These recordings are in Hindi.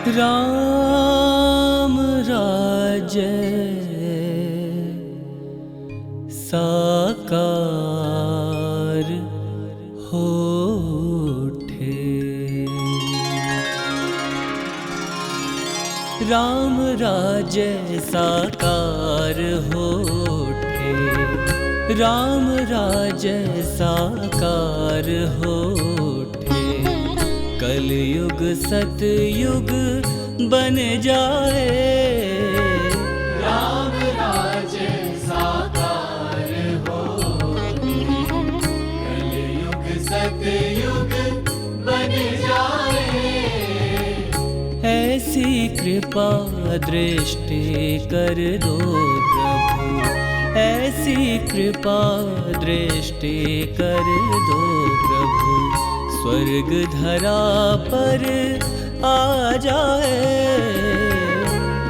राम राज्य साकार होठे। राम राज्य साकार होठे। राम राज्य साकार होठे। कलयुग सतयुग बन जाए। राम राज्य साकार होठे। कलयुग सतयुग बन जाए। ऐसी कृपा दृष्टि कर दो प्रभु। ऐसी कृपा दृष्टि कर दो प्रभु। स्वर्ग धरा पर आ जाए।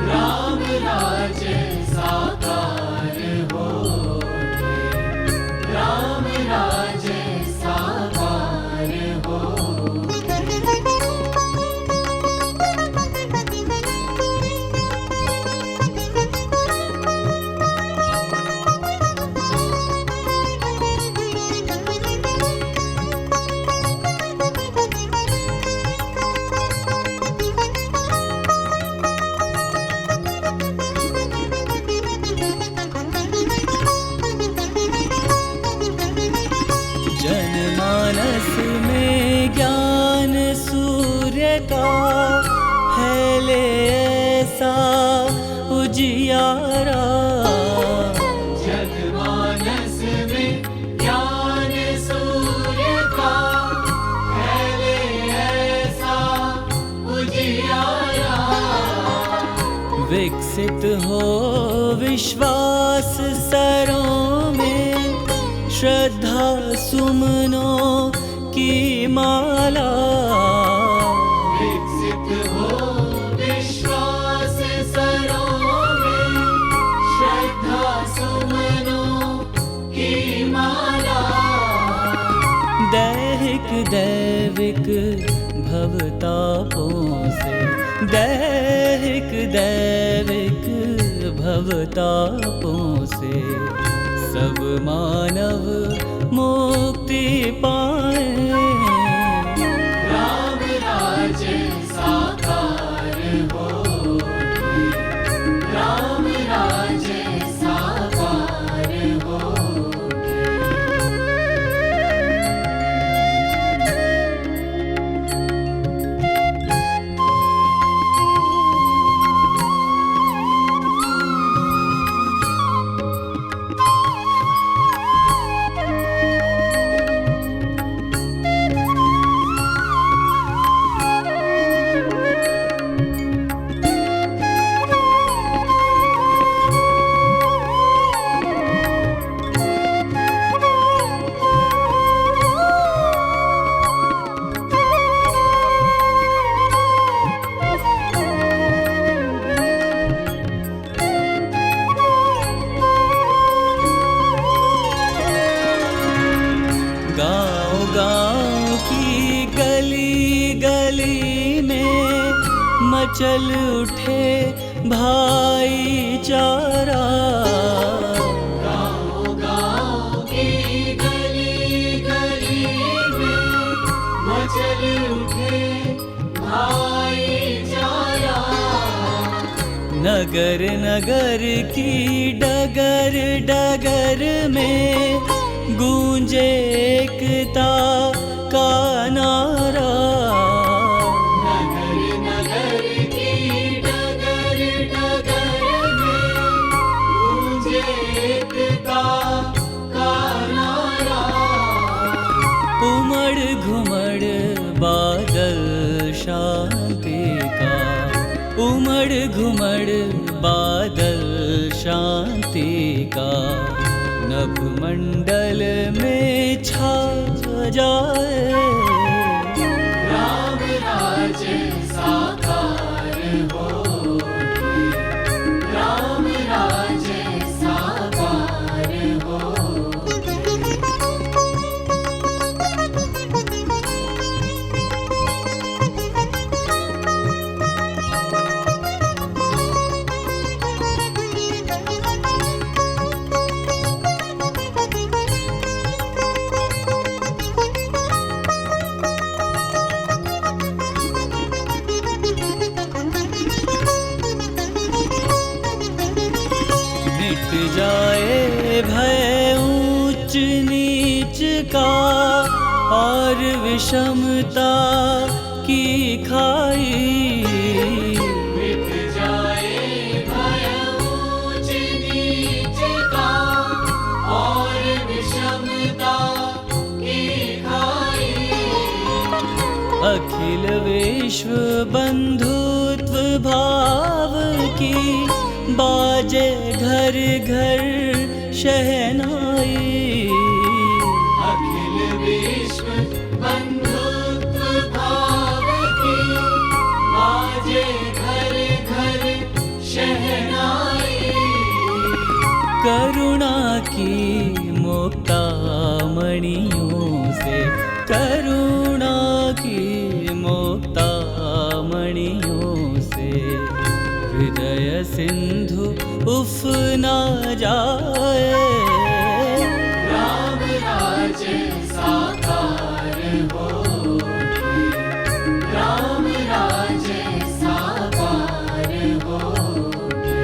राम राज्य साकार होठे। राम राज्य साकार होठे। जनमानस में ज्ञान सूर्य का फैले ऐसा उजियारा। जनमानस में ज्ञान सूर्य का फैले ऐसा उजियारा। विकसित हो विश्वास सरों में। श्रद्धा सुमनों की माला। विकसित हो विश्वास सरों में। श्रद्धा सुमनों की माला। दैहिक दैविक भवतापों से। दैहिक दैविक भवतापों से सब मानव मुक्ति पाए। राम राज्य साकार होठे। राम राज्य साकार होठे। गाँव की गली गली में मचल उठे भाईचारा। गाँव गाँव की गली गली में मचल उठे भाईचारा। नगर नगर की डगर डगर में गूंजे एकता का नारा। नगर नगर की डगर डगर में गूंजे एकता का नारा। उमड़ घुमड़ बादल शांति का। उमड़ घुमड़ बादल शांति का। नभ मंडल में छा जाए। राम राज्य साकार होठे। राम राज्य साकार होठे। जाए भय ऊंच नीच का और विषमता की खाई। मिट जाए भय ऊंच नीच का और विषमता की खाई। अखिल विश्व बंधुत्व भाव की बाजे घर घर शहनाई। अखिल विश्व बंधुत्व भाव की बाजे घर घर शहनाई। करुणा की मुक्तामणियों से, करुणा की मुक्तामणियों से हृदय सिंधु उफ ना जाए। राम राज्य साकार होके, राम राज्य साकार होके।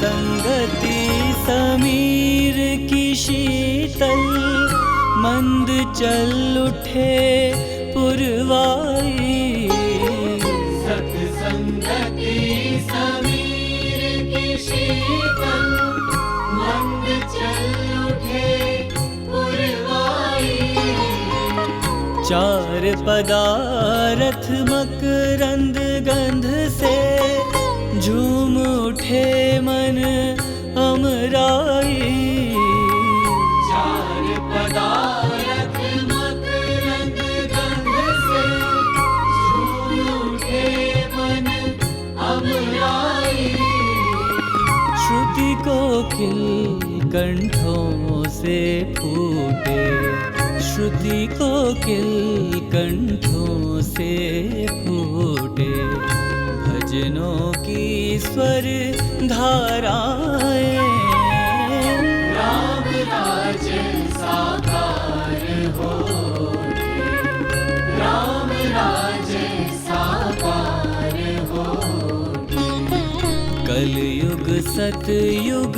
संगति समीर की शीतल मंद चल उठे पुरवाई। सत्संगति समीर की शीतल मंद चल उठे पुरवाई। चार पदारथ मकरंद गंध से झूम उठे मन अमराई। चार पदारथ मकरंद गंध से झूम उठे मन अमराई। श्रुति कोकिल कंठों से फूटे, श्रुति कोकिल कंठों से फूटे भजनों की स्वर धाराएं। राम राज्य साकार होके, राम राज्य साकार होके। कलयुग सतयुग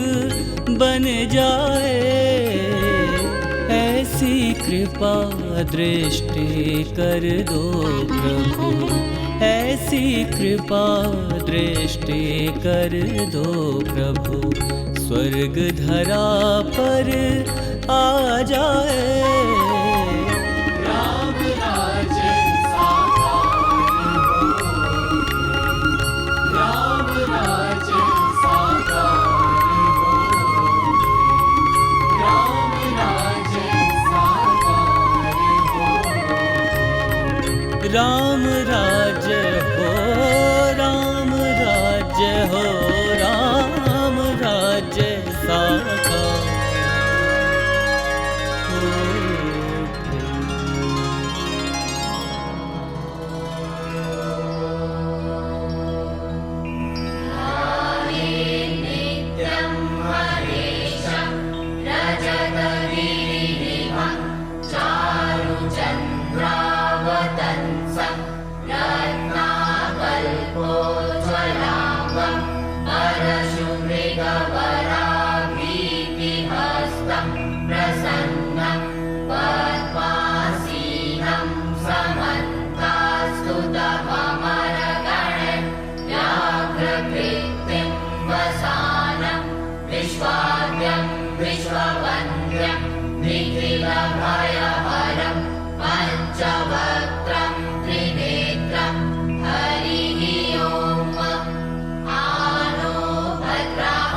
बन जाए, ऐसी कृपा दृष्टि कर दो प्रभु, ऐसी कृपा दृष्टि कर दो प्रभु। स्वर्ग धरा पर आ जाए। राम राज्य साकार होके, राम राज्य साकार होके, राम राज्य साकार होके। राम राज्य हो, राम राज्य हो, राम राज्य साकार हो। नित्यं हरेशं रजतगिरिनिभं चारुचन्द्रावतंसं रत्नाकल्पोज्ज्वलाभं परशुमृगवराभीतिहस्तं प्रसन्नं पद्मासीनं समन्तास्तुतमरगणं व्याघ्रकृत्तिं वसानं विश्वाद्यं विश्ववन्द्यं निखिलभयहरं पञ्चवक्त्रं त्रिनेत्रं हरिः ॐ आनो भद्रः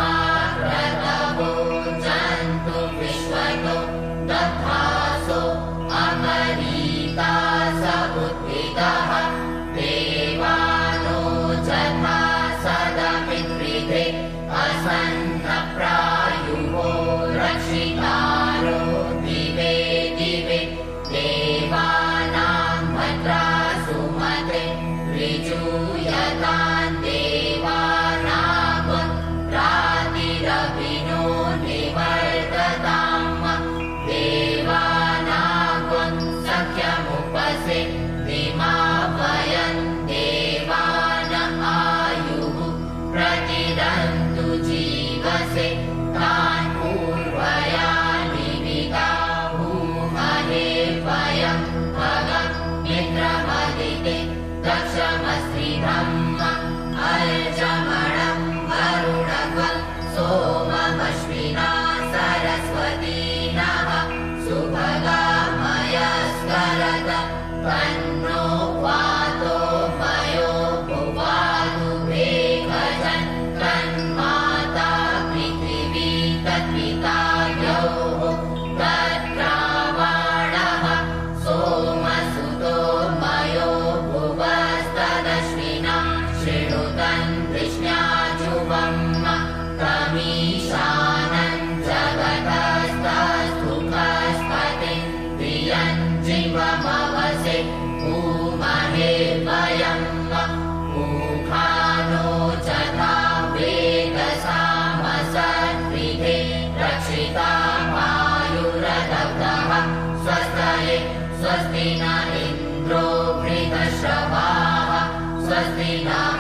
स्वस्ति नः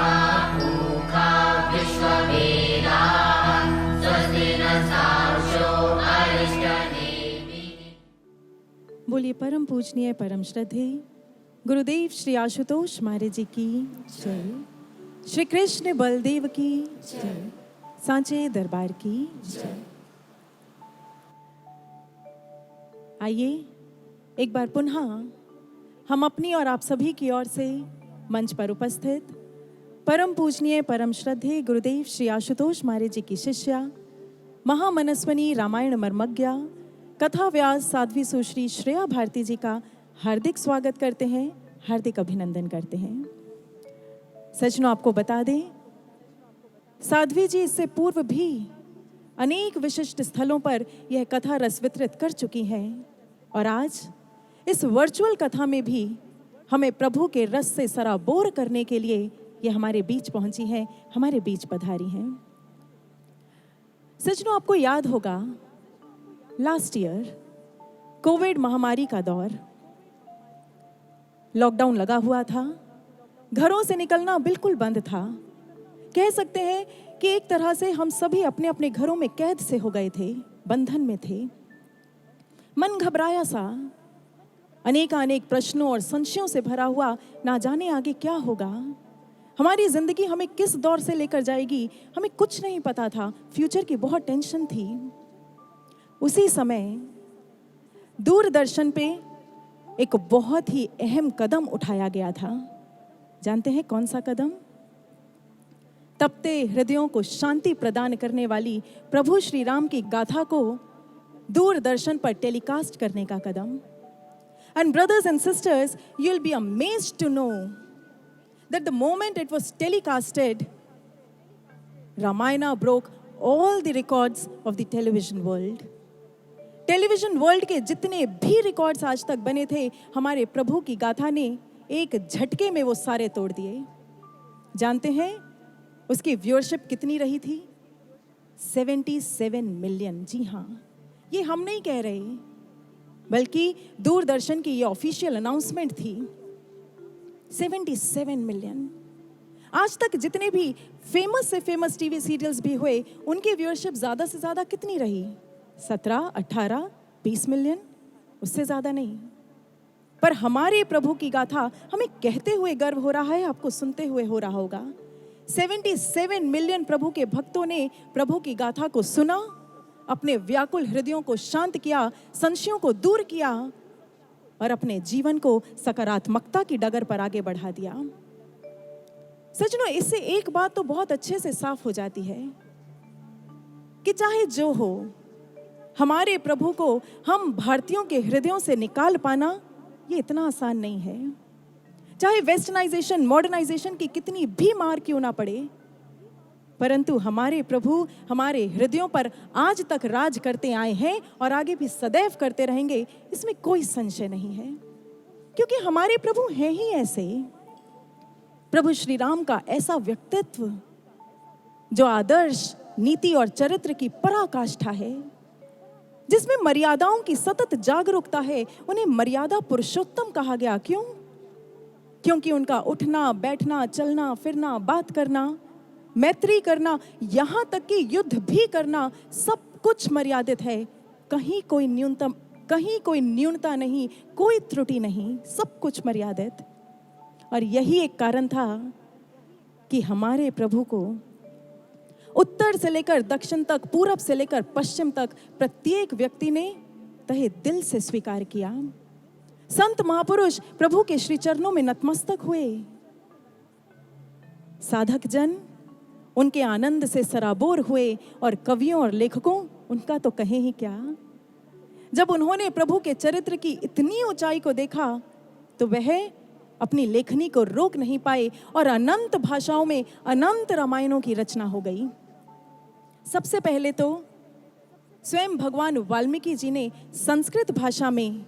पूषा विश्ववेदाः स्वस्ति नस्तार्क्ष्यो अरिष्टनेमिः। बोलिए परम पूजनीय परम श्रद्धेय गुरुदेव श्री आशुतोष महाराज जी की जय। श्री कृष्ण बलदेव की जय। सांचे दरबार की जय। आइए एक बार पुनः हम अपनी और आप सभी की ओर से मंच पर उपस्थित परम पूजनीय परम श्रद्धेय गुरुदेव श्री आशुतोष महाराज जी की शिष्या महामनस्वनी रामायण मर्मज्ञा कथा व्यास साध्वी सुश्री श्रेया भारती जी का हार्दिक स्वागत करते हैं, हार्दिक अभिनंदन करते हैं। सज्जनों, आपको बता दें, साध्वी जी इससे पूर्व भी अनेक विशिष्ट स्थलों पर यह कथा रस वितरित कर चुकी हैं और आज इस वर्चुअल कथा में भी हमें प्रभु के रस से सराबोर करने के लिए ये हमारे बीच पहुंची हैं, हमारे बीच पधारी हैं। सज्जनों, आपको याद होगा लास्ट ईयर कोविड महामारी का दौर, लॉकडाउन लगा हुआ था, घरों से निकलना बिल्कुल बंद था। कह सकते हैं कि एक तरह से हम सभी अपने अपने घरों में कैद से हो गए थे, बंधन में थे। मन घबराया सा, अनेक प्रश्नों और संशयों से भरा हुआ, ना जाने आगे क्या होगा, हमारी जिंदगी हमें किस दौर से लेकर जाएगी, हमें कुछ नहीं पता था। फ्यूचर की बहुत टेंशन थी। उसी समय दूरदर्शन पे एक बहुत ही अहम कदम उठाया गया था। जानते हैं कौन सा कदम? तपते हृदयों को शांति प्रदान करने वाली प्रभु श्री राम की गाथा को दूरदर्शन पर टेलीकास्ट करने का कदम। And brothers and sisters, you'll be amazed to know that the moment it was telecasted, Ramayana broke all the records of the television world. Television world के जितने भी रिकॉर्ड्स आज तक बने थे, हमारे प्रभु की गाथा ने एक झटके में वो सारे तोड़ दिए। जानते हैं उसकी व्यूअरशिप कितनी रही थी? 77 मिलियन। जी हाँ, ये हम नहीं कह रहे, बल्कि दूरदर्शन की ये ऑफिशियल अनाउंसमेंट थी। 77 मिलियन। आज तक जितने भी फेमस से फेमस टीवी सीरियल्स भी हुए, उनकी व्यूअरशिप ज्यादा से ज्यादा कितनी रही? 17, 18, 20 मिलियन, उससे ज्यादा नहीं। पर हमारे प्रभु की गाथा हमें कहते हुए गर्व हो रहा है, आपको सुनते हुए हो रहा होगा। 77 मिलियन प्रभु के भक्तों ने प्रभु की गाथा को सुना, अपने व्याकुल हृदयों को शांत किया, संशयों को दूर किया और अपने जीवन को सकारात्मकता की डगर पर आगे बढ़ा दिया। सज्जनों, इससे एक बात तो बहुत अच्छे से साफ हो जाती है कि चाहे जो हो, हमारे प्रभु को हम भारतीयों के हृदयों से निकाल पाना ये इतना आसान नहीं है। चाहे वेस्टर्नाइजेशन, मॉडर्नाइजेशन की कितनी भी मार क्यों ना पड़े, परंतु हमारे प्रभु हमारे हृदयों पर आज तक राज करते आए हैं और आगे भी सदैव करते रहेंगे, इसमें कोई संशय नहीं है। क्योंकि हमारे प्रभु हैं ही ऐसे। प्रभु श्री राम का ऐसा व्यक्तित्व जो आदर्श, नीति और चरित्र की पराकाष्ठा है, जिसमें मर्यादाओं की सतत जागरूकता है, उन्हें मर्यादा पुरुषोत्तम कहा गया। क्यों? क्योंकि उनका उठना, बैठना, चलना, फिरना, बात करना, मैत्री करना, यहां तक कि युद्ध भी करना, सब कुछ मर्यादित है। कहीं कोई न्यूनता नहीं, कोई त्रुटि नहीं, सब कुछ मर्यादित। और यही एक कारण था कि हमारे प्रभु को उत्तर से लेकर दक्षिण तक, पूरब से लेकर पश्चिम तक प्रत्येक व्यक्ति ने तहे दिल से स्वीकार किया। संत महापुरुष प्रभु के श्री चरणों में नतमस्तक हुए। साधक जन उनके आनंद से सराबोर हुए और कवियों और लेखकों उनका तो कहें ही क्या। जब उन्होंने प्रभु के चरित्र की इतनी ऊंचाई को देखा तो वह अपनी लेखनी को रोक नहीं पाए और अनंत भाषाओं में अनंत रामायणों की रचना हो गई। सबसे पहले तो स्वयं भगवान वाल्मीकि जी ने संस्कृत भाषा में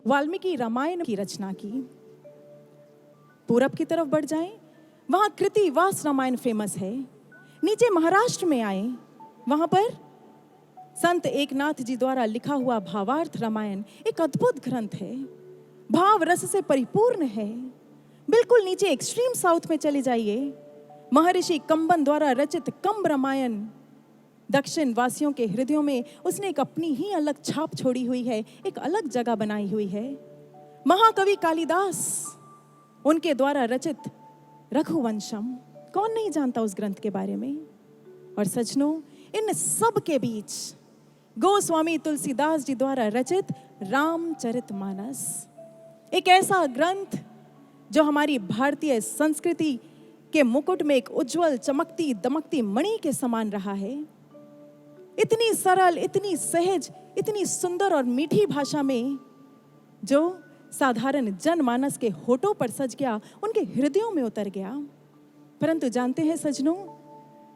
वाल्मीकि रामायण की रचना की। पूरब की तरफ बढ़ जाएं, वहां कृतिवास रामायण फेमस है। नीचे महाराष्ट्र में आए, वहां पर संत एकनाथ जी द्वारा लिखा हुआ भावार्थ रामायण एक अद्भुत ग्रंथ है, भाव रस से परिपूर्ण है। बिल्कुल नीचे एक्सट्रीम साउथ में चले जाइए, महर्षि कंबन द्वारा रचित कंब रामायण दक्षिण वासियों के हृदयों में उसने एक अपनी ही अलग छाप छोड़ी हुई है, एक अलग जगह बनाई हुई है। महाकवि कालिदास, उनके द्वारा रचित रघुवंशम, कौन नहीं जानता उस ग्रंथ के बारे में। और सजनों, इन सब के बीच गोस्वामी तुलसीदास जी द्वारा रचित रामचरितमानस, एक ऐसा ग्रंथ जो हमारी भारतीय संस्कृति के मुकुट में एक उज्जवल चमकती दमकती मणि के समान रहा है। इतनी सरल, इतनी सहज, इतनी सुंदर और मीठी भाषा में जो साधारण जनमानस के होठों पर सज गया, उनके हृदयों में उतर गया। परंतु जानते हैं सजनों,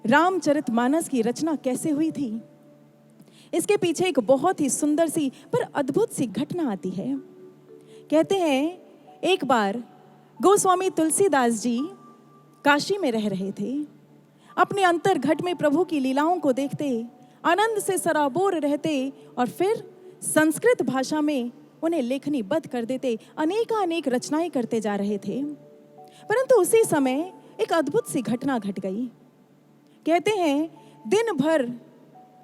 रामचरितमानस की रचना कैसे हुई थी? इसके पीछे एक बहुत ही सुंदर सी पर अद्भुत सी घटना आती है। कहते हैं एक बार गोस्वामी तुलसीदास जी काशी में रह रहे थे। अपने अंतर्घट में प्रभु की लीलाओं को देखते, आनंद से सराबोर रहते और फिर संस्कृत भाषा में उन्हें लेखनीबद्ध कर देते, अनेक रचनाएं करते जा रहे थे। परंतु उसी समय एक अद्भुत सी घटना घट गई। कहते हैं दिन भर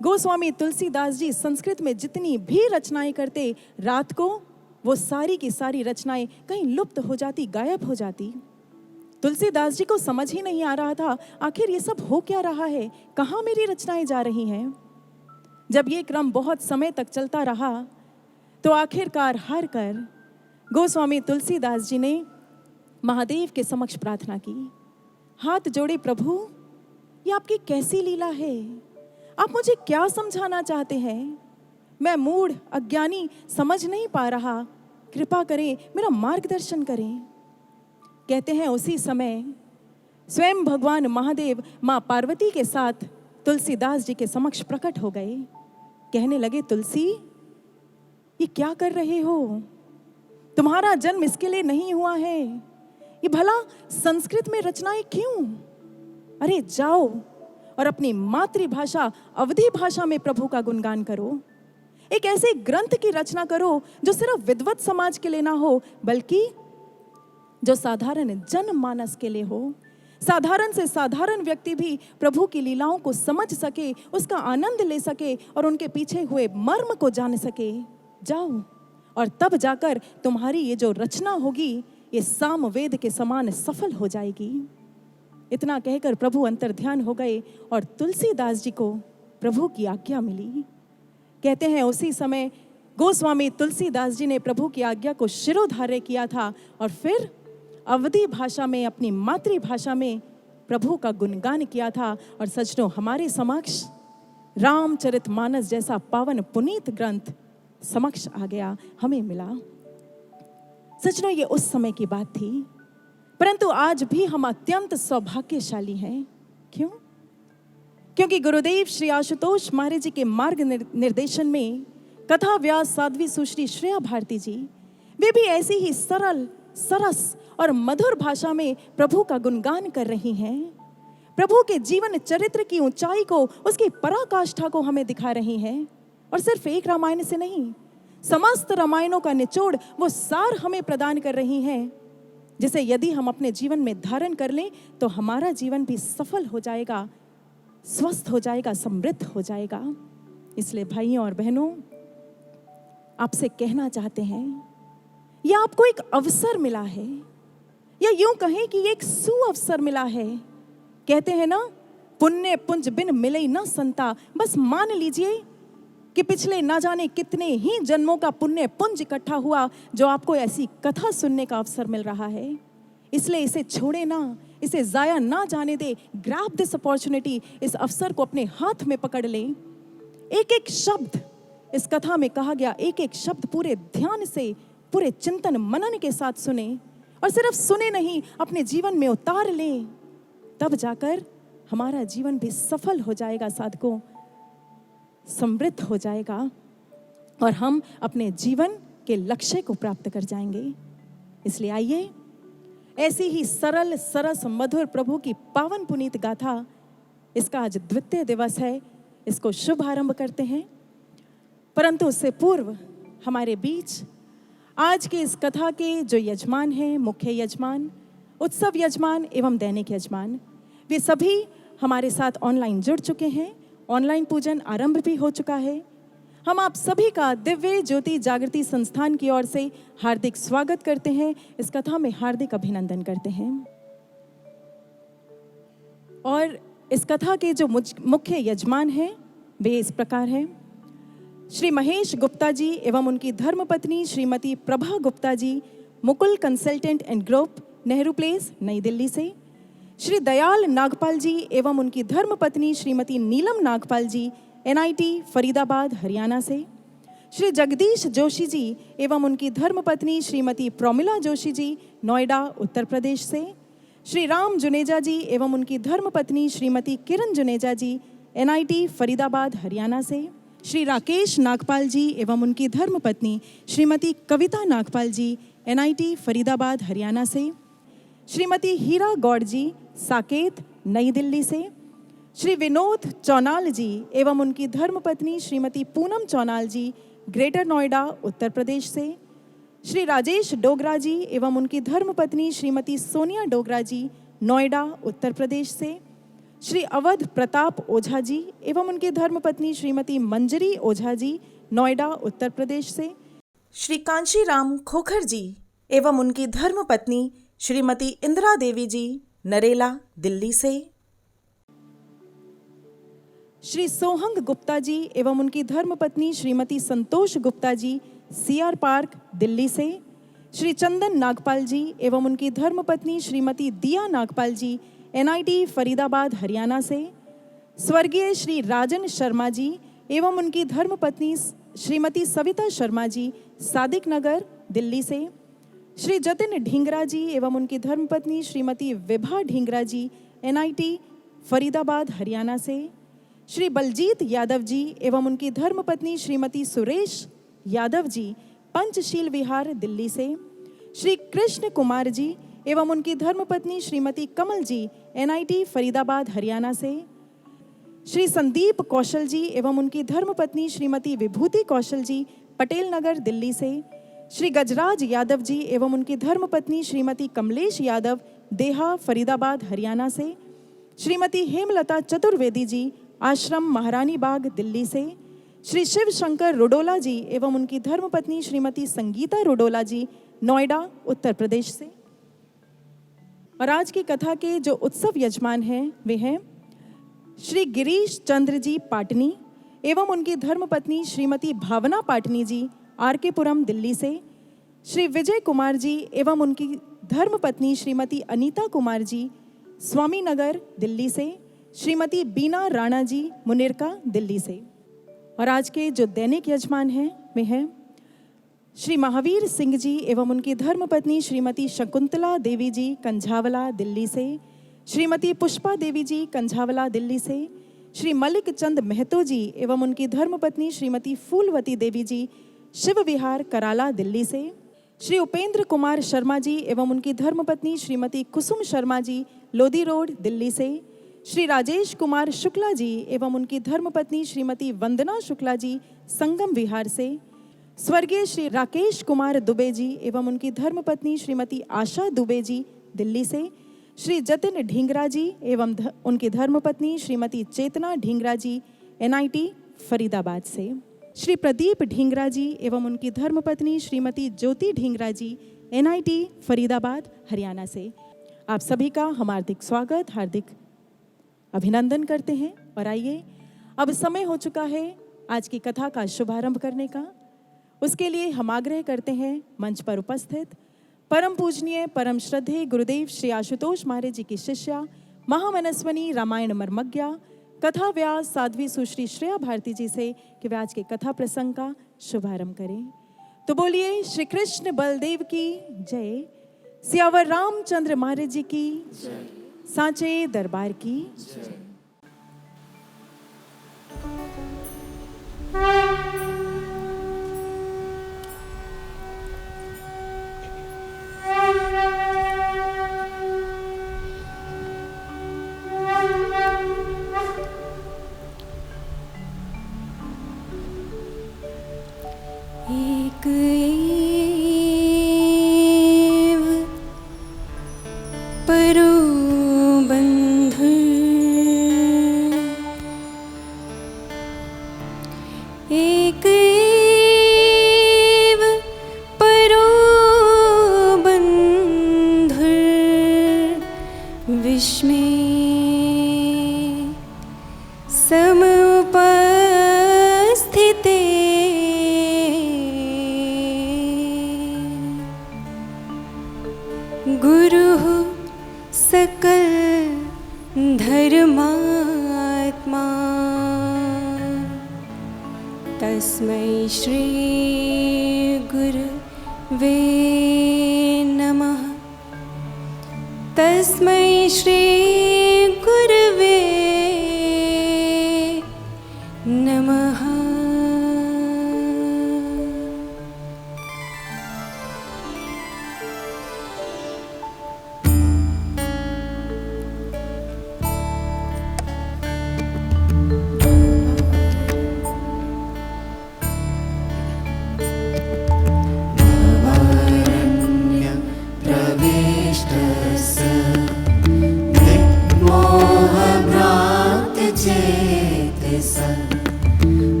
गोस्वामी तुलसीदास जी संस्कृत में जितनी भी रचनाएं करते, रात को वो सारी की सारी रचनाएं कहीं लुप्त हो जाती, गायब हो जाती। तुलसीदास जी को समझ ही नहीं आ रहा था, आखिर ये सब हो क्या रहा है, कहाँ मेरी रचनाएं जा रही हैं। जब ये क्रम बहुत समय तक चलता रहा तो आखिरकार हार कर गोस्वामी तुलसीदास जी ने महादेव के समक्ष प्रार्थना की, हाथ जोड़े, प्रभु ये आपकी कैसी लीला है, आप मुझे क्या समझाना चाहते हैं? मैं मूढ़ अज्ञानी समझ नहीं पा रहा, कृपा करें, मेरा मार्गदर्शन करें। कहते हैं उसी समय स्वयं भगवान महादेव माँ पार्वती के साथ तुलसीदास जी के समक्ष प्रकट हो गए। कहने लगे, तुलसी ये क्या कर रहे हो? तुम्हारा जन्म इसके लिए नहीं हुआ है, ये भला संस्कृत में रचनाएं क्यों? अरे जाओ और अपनी मातृभाषा अवधी भाषा में प्रभु का गुणगान करो। एक ऐसे ग्रंथ की रचना करो जो सिर्फ विद्वत समाज के लिए ना हो, बल्कि जो साधारण जनमानस के लिए हो। साधारण से साधारण व्यक्ति भी प्रभु की लीलाओं को समझ सके, उसका आनंद ले सके और उनके पीछे हुए मर्म को जान सके। जाओ और तब जाकर तुम्हारी ये जो रचना होगी, ये सामवेद के समान सफल हो जाएगी। इतना कहकर प्रभु अंतर्ध्यान हो गए और तुलसीदास जी को प्रभु की आज्ञा मिली। कहते हैं उसी समय गोस्वामी तुलसीदास जी ने प्रभु की आज्ञा को शिरोधार्य किया था और फिर अवधी भाषा में, अपनी मातृभाषा में प्रभु का गुणगान किया था। और सजनों, हमारे समक्ष रामचरितमानस जैसा पावन पुनीत ग्रंथ समक्ष आ गया, हमें मिला। सजनों, ये उस समय की बात थी, परंतु आज भी हम अत्यंत सौभाग्यशाली हैं। क्यों? क्योंकि गुरुदेव श्री आशुतोष महाराज जी के मार्ग निर्देशन में कथा व्यास साध्वी सुश्री श्रेया भारती जी, वे भी ऐसी ही सरल, सरस और मधुर भाषा में प्रभु का गुणगान कर रही हैं। प्रभु के जीवन चरित्र की ऊंचाई को, उसकी पराकाष्ठा को हमें दिखा रही हैं। और सिर्फ एक रामायण से नहीं, समस्त रामायणों का निचोड़, वो सार हमें प्रदान कर रही हैं, जिसे यदि हम अपने जीवन में धारण कर लें तो हमारा जीवन भी सफल हो जाएगा, स्वस्थ हो जाएगा, समृद्ध हो जाएगा। इसलिए भाइयों और बहनों, आपसे कहना चाहते हैं, यह आपको एक अवसर मिला है, या यूं कहें कि एक सुअवसर मिला है। कहते हैं ना, पुण्य पुंज बिन मिले न संता। बस मान लीजिए कि पिछले ना जाने कितने ही जन्मों का पुण्य पुंज इकट्ठा हुआ, जो आपको ऐसी कथा सुनने का अवसर मिल रहा है। इसलिए इसे छोड़े ना, इसे जाया ना जाने दे। ग्रैब दिस अपॉर्चुनिटी, इस अवसर को अपने हाथ में पकड़ लें। एक एक शब्द इस कथा में कहा गया, एक एक शब्द पूरे ध्यान से, पूरे चिंतन मनन के साथ सुने, और सिर्फ सुने नहीं, अपने जीवन में उतार लें। तब जाकर हमारा जीवन भी सफल हो जाएगा, साधकों, समृद्ध हो जाएगा, और हम अपने जीवन के लक्ष्य को प्राप्त कर जाएंगे। इसलिए आइए, ऐसी ही सरल, सरस, मधुर प्रभु की पावन पुनीत गाथा, इसका आज द्वितीय दिवस है, इसको शुभ आरंभ करते हैं। परंतु उससे पूर्व हमारे बीच आज के इस कथा के जो यजमान हैं, मुख्य यजमान उत्सव यजमान एवं दैनिक यजमान, वे सभी हमारे साथ ऑनलाइन जुड़ चुके हैं। ऑनलाइन पूजन आरंभ भी हो चुका है। हम आप सभी का दिव्य ज्योति जागृति संस्थान की ओर से हार्दिक स्वागत करते हैं, इस कथा में हार्दिक अभिनंदन करते हैं। और इस कथा के जो मुख्य यजमान हैं वे इस प्रकार हैं। श्री महेश गुप्ता जी एवं उनकी धर्मपत्नी Shrimati Prabha Gupta ji, Mukul consultant and group, Nehru place, New Delhi से। श्री दयाल नागपाल जी एवं उनकी धर्मपत्नी श्रीमती नीलम नागपाल जी, NIT फरीदाबाद, हरियाणा से। श्री जगदीश जोशी जी एवं उनकी धर्मपत्नी श्रीमती प्रोमिला जोशी जी, नोएडा, उत्तर प्रदेश से। श्री राम जुनेजा जी एवं उनकी धर्मपत्नी श्रीमती किरण जुनेजा जी, NIT फरीदाबाद, हरियाणा से। श्री राकेश नागपाल जी एवं उनकी धर्मपत्नी श्रीमती कविता नागपाल जी, NIT फरीदाबाद, हरियाणा से। श्रीमती हीरा गौड़ जी, साकेत, नई दिल्ली से। श्री विनोद चौनाल जी एवं उनकी धर्मपत्नी श्रीमती पूनम चौनाल जी, ग्रेटर नोएडा, उत्तर प्रदेश से। श्री राजेश डोगरा जी एवं उनकी धर्मपत्नी श्रीमती सोनिया डोगरा जी, नोएडा, उत्तर प्रदेश से। श्री अवध प्रताप ओझा जी एवं उनकी धर्मपत्नी श्रीमती मंजरी ओझा जी, नोएडा, उत्तर प्रदेश से। श्री कांशीराम खोखर जी एवं उनकी धर्मपत्नी श्रीमती इंदिरा देवी जी, नरेला, दिल्ली से। श्री सोहंग गुप्ता जी एवं उनकी धर्मपत्नी श्रीमती संतोष गुप्ता जी, CR पार्क, दिल्ली से। श्री चंदन नागपाल जी एवं उनकी धर्मपत्नी श्रीमती दिया नागपाल जी, NIT फरीदाबाद, हरियाणा से। स्वर्गीय श्री राजन शर्मा जी एवं उनकी धर्मपत्नी श्रीमती सविता शर्मा जी, सादिक नगर, दिल्ली से। श्री जतिन ढींगरा जी एवं उनकी धर्मपत्नी श्रीमती विभा ढींगरा जी, NIT फरीदाबाद, हरियाणा से। श्री बलजीत यादव जी एवं उनकी धर्मपत्नी श्रीमती सुरेश यादव जी, पंचशील विहार, दिल्ली से। श्री कृष्ण कुमार जी एवं उनकी धर्मपत्नी श्रीमती कमल जी, NIT फरीदाबाद, हरियाणा से। श्री संदीप कौशल जी एवं उनकी धर्मपत्नी श्रीमती विभूति कौशल जी, पटेल नगर, दिल्ली से। श्री गजराज यादव जी एवं उनकी धर्मपत्नी श्रीमती कमलेश यादव, देहा, फरीदाबाद, हरियाणा से। श्रीमती हेमलता चतुर्वेदी जी, आश्रम, महारानी बाग, दिल्ली से। श्री शिव शंकर रुडोला जी एवं उनकी धर्मपत्नी श्रीमती संगीता रुडोला जी, नोएडा, उत्तर प्रदेश से। और आज की कथा के जो उत्सव यजमान हैं वे हैं श्री गिरीश चंद्र जी पाटनी एवं उनकी धर्मपत्नी श्रीमती भावना पाटनी जी, RK पुरम, दिल्ली से। श्री विजय कुमार जी एवं उनकी धर्मपत्नी श्रीमती अनीता कुमार जी, स्वामी नगर, दिल्ली से। श्रीमती बीना राणा जी, मुनिरका, दिल्ली से। और आज के जो दैनिक यजमान हैं वे हैं श्री महावीर सिंह जी एवं उनकी धर्मपत्नी श्रीमती शकुंतला देवी जी, कंझावला, दिल्ली से। श्रीमती पुष्पा देवी जी, कंझावला, दिल्ली से। श्री मलिक चंद महतो जी एवं उनकी धर्मपत्नी श्रीमती फूलवती देवी जी, शिव विहार, कराला, दिल्ली से। श्री उपेंद्र कुमार शर्मा जी एवं उनकी धर्मपत्नी श्रीमती कुसुम शर्मा जी, लोधी रोड, दिल्ली से। श्री राजेश कुमार शुक्ला जी एवं उनकी धर्मपत्नी श्रीमती वंदना शुक्ला जी, संगम विहार से। स्वर्गीय श्री राकेश कुमार दुबे जी एवं उनकी धर्मपत्नी श्रीमती आशा दुबे जी, दिल्ली से। श्री जतिन ढींगरा जी एवं उनकी धर्मपत्नी श्रीमती चेतना ढींगरा जी, NIT फरीदाबाद से। श्री प्रदीप ढींगरा जी एवं उनकी धर्मपत्नी श्रीमती ज्योति ढींगरा जी, NIT फरीदाबाद, हरियाणा से। आप सभी का हम हार्दिक स्वागत, हार्दिक अभिनंदन करते हैं। और आइए, अब समय हो चुका है आज की कथा का शुभारंभ करने का। उसके लिए हम आग्रह करते हैं मंच पर उपस्थित परम पूजनीय, परम श्रद्धेय गुरुदेव श्री आशुतोष महाराज जी की शिष्या, महामनस्वनी रामायण मर्मज्ञा, कथा व्यास साध्वी सुश्री श्रेया भारती जी से कि वे आज के कथा प्रसंग का शुभारंभ करें। तो बोलिए श्री कृष्ण बलदेव की जय, सियावर रामचंद्र महाराज जी की जय, सांचे दरबार की जय। एक एव विश्व में समुपस्थिते गुरुः सकल धर्मात्मा तस्मै श्री गुरवे नमः। तस्मै श्री गुरवे नमः।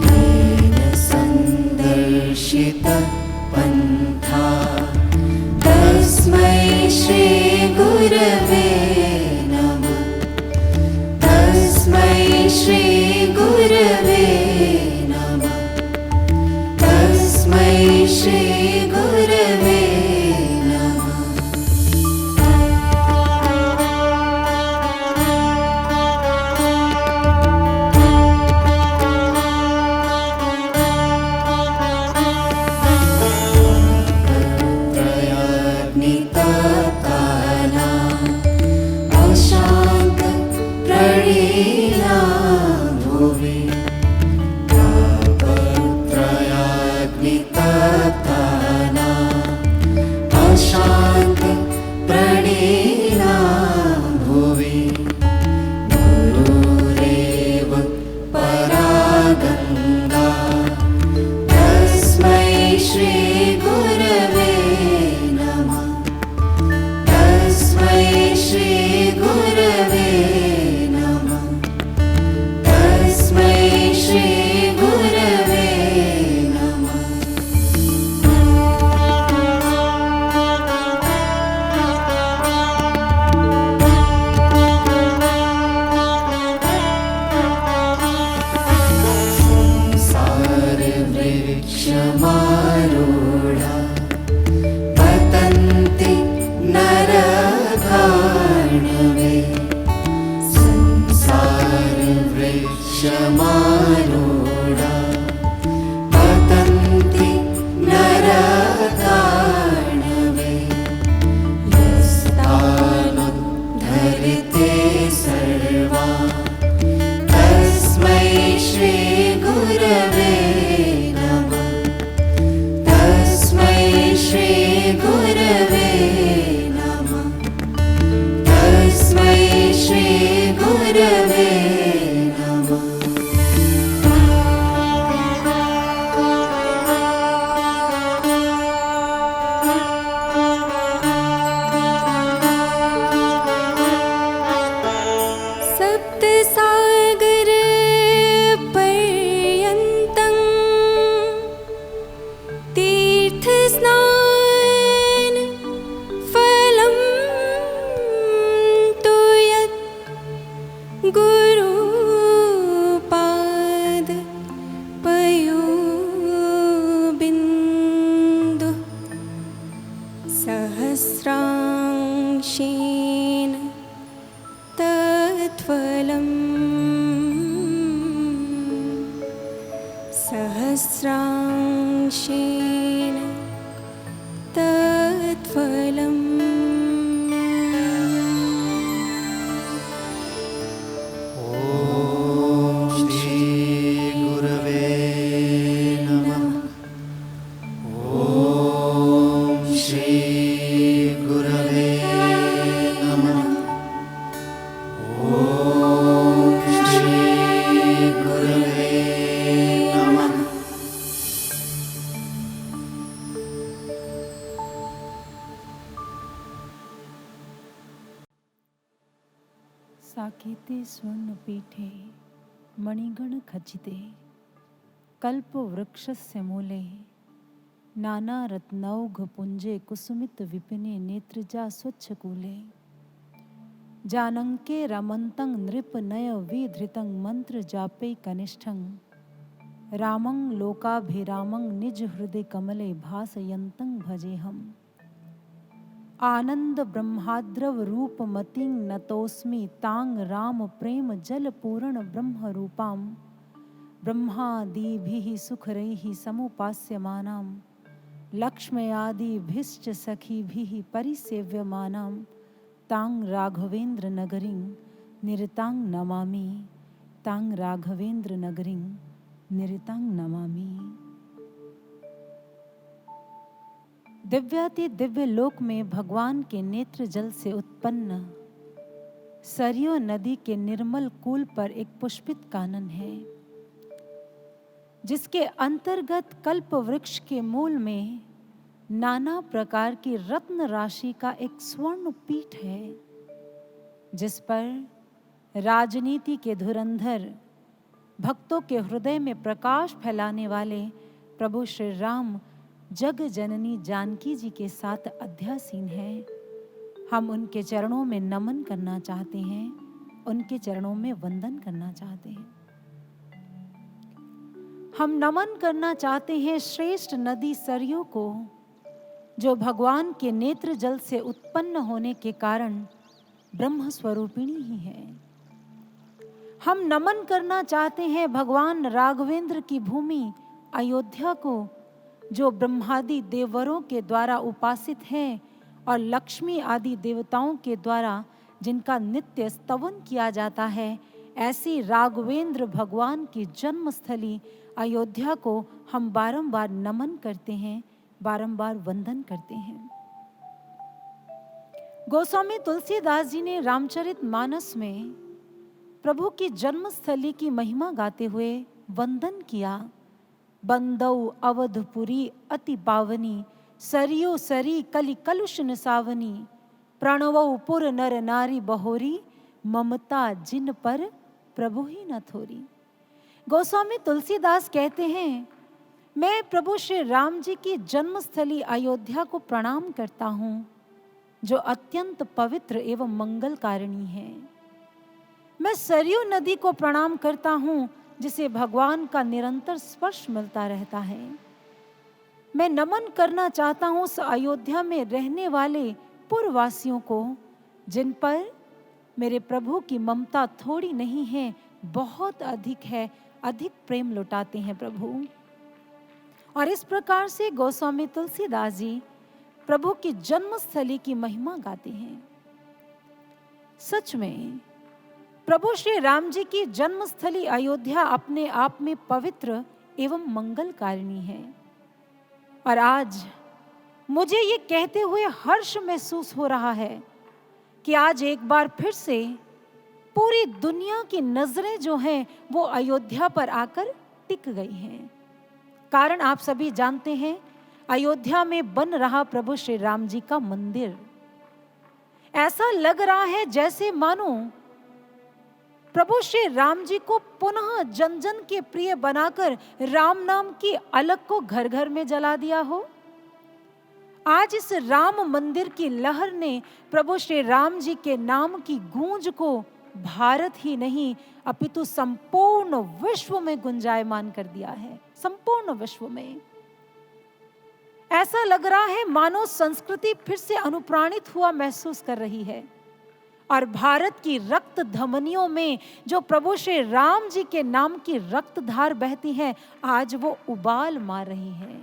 येन सन्दर्शितः पन्था तस्मै श्री गुरवे नमः। तस्मै श्री गुरवे नमः। तस्मै श्री गुरवे नमः। सहस्रांशेन तत्फलम् सहस्रांशेन तत्फलम्। साकेते स्वर्णपीठे मणिगण खचिते कल्पवृक्षस्य मूले नानारत्नौघ पुंजे कुसुमित विपिने नेत्रजा स्वच्छकूले जानंके रमन्तं नृपनय विधृतं मंत्र जापे कनिष्ठं रामं लोकाभिरामं निज हृदय कमले भासयन्तं भजेहम् आनंद ब्रह्माद्रव रूपमतिं नतोस्मि तांग राम प्रेम जल पूर्ण ब्रह्म रूपां ब्रह्मादिभिः सुखरैः समुपास्यमानां लक्ष्म्यादिभिश्च सखीभिः परिसेव्यमानां तांग राघवेंद्र नगरीं निरतां नमामि तांग राघवेंद्र नगरीं निरतां नमामि। दिव्याति दिव्य लोक में भगवान के नेत्र जल से उत्पन्न सरयू नदी के निर्मल कूल पर एक पुष्पित कानन है, जिसके अंतर्गत कल्प वृक्ष के मूल में नाना प्रकार की रत्न राशि का एक स्वर्ण पीठ है, जिस पर राजनीति के धुरंधर भक्तों के हृदय में प्रकाश फैलाने वाले प्रभु श्री राम जग जननी जानकी जी के साथ अध्यासीन है। हम उनके चरणों में नमन करना चाहते हैं, उनके चरणों में वंदन करना चाहते हैं। हम नमन करना चाहते हैं श्रेष्ठ नदी सरयू को, जो भगवान के नेत्र जल से उत्पन्न होने के कारण ब्रह्म स्वरूपिणी ही है। हम नमन करना चाहते हैं भगवान राघवेंद्र की भूमि अयोध्या को, जो ब्रह्मादि देववरों के द्वारा उपासित है और लक्ष्मी आदि देवताओं के द्वारा जिनका नित्य स्तवन किया जाता है। ऐसी राघवेंद्र भगवान की जन्मस्थली अयोध्या को हम बारंबार नमन करते हैं, बारंबार वंदन करते हैं। गोस्वामी तुलसीदास जी ने रामचरित मानस में प्रभु की जन्मस्थली की महिमा गाते हुए वंदन किया। बंदौ अवधपुरी अति पावनी सरयू सरी कलि कलुष निसावनी प्रणवौ पुर नर नारी बहोरी ममता जिन पर प्रभु ही न थोरी। गोस्वामी तुलसीदास कहते हैं, मैं प्रभु श्री राम जी की जन्मस्थली अयोध्या को प्रणाम करता हूँ, जो अत्यंत पवित्र एवं मंगलकारिणी है। मैं सरयू नदी को प्रणाम करता हूँ, जिसे भगवान का निरंतर स्पर्श मिलता रहता है। मैं नमन करना चाहता हूँ उस अयोध्या में रहने वाले पुरवासियों को, जिन पर मेरे प्रभु की ममता थोड़ी नहीं है, बहुत अधिक है, अधिक प्रेम लुटाते हैं प्रभु। और इस प्रकार से गोस्वामी तुलसीदास जी प्रभु की जन्मस्थली की महिमा गाते हैं। सच में प्रभु श्री राम जी की जन्मस्थली अयोध्या अपने आप में पवित्र एवं मंगलकारिणी है। और आज मुझे ये कहते हुए हर्ष महसूस हो रहा है कि आज एक बार फिर से पूरी दुनिया की नजरें जो हैं वो अयोध्या पर आकर टिक गई हैं। कारण आप सभी जानते हैं, अयोध्या में बन रहा प्रभु श्री राम जी का मंदिर। ऐसा लग रहा है जैसे मानो प्रभु श्री राम जी को पुनः जन जन के प्रिय बनाकर राम नाम की अलग को घर घर में जला दिया हो। आज इस राम मंदिर की लहर ने प्रभु श्री राम जी के नाम की गूंज को भारत ही नहीं अपितु संपूर्ण विश्व में गुंजायमान कर दिया है। संपूर्ण विश्व में ऐसा लग रहा है मानो संस्कृति फिर से अनुप्राणित हुआ महसूस कर रही है। और भारत की रक्त धमनियों में जो प्रभु श्री राम जी के नाम की रक्तधार बहती है, आज वो उबाल मार रही है।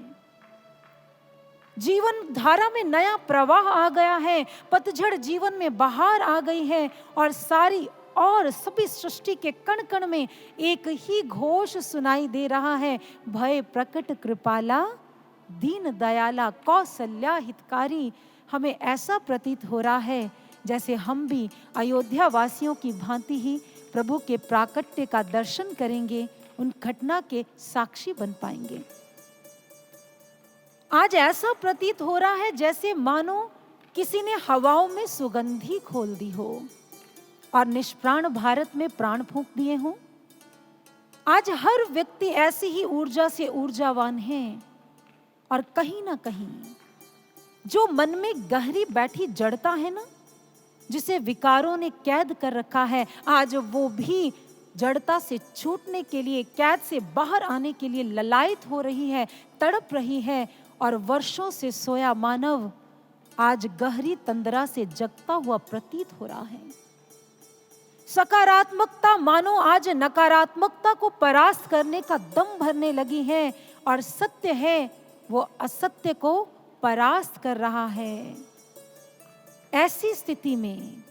जीवन धारा में नया प्रवाह आ गया है, पतझड़ जीवन में बहार आ गई है और सारी और सभी सृष्टि के कण कण में एक ही घोष सुनाई दे रहा है, भय प्रकट कृपाला दीन दयाला कौशल्या हितकारी। हमें ऐसा प्रतीत हो रहा है जैसे हम भी अयोध्या वासियों की भांति ही प्रभु के प्राकट्य का दर्शन करेंगे, उन घटना के साक्षी बन पाएंगे। आज ऐसा प्रतीत हो रहा है जैसे मानो किसी ने हवाओं में सुगंधी खोल दी हो और निष्प्राण भारत में प्राण फूंक दिए हों। आज हर व्यक्ति ऐसी ही ऊर्जा से ऊर्जावान है और कहीं ना कहीं जो मन में गहरी बैठी जड़ता है ना, जिसे विकारों ने कैद कर रखा है, आज वो भी जड़ता से छूटने के लिए, कैद से बाहर आने के लिए ललायत हो रही है, तड़प रही है। और वर्षों से सोया मानव आज गहरी तंद्रा से जगता हुआ प्रतीत हो रहा है। सकारात्मकता मानो आज नकारात्मकता को परास्त करने का दम भरने लगी है, और सत्य है वो असत्य को परास्त कर रहा है। ऐसी स्थिति में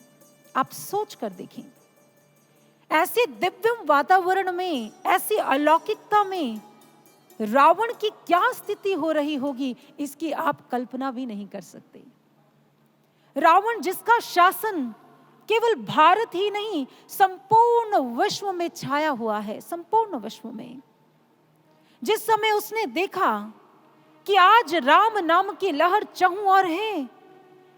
आप सोच कर देखें, ऐसे दिव्यम वातावरण में, ऐसी अलौकिकता में रावण की क्या स्थिति हो रही होगी, इसकी आप कल्पना भी नहीं कर सकते। रावण जिसका शासन केवल भारत ही नहीं, संपूर्ण विश्व में छाया हुआ है, संपूर्ण विश्व में। जिस समय उसने देखा कि आज राम नाम की लहर चहुं ओर है,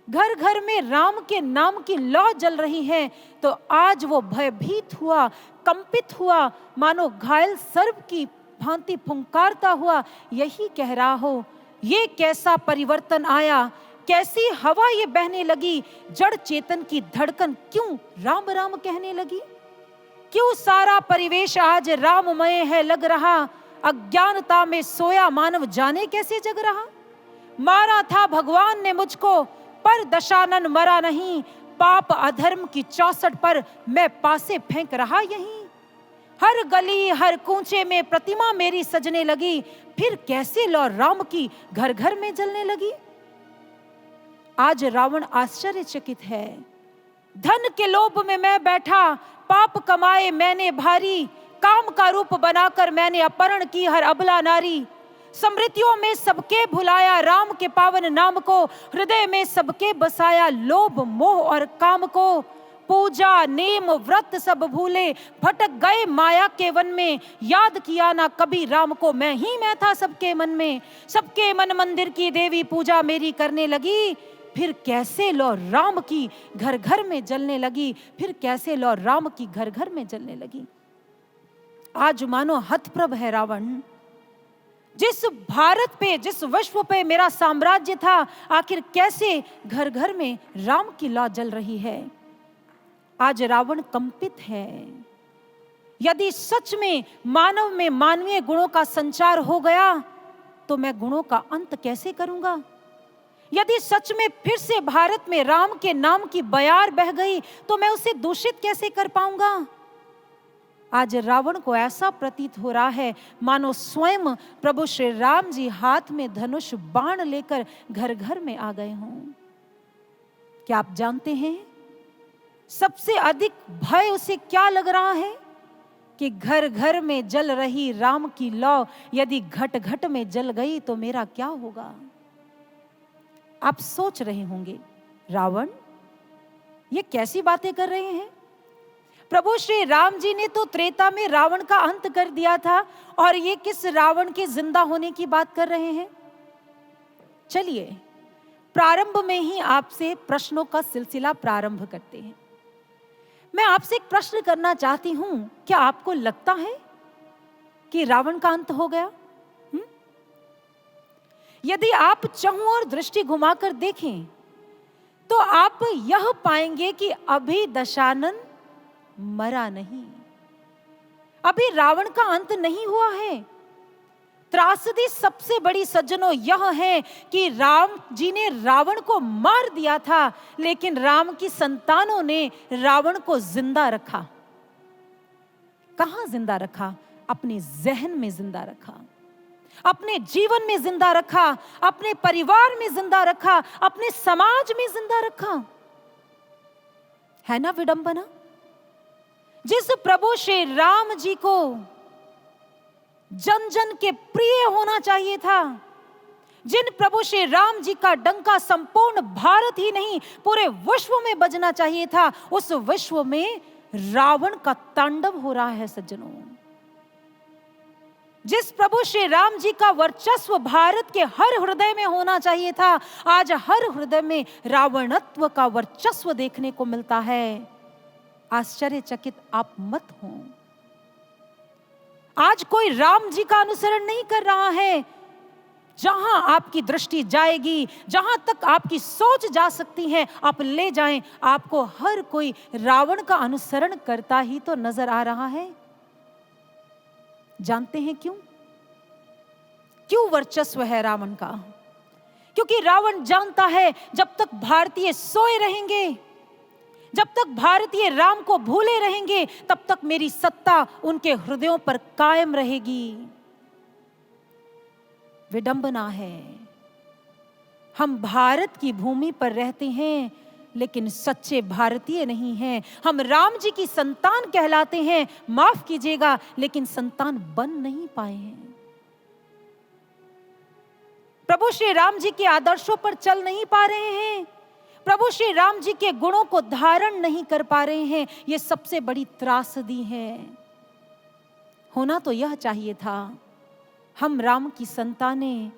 घर घर में राम के नाम की लौ जल रही है, तो आज वो भयभीत हुआ, कंपित हुआ, मानो घायल सर्प की भांति फुंकारता हुआ यही कह रहा हो, ये कैसा परिवर्तन आया, कैसी हवा ये बहने लगी, जड़ चेतन की धड़कन क्यों राम राम कहने लगी, क्यों सारा परिवेश आज राममय है लग रहा, अज्ञानता में सोया मानव जाने कैसे जग रहा। मारा था भगवान ने मुझको, पर दशानन मरा नहीं, पाप अधर्म की चौसठ पर मैं पासे फेंक रहा यहीं। हर गली हर कूचे में प्रतिमा मेरी सजने लगी, फिर कैसे लौ राम की घर घर में जलने लगी। आज रावण आश्चर्यचकित है। धन के लोभ में मैं बैठा, पाप कमाए मैंने भारी, काम का रूप बनाकर मैंने अपहरण की हर अबला नारी। स्मृतियों में सबके भुलाया राम के पावन नाम को, हृदय में सबके बसाया लोभ मोह और काम को। पूजा नेम व्रत सब भूले, भटक गए माया के वन में, याद किया ना कभी राम को, मैं ही मैं था सबके मन में। सबके मन मंदिर की देवी पूजा मेरी करने लगी, फिर कैसे लो राम की घर घर में जलने लगी, फिर कैसे लो राम की घर घर में जलने लगी। आज मानो हतप्रभ है रावण। जिस भारत पे, जिस विश्व पे मेरा साम्राज्य था, आखिर कैसे घर घर में राम की लौ जल रही है। आज रावण कंपित है। यदि सच में मानव में मानवीय गुणों का संचार हो गया, तो मैं गुणों का अंत कैसे करूंगा। यदि सच में फिर से भारत में राम के नाम की बयार बह गई, तो मैं उसे दूषित कैसे कर पाऊंगा। आज रावण को ऐसा प्रतीत हो रहा है मानो स्वयं प्रभु श्री राम जी हाथ में धनुष बाण लेकर घर घर में आ गए हों। क्या आप जानते हैं सबसे अधिक भय उसे क्या लग रहा है कि घर घर में जल रही राम की लौ यदि घट घट में जल गई तो मेरा क्या होगा। आप सोच रहे होंगे, रावण ये कैसी बातें कर रहे हैं। प्रभु श्री राम जी ने तो त्रेता में रावण का अंत कर दिया था, और ये किस रावण के जिंदा होने की बात कर रहे हैं। चलिए प्रारंभ में ही आपसे प्रश्नों का सिलसिला प्रारंभ करते हैं। मैं आपसे एक प्रश्न करना चाहती हूं, क्या आपको लगता है कि रावण का अंत हो गया? यदि आप चहुं और दृष्टि घुमाकर देखें तो आप यह पाएंगे कि अभी दशानन मरा नहीं, अभी रावण का अंत नहीं हुआ है। त्रासदी सबसे बड़ी सज्जनों यह है कि राम जी ने रावण को मार दिया था, लेकिन राम की संतानों ने रावण को जिंदा रखा। कहां जिंदा रखा? अपने जहन में जिंदा रखा, अपने जीवन में जिंदा रखा, अपने परिवार में जिंदा रखा, अपने समाज में जिंदा रखा। है ना विडंबना। जिस प्रभु श्री राम जी को जन जन के प्रिय होना चाहिए था, जिन प्रभु श्री राम जी का डंका संपूर्ण भारत ही नहीं पूरे विश्व में बजना चाहिए था, उस विश्व में रावण का तांडव हो रहा है सज्जनों। जिस प्रभु श्री राम जी का वर्चस्व भारत के हर हृदय में होना चाहिए था, आज हर हृदय में रावणत्व का वर्चस्व देखने को मिलता है। आश्चर्यचकित आप मत हो। आज कोई राम जी का अनुसरण नहीं कर रहा है। जहां आपकी दृष्टि जाएगी, जहां तक आपकी सोच जा सकती है, आप ले जाएं, आपको हर कोई रावण का अनुसरण करता ही तो नजर आ रहा है। जानते हैं क्यों? क्यों वर्चस्व है रावण का? क्योंकि रावण जानता है जब तक भारतीय सोए रहेंगे, जब तक भारतीय राम को भूले रहेंगे, तब तक मेरी सत्ता उनके हृदयों पर कायम रहेगी। विडंबना है, हम भारत की भूमि पर रहते हैं लेकिन सच्चे भारतीय नहीं हैं। हम राम जी की संतान कहलाते हैं, माफ कीजिएगा, लेकिन संतान बन नहीं पाए हैं। प्रभु श्री राम जी के आदर्शों पर चल नहीं पा रहे हैं, प्रभु श्री राम जी के गुणों को धारण नहीं कर पा रहे हैं। यह सबसे बड़ी त्रासदी है। होना तो यह चाहिए था, हम राम की संतानें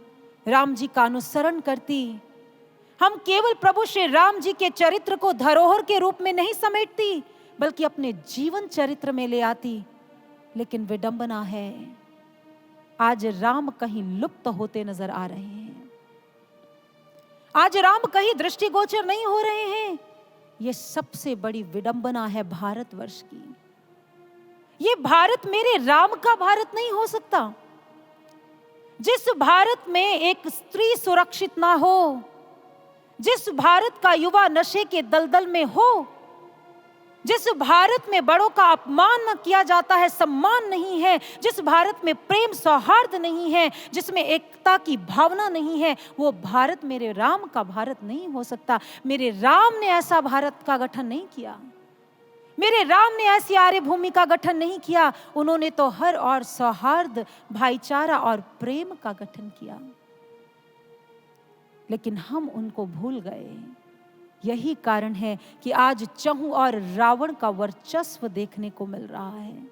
राम जी का अनुसरण करती, हम केवल प्रभु श्री राम जी के चरित्र को धरोहर के रूप में नहीं समेटती, बल्कि अपने जीवन चरित्र में ले आती। लेकिन विडंबना है, आज राम कहीं लुप्त होते नजर आ रहे हैं, आज राम कहीं दृष्टिगोचर नहीं हो रहे हैं। यह सबसे बड़ी विडंबना है भारतवर्ष की। यह भारत मेरे राम का भारत नहीं हो सकता। जिस भारत में एक स्त्री सुरक्षित ना हो, जिस भारत का युवा नशे के दलदल में हो, जिस भारत में बड़ों का अपमान न किया जाता है, सम्मान नहीं है, जिस भारत में प्रेम सौहार्द नहीं है, जिसमें एकता की भावना नहीं है, वो भारत मेरे राम का भारत नहीं हो सकता। मेरे राम ने ऐसा भारत का गठन नहीं किया, मेरे राम ने ऐसी आर्य भूमि का गठन नहीं किया। उन्होंने तो हर और सौहार्द, भाईचारा और प्रेम का गठन किया, लेकिन हम उनको भूल गए। यही कारण है कि आज चहुं और रावण का वर्चस्व देखने को मिल रहा है।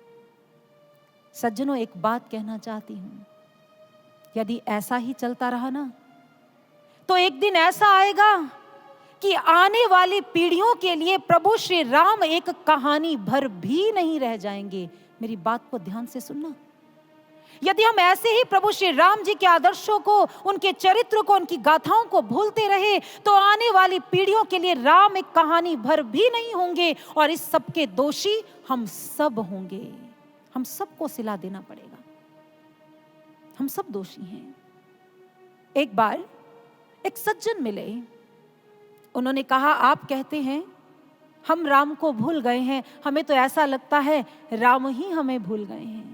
सज्जनों, एक बात कहना चाहती हूं, यदि ऐसा ही चलता रहा ना, तो एक दिन ऐसा आएगा कि आने वाली पीढ़ियों के लिए प्रभु श्री राम एक कहानी भर भी नहीं रह जाएंगे। मेरी बात को ध्यान से सुनना। यदि हम ऐसे ही प्रभु श्री राम जी के आदर्शों को, उनके चरित्र को, उनकी गाथाओं को भूलते रहे, तो आने वाली पीढ़ियों के लिए राम एक कहानी भर भी नहीं होंगे, और इस सब के दोषी हम सब होंगे। हम सबको सिला देना पड़ेगा, हम सब दोषी हैं। एक बार एक सज्जन मिले, उन्होंने कहा, आप कहते हैं हम राम को भूल गए हैं, हमें तो ऐसा लगता है राम ही हमें भूल गए हैं।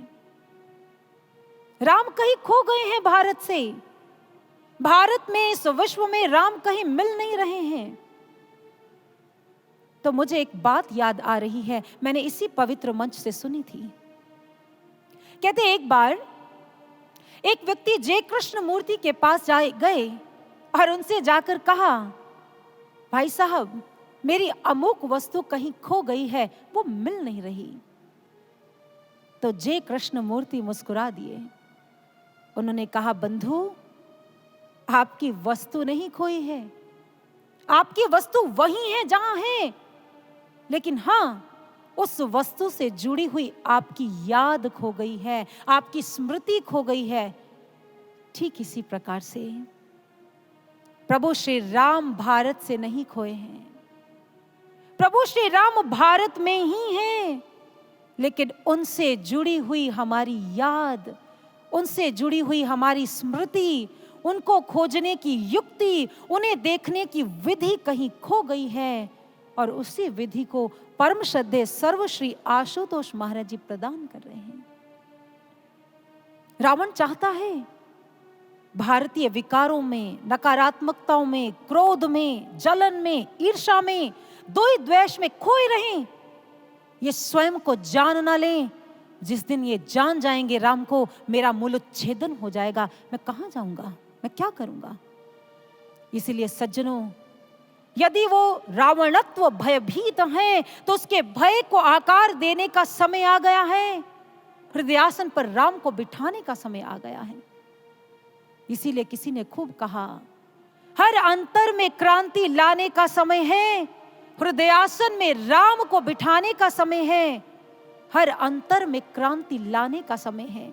राम कहीं खो गए हैं भारत से, भारत में, इस विश्व में राम कहीं मिल नहीं रहे हैं। तो मुझे एक बात याद आ रही है, मैंने इसी पवित्र मंच से सुनी थी। कहते एक बार एक व्यक्ति जय कृष्ण मूर्ति के पास गए और उनसे जाकर कहा, भाई साहब, मेरी अमुक वस्तु कहीं खो गई है, वो मिल नहीं रही। तो जय कृष्ण मूर्ति मुस्कुरा दिए। उन्होंने कहा, बंधु, आपकी वस्तु नहीं खोई है, आपकी वस्तु वही है जहां है, लेकिन हां, उस वस्तु से जुड़ी हुई आपकी याद खो गई है, आपकी स्मृति खो गई है। ठीक इसी प्रकार से प्रभु श्री राम भारत से नहीं खोए हैं, प्रभु श्री राम भारत में ही हैं, लेकिन उनसे जुड़ी हुई हमारी याद, उनसे जुड़ी हुई हमारी स्मृति, उनको खोजने की युक्ति, उन्हें देखने की विधि कहीं खो गई है, और उसी विधि को परम श्रद्धेय सर्वश्री आशुतोष महाराज जी प्रदान कर रहे हैं। रावण चाहता है भारतीय विकारों में, नकारात्मकताओं में, क्रोध में, जलन में, ईर्ष्या में, द्वेष में खोए रहें। ये स्वयं को जान ना लें। जिस दिन ये जान जाएंगे राम को, मेरा मूलोच्छेदन हो जाएगा, मैं कहां जाऊंगा, मैं क्या करूंगा। इसीलिए सज्जनों, यदि वो रावणत्व भयभीत हैं, तो उसके भय को आकार देने का समय आ गया है। हृदयासन पर राम को बिठाने का समय आ गया है। इसीलिए किसी ने खूब कहा, हर अंतर में क्रांति लाने का समय है, हृदयासन में राम को बिठाने का समय है। हर अंतर में क्रांति लाने का समय है।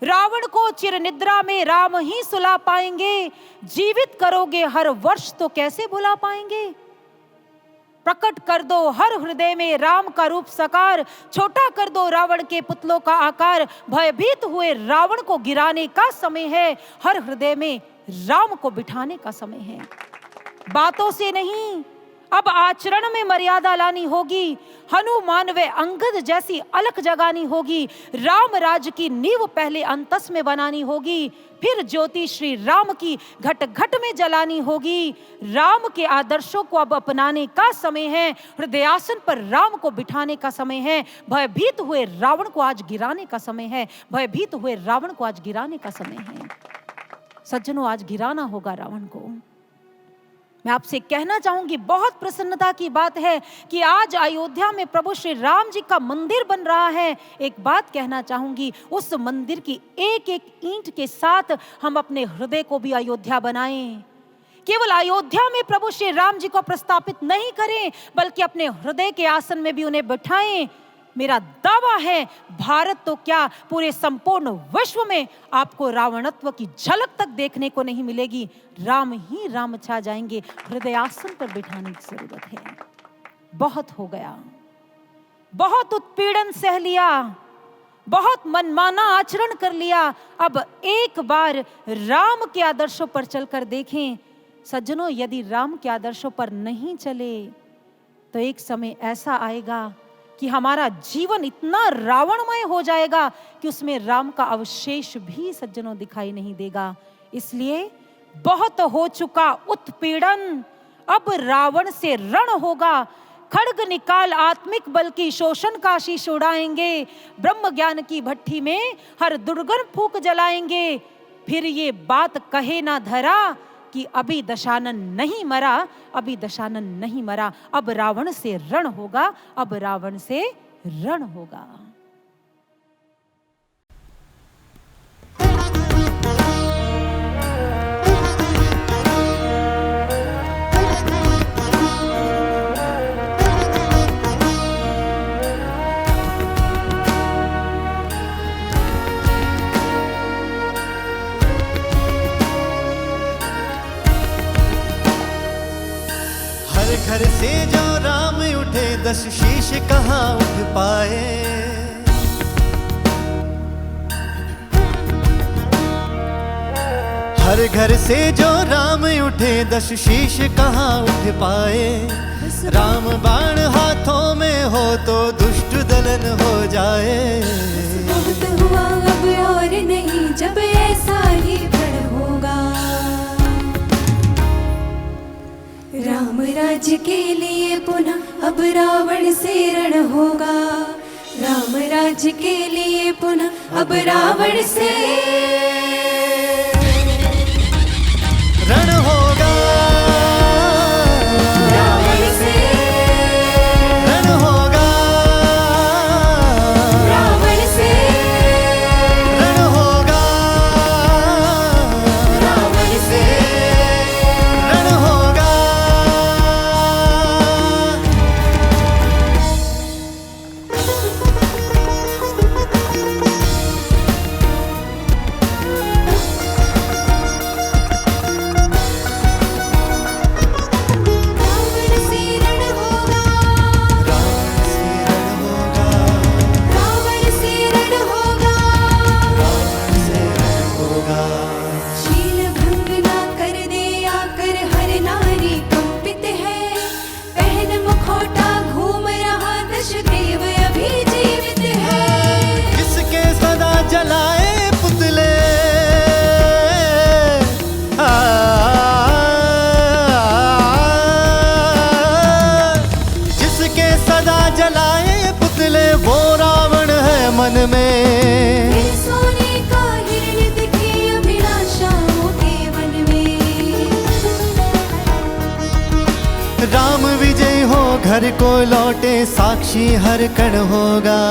रावण को चिर निद्रा में राम ही सुला पाएंगे, जीवित करोगे हर वर्ष तो कैसे भुला पाएंगे। प्रकट कर दो हर हृदय में राम का रूप साकार, छोटा कर दो रावण के पुतलों का आकार। भयभीत हुए रावण को गिराने का समय है, हर हृदय में राम को बिठाने का समय है। बातों से नहीं, अब आचरण में मर्यादा लानी होगी। हनुमान व अंगद जैसी अलख जगानी होगी। राम राज की नींव पहले अंतस में बनानी होगी, फिर ज्योति श्री राम की घट घट में जलानी होगी। राम के आदर्शों को अब अपनाने का समय है, हृदयासन पर राम को बिठाने का समय है। भयभीत हुए रावण को आज गिराने का समय है, भयभीत हुए रावण को आज गिराने का समय है। सज्जनों, आज गिराना होगा रावण को। मैं आपसे कहना चाहूंगी, बहुत प्रसन्नता की बात है कि आज अयोध्या में प्रभु श्री राम जी का मंदिर बन रहा है। एक बात कहना चाहूंगी, उस मंदिर की एक एक ईंट के साथ हम अपने हृदय को भी अयोध्या बनाएं। केवल अयोध्या में प्रभु श्री राम जी को प्रस्थापित नहीं करें, बल्कि अपने हृदय के आसन में भी उन्हें बिठाएं। मेरा दावा है, भारत तो क्या, पूरे संपूर्ण विश्व में आपको रावणत्व की झलक तक देखने को नहीं मिलेगी। राम ही राम छा जाएंगे। हृदयासन पर बिठाने की जरूरत है। बहुत हो गया, बहुत उत्पीड़न सह लिया, बहुत मनमाना आचरण कर लिया। अब एक बार राम के आदर्शों पर चलकर देखें। सज्जनों, यदि राम के आदर्शों पर नहीं चले तो एक समय ऐसा आएगा कि हमारा जीवन इतना रावणमय हो जाएगा कि उसमें राम का अवशेष भी सज्जनों दिखाई नहीं देगा। इसलिए बहुत हो चुका उत्पीड़न, अब रावण से रण होगा। खड्ग निकाल आत्मिक बल की शोषण का शीश उड़ाएंगे। ब्रह्म ज्ञान की भट्ठी में हर दुर्गन फूंक जलाएंगे। फिर ये बात कहे ना धरा कि अभी दशानन नहीं मरा, अभी दशानन नहीं मरा। अब रावण से रण होगा, अब रावण से रण होगा। घर से जो राम उठे, 10 शीश कहाँ उठ पाए। हर घर से जो राम उठे, 10 शीश कहाँ उठ पाए। राम बाण हाथों में हो तो दुष्ट दलन हो जाए। बहुत हुआ अब और नहीं, जब ऐसा ही प्रण होगा। राम राज्य के लिए पुनः अब रावण से रण होगा। राम राज्य के लिए पुनः अब रावण से रण होगा। रावण से रण होगा। रावण से रण होगा। रावण से रण होगा। मन में सोने का हिरण दिखे अभिलाषाओं के वन में। राम विजय हो, घर को लौटे, साक्षी हर कण होगा।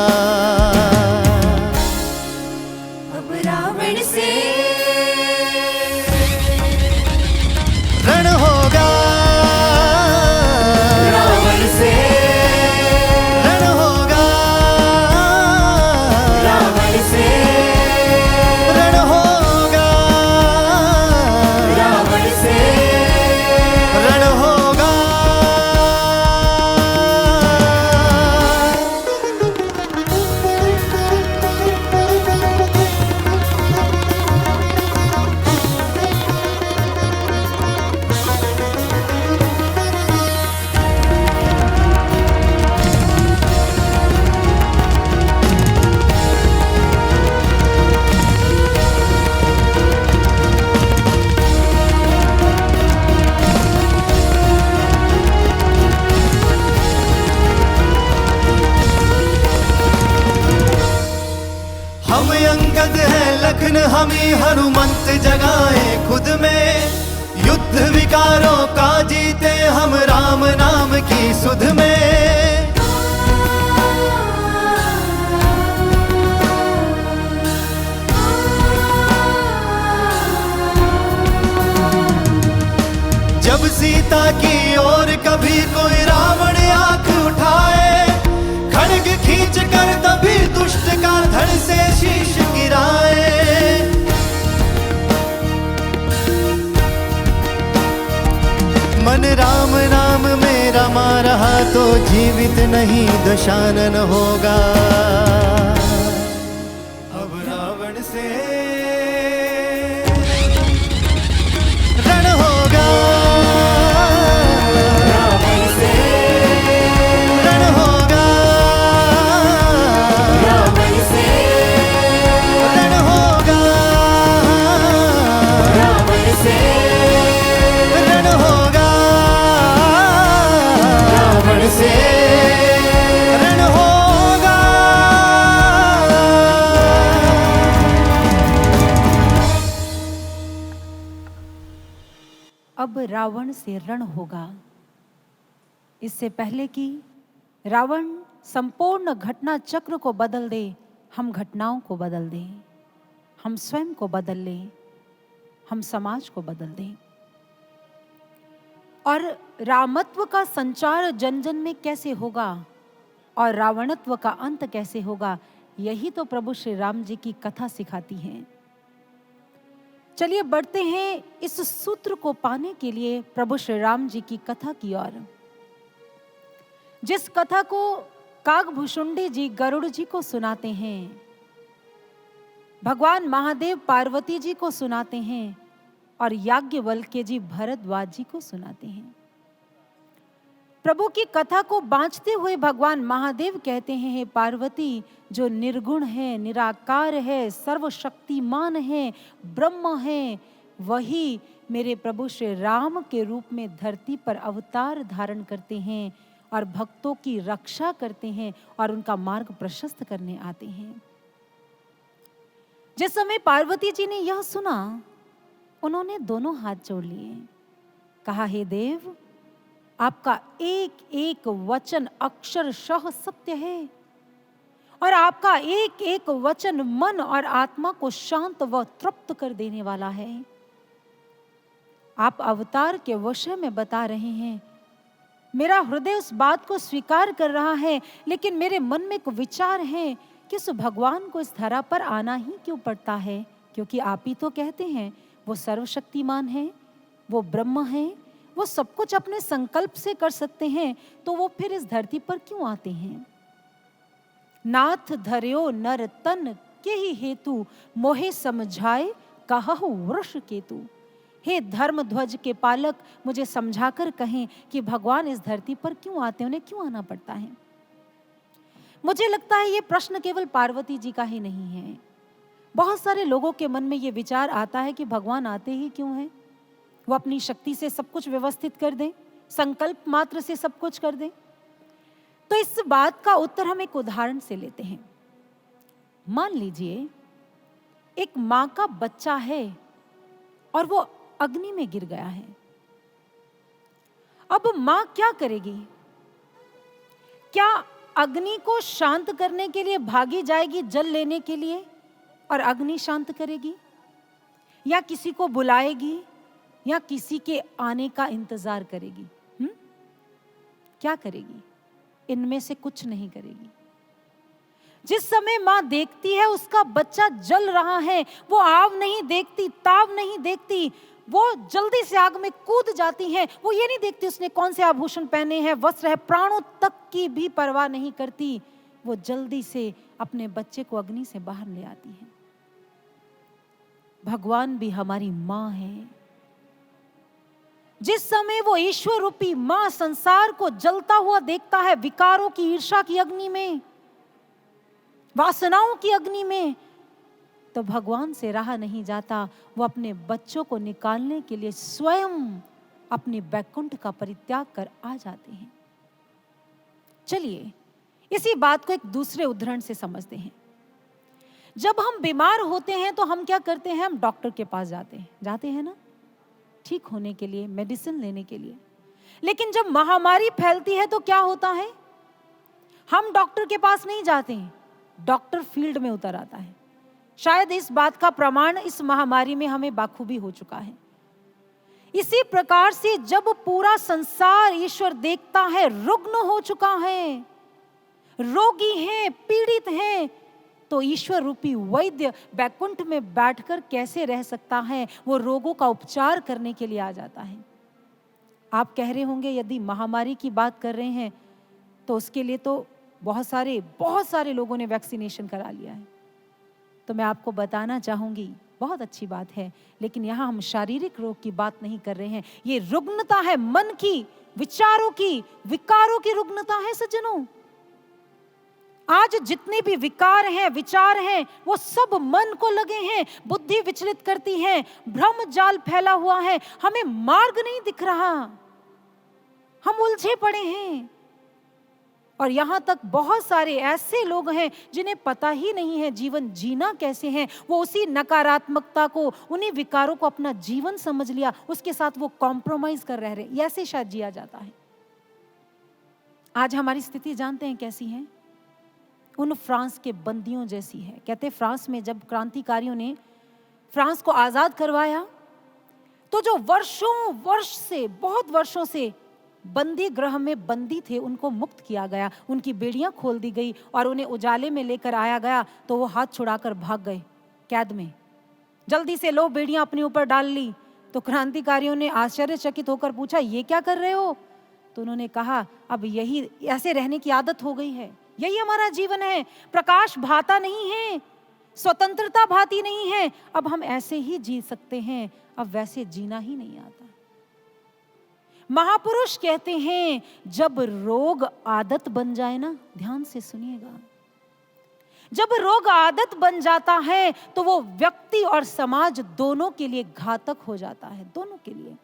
अब रावण से रण होगा। रावण से रण होगा। हम अंगद हैं लखन हमी हनुमंत जगाए खुद में, युद्ध विकारों का जीते हम राम नाम की सुध में। जब सीता की ओर कभी कोई रावण आंख उठाए, खड्ग खींच कर तभी दुष्ट का धड़ से शीश गिराए। मन राम नाम में रमा रहा तो जीवित नहीं दशानन होगा। अब रावण से रण होगा, अब रावण से रण होगा। इससे पहले कि रावण संपूर्ण घटना चक्र को बदल दे, हम घटनाओं को बदल दें, हम स्वयं को बदल लें, हम समाज को बदल दें। और रामत्व का संचार जन जन में कैसे होगा और रावणत्व का अंत कैसे होगा, यही तो प्रभु श्री राम जी की कथा सिखाती है। चलिए बढ़ते हैं इस सूत्र को पाने के लिए प्रभु श्री राम जी की कथा की ओर, जिस कथा को कागभूषुंडी जी गरुड़ जी को सुनाते हैं, भगवान महादेव पार्वती जी को सुनाते हैं और याज्ञवल्क्य जी भरद्वाज जी को सुनाते हैं। प्रभु की कथा को बांचते हुए भगवान महादेव कहते हैं, हे पार्वती, जो निर्गुण है, निराकार है, सर्वशक्तिमान है, ब्रह्म है, वही मेरे प्रभु श्री राम के रूप में धरती पर अवतार धारण करते हैं और भक्तों की रक्षा करते हैं और उनका मार्ग प्रशस्त करने आते हैं। जिस समय पार्वती जी ने यह सुना, उन्होंने दोनों हाथ जोड़ लिए, कहा, हे देव, आपका एक एक वचन अक्षरशः सत्य है और आपका एक एक वचन मन और आत्मा को शांत व तृप्त कर देने वाला है। आप अवतार के विषय में बता रहे हैं, मेरा हृदय उस बात को स्वीकार कर रहा है, लेकिन मेरे मन में एक विचार है कि उस भगवान को इस धरा पर आना ही क्यों पड़ता है, क्योंकि आप ही तो कहते हैं वो सर्वशक्तिमान है, वो ब्रह्म है, वो सब कुछ अपने संकल्प से कर सकते हैं, तो वो फिर इस धरती पर क्यों आते हैं। नाथ धर्यो नर तन के ही हेतु, मोहे समझाए कहु वृष केतु। हे धर्म ध्वज के पालक, मुझे समझाकर कहें कि भगवान इस धरती पर क्यों आते हैं, उन्हें क्यों आना पड़ता है। मुझे लगता है ये प्रश्न केवल पार्वती जी का ही नहीं है, बहुत सारे लोगों के मन में ये विचार आता है कि भगवान आते ही क्यों हैं, वो अपनी शक्ति से सब कुछ व्यवस्थित कर दें, संकल्प मात्र से सब कुछ कर दें। तो इस बात का उत्तर हम एक उदाहरण से लेते हैं। मान लीजिए एक मां का बच्चा है और वो अग्नि में गिर गया है। अब मां क्या करेगी? क्या अग्नि को शांत करने के लिए भागी जाएगी जल लेने के लिए और अग्नि शांत करेगी, या किसी को बुलाएगी, या किसी के आने का इंतजार करेगी? क्या करेगी? इनमें से कुछ नहीं करेगी। जिस समय मां देखती है उसका बच्चा जल रहा है, वो आव नहीं देखती, ताव नहीं देखती, वो जल्दी से आग में कूद जाती है। वो ये नहीं देखती उसने कौन से आभूषण पहने हैं, वस्त्र है, प्राणों तक की भी परवाह नहीं करती। वो जल्दी से अपने बच्चे को अग्नि से बाहर ले आती है। भगवान भी हमारी मां है। जिस समय वो ईश्वर रूपी मां संसार को जलता हुआ देखता है, विकारों की, ईर्ष्या की अग्नि में, वासनाओं की अग्नि में, तो भगवान से रहा नहीं जाता। वो अपने बच्चों को निकालने के लिए स्वयं अपने वैकुंठ का परित्याग कर आ जाते हैं। चलिए इसी बात को एक दूसरे उदाहरण से समझते हैं। जब हम बीमार होते हैं तो हम क्या करते हैं? हम डॉक्टर के पास जाते हैं ना, ठीक होने के लिए, मेडिसिन लेने के लिए। लेकिन जब महामारी फैलती है तो क्या होता है? हम डॉक्टर के पास नहीं जाते हैं, डॉक्टर फील्ड में उतर आता है। शायद इस बात का प्रमाण इस महामारी में हमें बाखूबी हो चुका है। इसी प्रकार से जब पूरा संसार ईश्वर देखता है रुग्ण हो चुका है, रोगी हैं, पीड़ित हैं, तो ईश्वर रूपी वैद्य बैकुंठ में बैठकर कैसे रह सकता है? वो रोगों का उपचार करने के लिए आ जाता है। आप कह रहे होंगे यदि महामारी की बात कर रहे हैं तो उसके लिए तो बहुत सारे लोगों ने वैक्सीनेशन करा लिया है। तो मैं आपको बताना चाहूंगी, बहुत अच्छी बात है, लेकिन यहाँ हम शारीरिक रोग की बात नहीं कर रहे हैं। ये रुग्णता है मन की, विचारों की, विकारों की रुग्णता है सज्जनों। आज जितने भी विकार हैं, विचार हैं, वो सब मन को लगे हैं, बुद्धि विचलित करती है, भ्रम जाल फैला हुआ है, हमें मार्ग नहीं दिख रहा, हम उलझे पड़े हैं। और यहां तक बहुत सारे ऐसे लोग हैं जिन्हें पता ही नहीं है जीवन जीना कैसे है। वो उसी नकारात्मकता को, उन्हीं विकारों को अपना जीवन समझ लिया, उसके साथ वो कॉम्प्रोमाइज कर रहे। ऐसे शायद जिया जाता है। आज हमारी स्थिति जानते हैं कैसी है? उन फ्रांस के बंदियों जैसी है। कहते फ्रांस में जब क्रांतिकारियों ने फ्रांस को आजाद करवाया तो जो बहुत वर्षों से बंदी गृह में बंदी थे, उनको मुक्त किया गया, उनकी बेड़ियां खोल दी गई और उन्हें उजाले में लेकर आया गया। तो वो हाथ छुड़ाकर भाग गए कैद में। जल्दी से लो बेड़ियां अपने ऊपर डाल ली। तो क्रांतिकारियों ने आश्चर्यचकित होकर पूछा, ये क्या कर रहे हो? तो उन्होंने कहा, अब यही ऐसे रहने की आदत हो गई है, यही हमारा जीवन है। प्रकाश भाता नहीं है, स्वतंत्रता भाती नहीं है, अब हम ऐसे ही जी सकते हैं, अब वैसे जीना ही नहीं आता। महापुरुष कहते हैं जब रोग आदत बन जाए ना, ध्यान से सुनिएगा, जब रोग आदत बन जाता है तो वो व्यक्ति और समाज दोनों के लिए घातक हो जाता है, दोनों के लिए।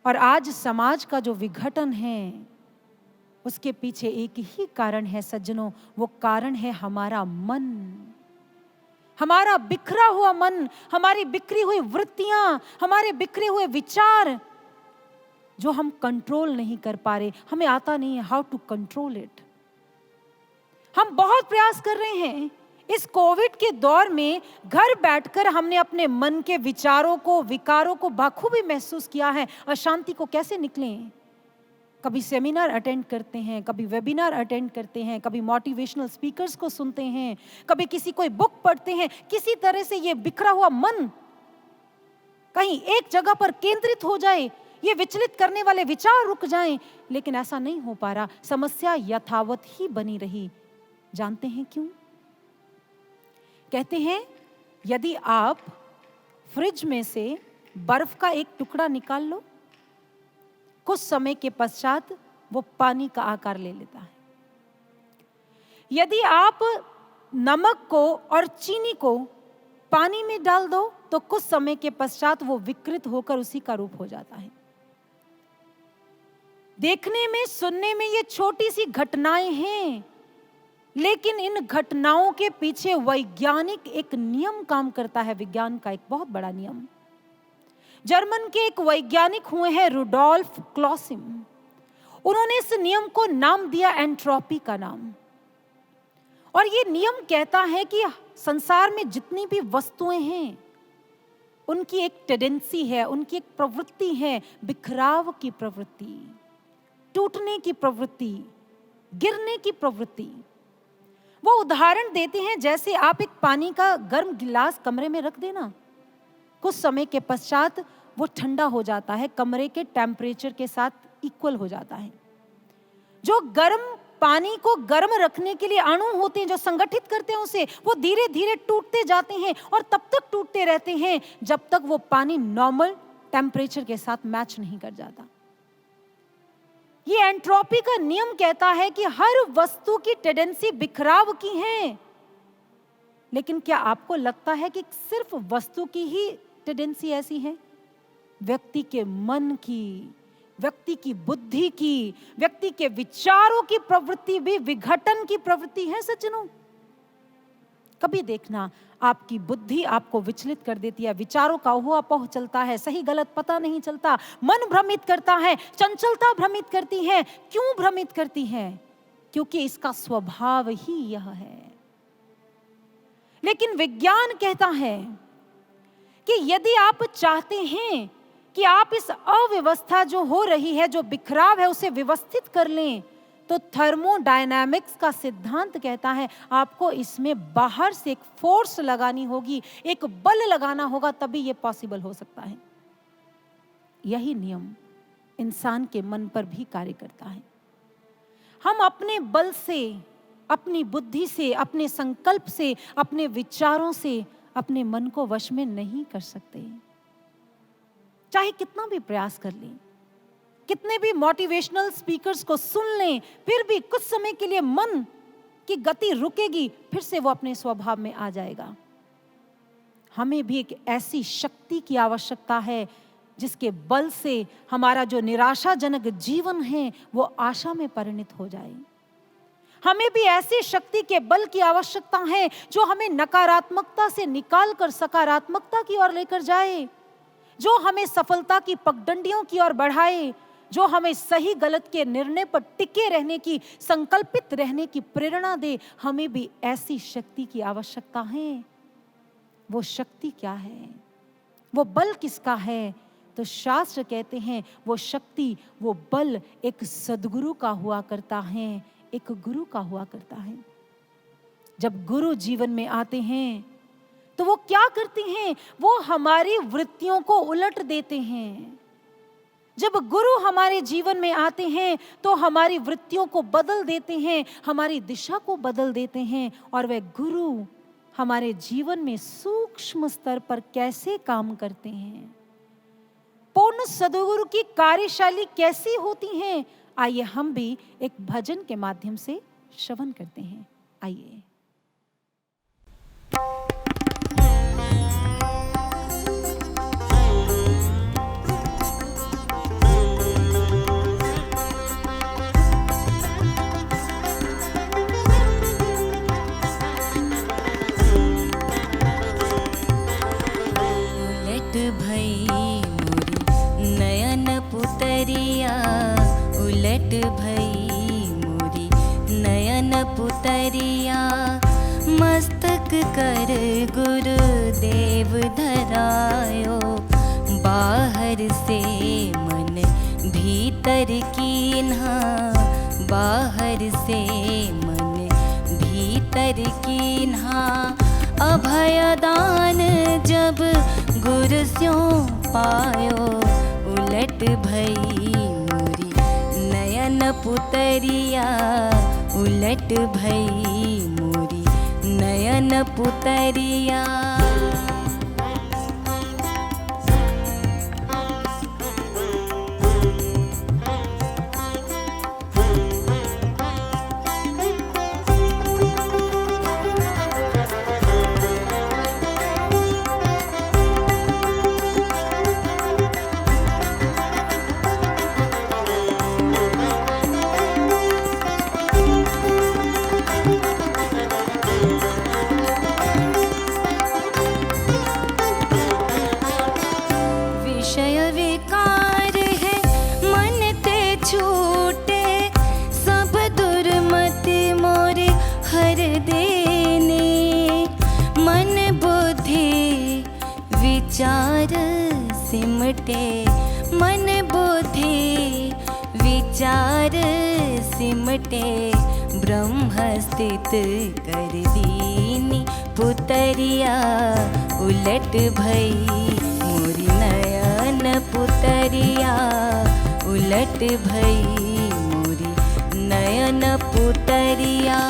और आज समाज का जो विघटन है उसके पीछे एक ही कारण है सज्जनों, वो कारण है हमारा मन, हमारा बिखरा हुआ मन, हमारी बिखरी हुई वृत्तियां, हमारे बिखरे हुए विचार जो हम कंट्रोल नहीं कर पा रहे। हमें आता नहीं है हाउ टू कंट्रोल इट। हम बहुत प्रयास कर रहे हैं। इस कोविड के दौर में घर बैठकर हमने अपने मन के विचारों को, विकारों को बाखूबी महसूस किया है। अशांति को कैसे निकलें? कभी सेमिनार अटेंड करते हैं, कभी वेबिनार अटेंड करते हैं, कभी मोटिवेशनल स्पीकर्स को सुनते हैं, कभी किसी कोई बुक पढ़ते हैं। किसी तरह से ये बिखरा हुआ मन कहीं एक जगह पर केंद्रित हो जाए, ये विचलित करने वाले विचार रुक जाएं, लेकिन ऐसा नहीं हो पा रहा। समस्या यथावत ही बनी रही। जानते हैं क्यों? कहते हैं यदि आप फ्रिज में से बर्फ का एक टुकड़ा निकाल लो, कुछ समय के पश्चात वो पानी का आकार ले लेता है। यदि आप नमक को और चीनी को पानी में डाल दो तो कुछ समय के पश्चात वो विकृत होकर उसी का रूप हो जाता है। देखने में, सुनने में ये छोटी सी घटनाएं हैं, लेकिन इन घटनाओं के पीछे वैज्ञानिक एक नियम काम करता है, विज्ञान का एक बहुत बड़ा नियम। जर्मन के एक वैज्ञानिक हुए हैं रुडोल्फ क्लॉसिम। उन्होंने इस नियम को नाम दिया एंट्रोपी का नाम। और ये नियम कहता है कि संसार में जितनी भी वस्तुएं हैं उनकी एक टेंडेंसी है, उनकी एक प्रवृत्ति है, बिखराव की प्रवृत्ति, टूटने की प्रवृत्ति, गिरने की प्रवृत्ति। वो उदाहरण देते हैं जैसे आप एक पानी का गर्म गिलास कमरे में रख देना, कुछ समय के पश्चात वो ठंडा हो जाता है, कमरे के टेम्परेचर के साथ इक्वल हो जाता है। जो गर्म पानी को गर्म रखने के लिए अणु होते हैं जो संगठित करते हैं उसे, वो धीरे धीरे टूटते जाते हैं और तब तक टूटते रहते हैं जब तक वो पानी नॉर्मल टेम्परेचर के साथ मैच नहीं कर जाता। ये एंट्रोपी का नियम कहता है कि हर वस्तु की टेंडेंसी बिखराव की है, लेकिन क्या आपको लगता है कि सिर्फ वस्तु की ही टेंडेंसी ऐसी है? व्यक्ति के मन की, व्यक्ति की बुद्धि की, व्यक्ति के विचारों की प्रवृत्ति भी विघटन की प्रवृत्ति है सज्जनों। कभी देखना आपकी बुद्धि आपको विचलित कर देती है, विचारों का ऊहापोह चलता है, सही गलत पता नहीं चलता, मन भ्रमित करता है, चंचलता भ्रमित करती है। क्यों भ्रमित करती है? क्योंकि इसका स्वभाव ही यह है। लेकिन विज्ञान कहता है कि यदि आप चाहते हैं कि आप इस अव्यवस्था जो हो रही है, जो बिखराव है, उसे व्यवस्थित कर लें, तो थर्मोडायनामिक्स का सिद्धांत कहता है आपको इसमें बाहर से एक फोर्स लगानी होगी, एक बल लगाना होगा, तभी यह पॉसिबल हो सकता है। यही नियम इंसान के मन पर भी कार्य करता है। हम अपने बल से, अपनी बुद्धि से, अपने संकल्प से, अपने विचारों से अपने मन को वश में नहीं कर सकते। चाहे कितना भी प्रयास कर लें, कितने भी मोटिवेशनल स्पीकर्स को सुन लें, फिर भी कुछ समय के लिए मन की गति रुकेगी, फिर से वो अपने स्वभाव में आ जाएगा। हमें भी एक ऐसी शक्ति की आवश्यकता है जिसके बल से हमारा जो निराशाजनक जीवन है वो आशा में परिणत हो जाए। हमें भी ऐसी शक्ति के बल की आवश्यकता है जो हमें नकारात्मकता से निकाल कर सकारात्मकता की ओर लेकर जाए, जो हमें सफलता की पगडंडियों की ओर बढ़ाए, जो हमें सही गलत के निर्णय पर टिके रहने की, संकल्पित रहने की प्रेरणा दे। हमें भी ऐसी शक्ति की आवश्यकता है। वो शक्ति क्या है? वो बल किसका है? तो शास्त्र कहते हैं वो शक्ति, वो बल एक सद्गुरु का हुआ करता है, एक गुरु का हुआ करता है। जब गुरु जीवन में आते हैं तो वो क्या करते हैं? वो हमारी वृत्तियों को उलट देते हैं। जब गुरु हमारे जीवन में आते हैं तो हमारी वृत्तियों को बदल देते हैं, हमारी दिशा को बदल देते हैं। और वह गुरु हमारे जीवन में सूक्ष्म स्तर पर कैसे काम करते हैं, पूर्ण सद्गुरु की कार्यशैली कैसी होती है, आइए हम भी एक भजन के माध्यम से श्रवण करते हैं। आइए। उलट भई मोरी नयन पुतरिया, मस्तक कर गुरुदेव धरायो, बाहर से मन भीतर कीन्हा, बाहर से मन भीतर कीन्हा, अभयदान जब गुरु स्यों पायो, उलट भई मोरी नयन पुतरिया, उलट भई मोरी नयन पुतरिया। विचार सिमटे मन बुद्धि, विचार सिमटे, ब्रह्म स्थित कर दीनी पुतरिया, उलट भई मोरी नयन पुतरिया, उलट भई मोरी नयन पुतरिया।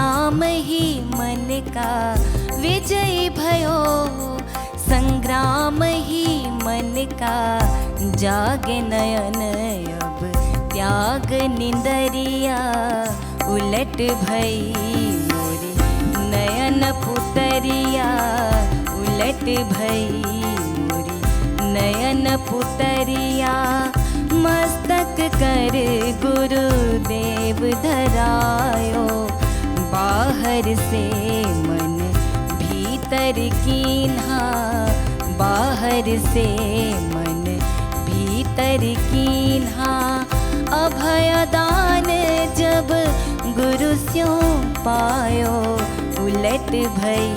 संग्राम ही मन का विजय भयो, संग्राम ही मन का जागे नयन अब त्याग निंदरिया, उलट भई मोरे नयन पुतरिया, उलट भई मोरी नयन पुतरिया। मस्तक कर गुरुदेव धरायो, बाहर से मन भीतर कीन्हा, बाहर से मन भीतर कीन्हा। अभय दान जब गुरु स्यों पायो, उलट भई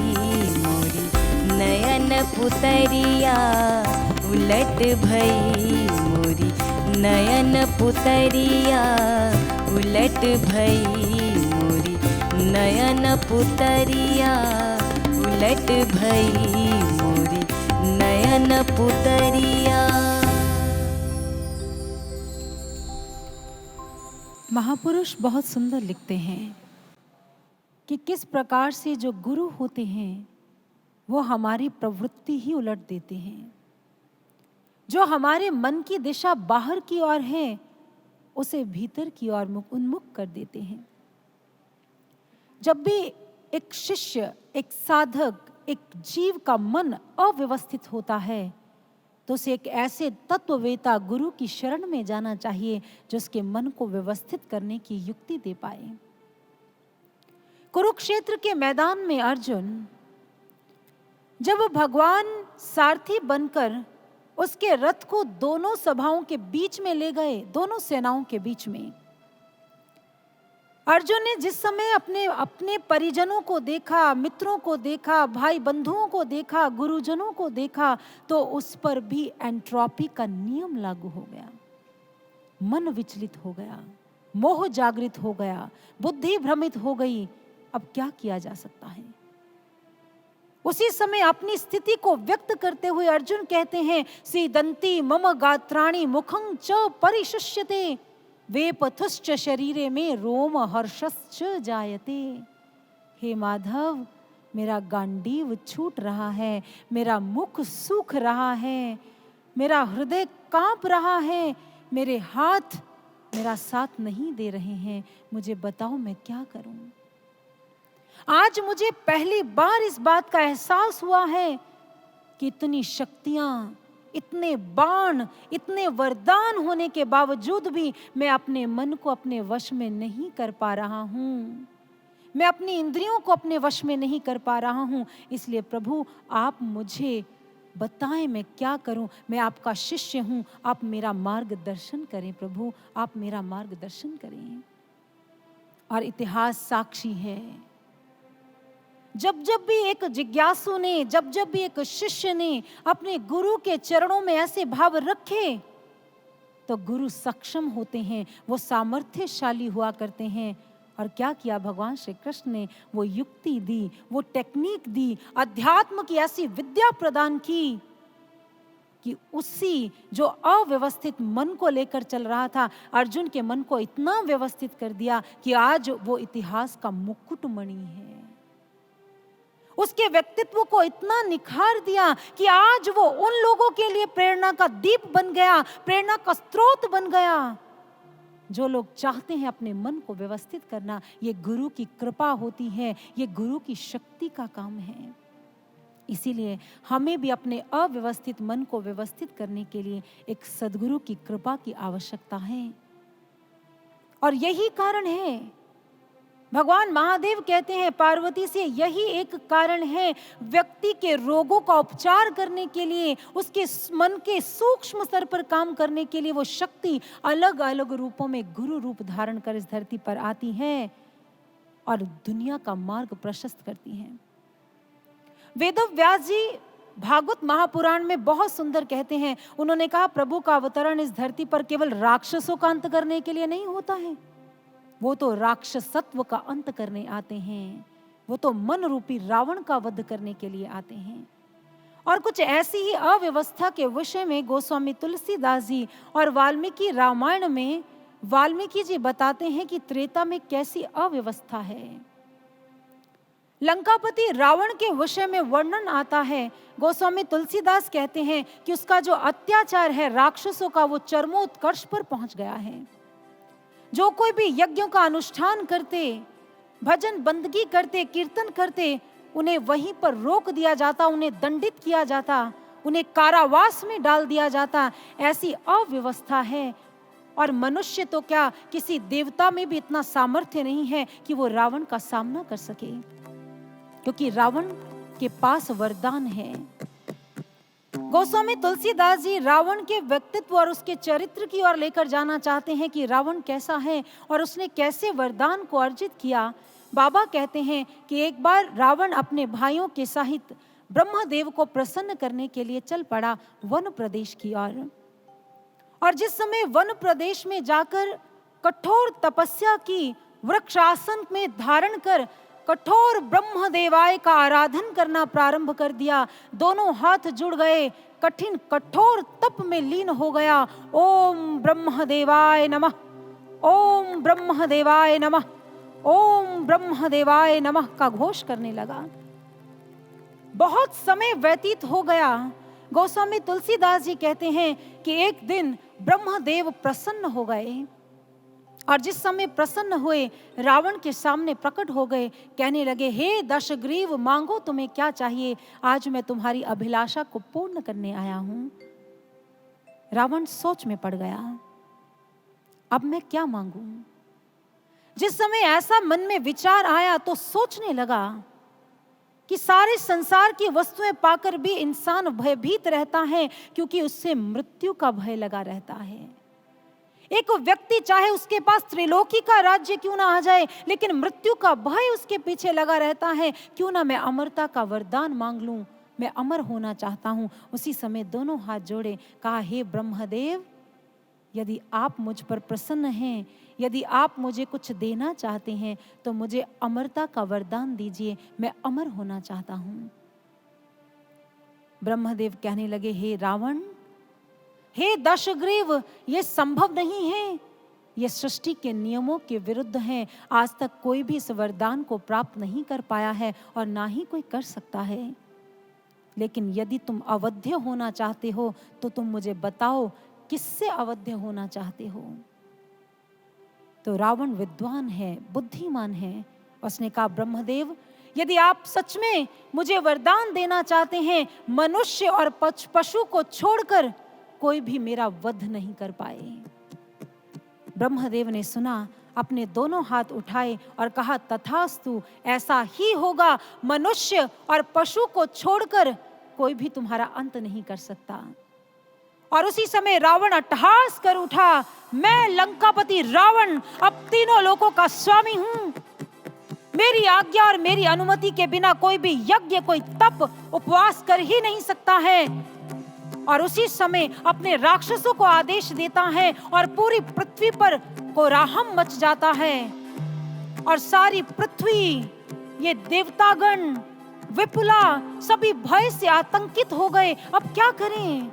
मोरी नयन पुतरिया, उलट भई मोरी नयन पुतरिया, उलट भई मोरी नयन पुतरिया, उलट भई मोरी नयन पुतरिया। महापुरुष बहुत सुंदर लिखते हैं कि किस प्रकार से जो गुरु होते हैं वो हमारी प्रवृत्ति ही उलट देते हैं। जो हमारे मन की दिशा बाहर की ओर है उसे भीतर की ओर उन्मुख कर देते हैं। जब भी एक शिष्य, एक साधक, एक जीव का मन अव्यवस्थित होता है तो उसे एक ऐसे तत्ववेता गुरु की शरण में जाना चाहिए जो उसके मन को व्यवस्थित करने की युक्ति दे पाए। कुरुक्षेत्र के मैदान में अर्जुन जब भगवान सारथी बनकर उसके रथ को दोनों सभाओं के बीच में ले गए, दोनों सेनाओं के बीच में, अर्जुन ने जिस समय अपने परिजनों को देखा, मित्रों को देखा, भाई बंधुओं को देखा, गुरुजनों को देखा, तो उस पर भी एंट्रोपी का नियम लागू हो गया। मन विचलित हो गया, मोह जागृत हो गया, बुद्धि भ्रमित हो गई। अब क्या किया जा सकता है? उसी समय अपनी स्थिति को व्यक्त करते हुए अर्जुन कहते हैं, सीदंती मम गात्राणि मुखं च परिशुष्यते, वेपथुश्च शरीरे में रोम हर्षश्च जायते। हे माधव, मेरा गांडीव छूट रहा है, मेरा मुख सूख रहा है, मेरा हृदय कांप रहा है, मेरे हाथ मेरा साथ नहीं दे रहे हैं। मुझे बताओ मैं क्या करूं? आज मुझे पहली बार इस बात का एहसास हुआ है कि इतनी शक्तियां, इतने बाण, इतने वरदान होने के बावजूद भी मैं अपने मन को अपने वश में नहीं कर पा रहा हूं। मैं अपनी इंद्रियों को अपने वश में नहीं कर पा रहा हूं। इसलिए प्रभु, आप मुझे बताएं मैं क्या करूं। मैं आपका शिष्य हूं, आप मेरा मार्गदर्शन करें। प्रभु, आप मेरा मार्गदर्शन करें। और इतिहास साक्षी है, जब जब भी एक जिज्ञासु ने, जब जब भी एक शिष्य ने अपने गुरु के चरणों में ऐसे भाव रखे तो गुरु सक्षम होते हैं, वो सामर्थ्यशाली हुआ करते हैं। और क्या किया भगवान श्री कृष्ण ने? वो युक्ति दी, वो टेक्निक दी, अध्यात्म की ऐसी विद्या प्रदान की कि उसी जो अव्यवस्थित मन को लेकर चल रहा था, अर्जुन के मन को इतना व्यवस्थित कर दिया कि आज वो इतिहास का मुकुटमणि है। उसके व्यक्तित्व को इतना निखार दिया कि आज वो उन लोगों के लिए प्रेरणा का दीप बन गया, प्रेरणा का स्रोत बन गया। जो लोग चाहते हैं अपने मन को व्यवस्थित करना, ये गुरु की कृपा होती है, ये गुरु की शक्ति का काम है। इसीलिए हमें भी अपने अव्यवस्थित मन को व्यवस्थित करने के लिए एक सद्गुरु की कृपा की आवश्यकता है। और यही कारण है, भगवान महादेव कहते हैं पार्वती से, यही एक कारण है व्यक्ति के रोगों का उपचार करने के लिए, उसके मन के सूक्ष्म स्तर पर काम करने के लिए वो शक्ति अलग अलग रूपों में गुरु रूप धारण कर इस धरती पर आती है और दुनिया का मार्ग प्रशस्त करती हैं। वेदव्यास जी भागवत महापुराण में बहुत सुंदर कहते हैं, उन्होंने कहा प्रभु का अवतरण इस धरती पर केवल राक्षसों का अंत करने के लिए नहीं होता है, वो तो राक्षसत्व का अंत करने आते हैं, वो तो मन रूपी रावण का वध करने के लिए आते हैं। और कुछ ऐसी ही अव्यवस्था के विषय में गोस्वामी तुलसीदास जी और वाल्मीकि रामायण में वाल्मीकि जी बताते हैं कि त्रेता में कैसी अव्यवस्था है। लंकापति रावण के विषय में वर्णन आता है। गोस्वामी तुलसीदास कहते हैं कि उसका जो अत्याचार है राक्षसों का, वो चरमोत्कर्ष पर पहुंच गया है। जो कोई भी यज्ञों का अनुष्ठान करते, भजन बंदगी करते, कीर्तन करते, उन्हें वहीं पर रोक दिया जाता, उन्हें दंडित किया जाता, उन्हें कारावास में डाल दिया जाता। ऐसी अव्यवस्था है। और मनुष्य तो क्या, किसी देवता में भी इतना सामर्थ्य नहीं है कि वो रावण का सामना कर सके, क्योंकि रावण के पास वरदान है। गोस्वामी तुलसीदास जी रावण के व्यक्तित्व और उसके चरित्र की ओर लेकर जाना चाहते हैं कि रावण कैसा है और उसने कैसे वरदान को अर्जित किया। बाबा कहते हैं कि एक बार रावण अपने भाइयों के सहित ब्रह्मदेव को प्रसन्न करने के लिए चल पड़ा वन प्रदेश की ओर। और जिस समय वन प्रदेश में जाकर कठोर तपस्या की, वृक्षासन में धारण कर कठोर ब्रह्मदेवाय का आराधन करना प्रारंभ कर दिया, दोनों हाथ जुड़ गए, कठिन कठोर तप में लीन हो गया। ओम ब्रह्मदेवाय नमः, ओम ब्रह्मदेवाय नमः, ओम ब्रह्मदेवाय नमः का घोष करने लगा। बहुत समय व्यतीत हो गया। गोस्वामी तुलसीदास जी कहते हैं कि एक दिन ब्रह्मदेव प्रसन्न हो गए, और जिस समय प्रसन्न हुए रावण के सामने प्रकट हो गए, कहने लगे, हे दशग्रीव, मांगो तुम्हें क्या चाहिए, आज मैं तुम्हारी अभिलाषा को पूर्ण करने आया हूं। रावण सोच में पड़ गया, अब मैं क्या मांगू। जिस समय ऐसा मन में विचार आया तो सोचने लगा कि सारे संसार की वस्तुएं पाकर भी इंसान भयभीत रहता है, क्योंकि उससे मृत्यु का भय लगा रहता है। एक व्यक्ति चाहे उसके पास त्रिलोकी का राज्य क्यों ना आ जाए, लेकिन मृत्यु का भय उसके पीछे लगा रहता है। क्यों ना मैं अमरता का वरदान मांग लूं, मैं अमर होना चाहता हूं। उसी समय दोनों हाथ जोड़े, कहा, हे ब्रह्मदेव, यदि आप मुझ पर प्रसन्न हैं, यदि आप मुझे कुछ देना चाहते हैं, तो मुझे अमरता का वरदान दीजिए, मैं अमर होना चाहता हूं। ब्रह्मदेव कहने लगे, हे रावण, हे दशग्रीव, ये संभव नहीं है, ये सृष्टि के नियमों के विरुद्ध है। आज तक कोई भी इस वरदान को प्राप्त नहीं कर पाया है और ना ही कोई कर सकता है। लेकिन यदि तुम अवध्य होना चाहते हो तो तुम मुझे बताओ, किससे अवध्य होना चाहते हो। तो रावण विद्वान है, बुद्धिमान है। उसने कहा, ब्रह्मदेव, यदि आप सच में मुझे वरदान देना चाहते हैं, मनुष्य और पशु को छोड़कर कोई भी मेरा वध नहीं कर पाए। ब्रह्मदेव ने सुना, अपने दोनों हाथ उठाए और कहा, तथास्तु, ऐसा ही होगा। मनुष्य और पशु को छोड़कर कोई भी तुम्हारा अंत नहीं कर सकता। और उसी समय रावण अट्टहास कर उठा, मैं लंकापति रावण अब तीनों लोकों का स्वामी हूं। मेरी आज्ञा और मेरी अनुमति के बिना कोई भी यज्ञ, कोई तप, उपवास कर ही नहीं सकता है। और उसी समय अपने राक्षसों को आदेश देता है और पूरी पृथ्वी पर कोलाहल मच जाता है। और सारी पृथ्वी, ये देवतागण, विपुला, सभी भय से आतंकित हो गए। अब क्या करें?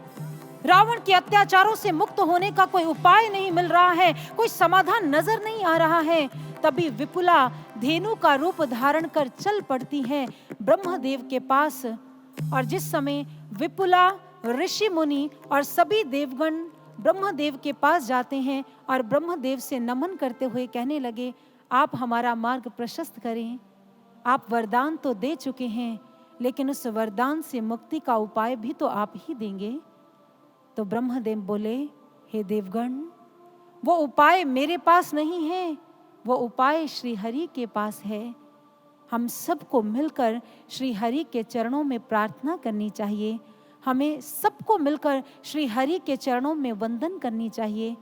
रावण के अत्याचारों से मुक्त होने का कोई उपाय नहीं मिल रहा है, कोई समाधान नजर नहीं आ रहा है। तभी विपुला धेनु का रूप धारण कर चल पड़ती है ब्रह्मदेव के पास। और जिस समय विपुला, ऋषि मुनि और सभी देवगण ब्रह्मदेव के पास जाते हैं और ब्रह्मदेव से नमन करते हुए कहने लगे, आप हमारा मार्ग प्रशस्त करें। आप वरदान तो दे चुके हैं, लेकिन उस वरदान से मुक्ति का उपाय भी तो आप ही देंगे। तो ब्रह्मदेव बोले, हे देवगण, वो उपाय मेरे पास नहीं है, वो उपाय श्री हरि के पास है। हम सबको मिलकर श्री हरि के चरणों में प्रार्थना करनी चाहिए। हमें सबको मिलकर श्री हरि के चरणों में वंदन करनी चाहिए।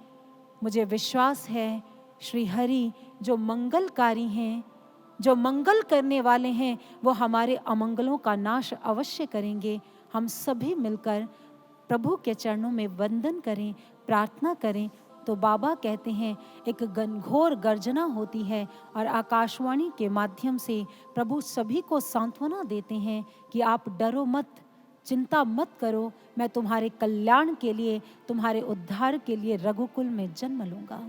मुझे विश्वास है श्री हरि जो मंगलकारी हैं, जो मंगल करने वाले हैं, वो हमारे अमंगलों का नाश अवश्य करेंगे। हम सभी मिलकर प्रभु के चरणों में वंदन करें, प्रार्थना करें। तो बाबा कहते हैं, एक घनघोर गर्जना होती है और आकाशवाणी के माध्यम से प्रभु सभी को सांत्वना देते हैं कि आप डरो मत, चिंता मत करो, मैं तुम्हारे कल्याण के लिए, तुम्हारे उद्धार के लिए रघुकुल में जन्म लूंगा।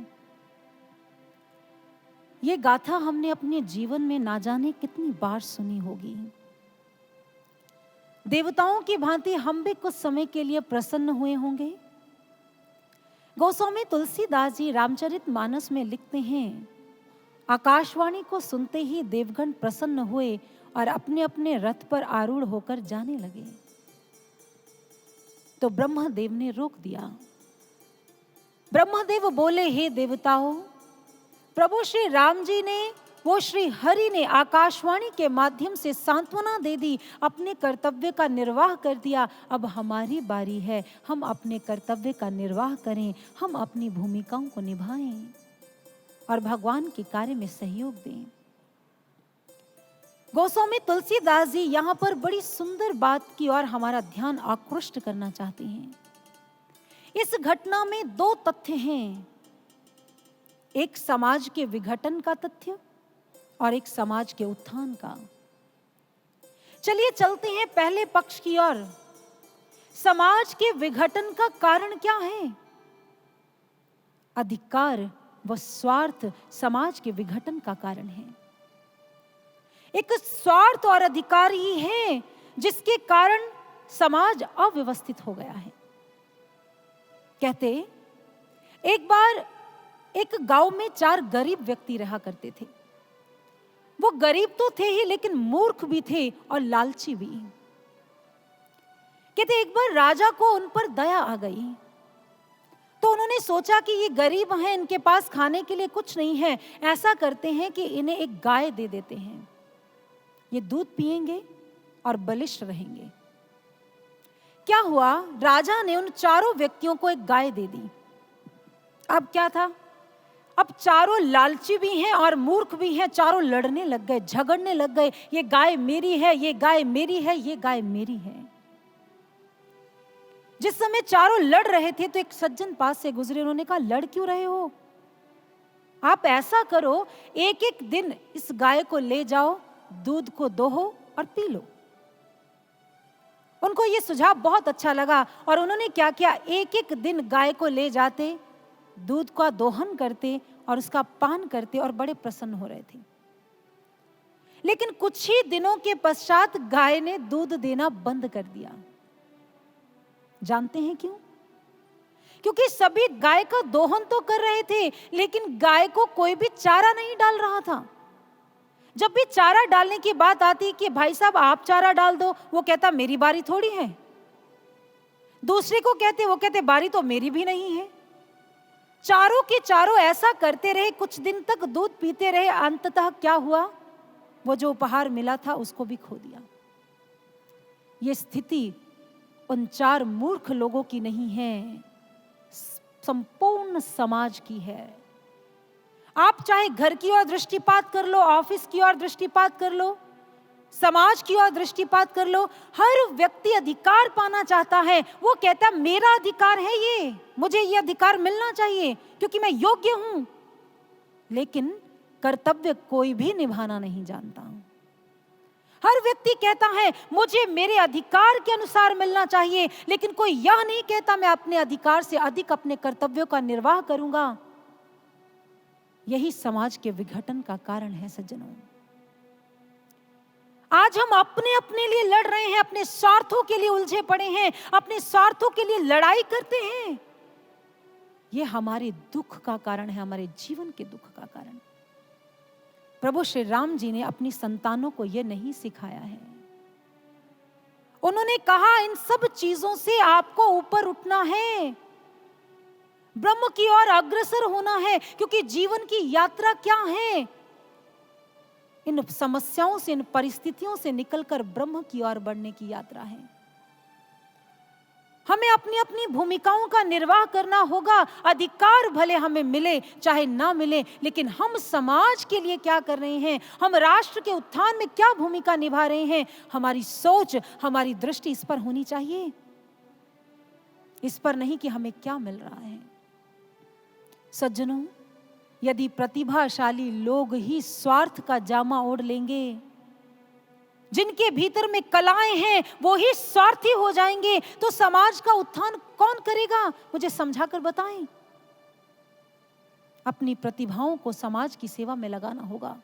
ये गाथा हमने अपने जीवन में ना जाने कितनी बार सुनी होगी। देवताओं की भांति हम भी कुछ समय के लिए प्रसन्न हुए होंगे। गोस्वामी तुलसीदास जी रामचरितमानस में लिखते हैं, आकाशवाणी को सुनते ही देवगण प्रसन्न हुए और अपने अपने रथ पर आरूढ़ होकर जाने लगे। तो ब्रह्मदेव ने रोक दिया। ब्रह्मदेव बोले, हे देवताओं, प्रभु श्री राम जी ने, वो श्री हरि ने आकाशवाणी के माध्यम से सांत्वना दे दी, अपने कर्तव्य का निर्वाह कर दिया। अब हमारी बारी है, हम अपने कर्तव्य का निर्वाह करें, हम अपनी भूमिकाओं को निभाएं और भगवान के कार्य में सहयोग दें। गोस्वामी तुलसीदास जी यहाँ पर बड़ी सुंदर बात की ओर हमारा ध्यान आकृष्ट करना चाहते हैं। इस घटना में दो तथ्य हैं, एक समाज के विघटन का तथ्य और एक समाज के उत्थान का। चलिए चलते हैं पहले पक्ष की ओर। समाज के विघटन का कारण क्या है? अधिकार व स्वार्थ समाज के विघटन का कारण है। एक स्वार्थ और अधिकार ही है जिसके कारण समाज अव्यवस्थित हो गया है। कहते, एक बार एक गांव में 4 गरीब व्यक्ति रहा करते थे। वो गरीब तो थे ही, लेकिन मूर्ख भी थे और लालची भी। कहते, एक बार राजा को उन पर दया आ गई, तो उन्होंने सोचा कि ये गरीब हैं, इनके पास खाने के लिए कुछ नहीं है, ऐसा करते हैं कि इन्हें एक गाय दे देते हैं, ये दूध पिएंगे और बलिष्ठ रहेंगे। क्या हुआ, राजा ने उन 4 व्यक्तियों को एक गाय दे दी। अब क्या था, अब चारों लालची भी हैं और मूर्ख भी हैं, चारों लड़ने लग गए, झगड़ने लग गए, ये गाय मेरी है, ये गाय मेरी है, ये गाय मेरी है। जिस समय चारों लड़ रहे थे तो एक सज्जन पास से गुजरे, उन्होंने कहा, लड़ क्यों रहे हो? आप ऐसा करो, एक एक दिन इस गाय को ले जाओ, दूध को दोहो और पी लो। उनको ये सुझाव बहुत अच्छा लगा और उन्होंने क्या किया, एक एक दिन गाय को ले जाते, दूध का दोहन करते और उसका पान करते और बड़े प्रसन्न हो रहे थे। लेकिन कुछ ही दिनों के पश्चात गाय ने दूध देना बंद कर दिया। जानते हैं क्यों? क्योंकि सभी गाय का दोहन तो कर रहे थे, लेकिन गाय को कोई भी चारा नहीं डाल रहा था। जब भी चारा डालने की बात आती कि भाई साहब आप चारा डाल दो, वो कहता मेरी बारी थोड़ी है। दूसरे को कहते, वो कहते बारी तो मेरी भी नहीं है। चारों के चारों ऐसा करते रहे, कुछ दिन तक दूध पीते रहे। अंततः क्या हुआ, वो जो उपहार मिला था उसको भी खो दिया। ये स्थिति उन 4 मूर्ख लोगों की नहीं है, संपूर्ण समाज की है। आप चाहे घर की ओर दृष्टिपात कर लो, ऑफिस की ओर दृष्टिपात कर लो, समाज की ओर दृष्टिपात कर लो, हर व्यक्ति अधिकार पाना चाहता है। वो कहता है मेरा अधिकार है ये, मुझे ये अधिकार मिलना चाहिए क्योंकि मैं योग्य हूं। लेकिन कर्तव्य कोई भी निभाना नहीं जानता। हर व्यक्ति कहता है मुझे मेरे अधिकार के अनुसार मिलना चाहिए, लेकिन कोई यह नहीं कहता मैं अपने अधिकार से अधिक अपने कर्तव्यों का निर्वाह करूंगा। यही समाज के विघटन का कारण है सज्जनों। आज हम अपने अपने लिए लड़ रहे हैं, अपने स्वार्थों के लिए उलझे पड़े हैं, अपने स्वार्थों के लिए लड़ाई करते हैं। यह हमारे दुख का कारण है, हमारे जीवन के दुख का कारण। प्रभु श्री राम जी ने अपनी संतानों को यह नहीं सिखाया है। उन्होंने कहा इन सब चीजों से आपको ऊपर उठना है, ब्रह्म की ओर अग्रसर होना है, क्योंकि जीवन की यात्रा क्या है, इन समस्याओं से, इन परिस्थितियों से निकलकर ब्रह्म की ओर बढ़ने की यात्रा है। हमें अपनी अपनी भूमिकाओं का निर्वाह करना होगा। अधिकार भले हमें मिले चाहे ना मिले, लेकिन हम समाज के लिए क्या कर रहे हैं, हम राष्ट्र के उत्थान में क्या भूमिका निभा रहे हैं, हमारी सोच, हमारी दृष्टि इस पर होनी चाहिए, इस पर नहीं कि हमें क्या मिल रहा है। सज्जनों, यदि प्रतिभाशाली लोग ही स्वार्थ का जामा ओढ़ लेंगे, जिनके भीतर में कलाएं हैं वो ही स्वार्थी हो जाएंगे, तो समाज का उत्थान कौन करेगा? मुझे समझाकर बताएं। अपनी प्रतिभाओं को समाज की सेवा में लगाना होगा।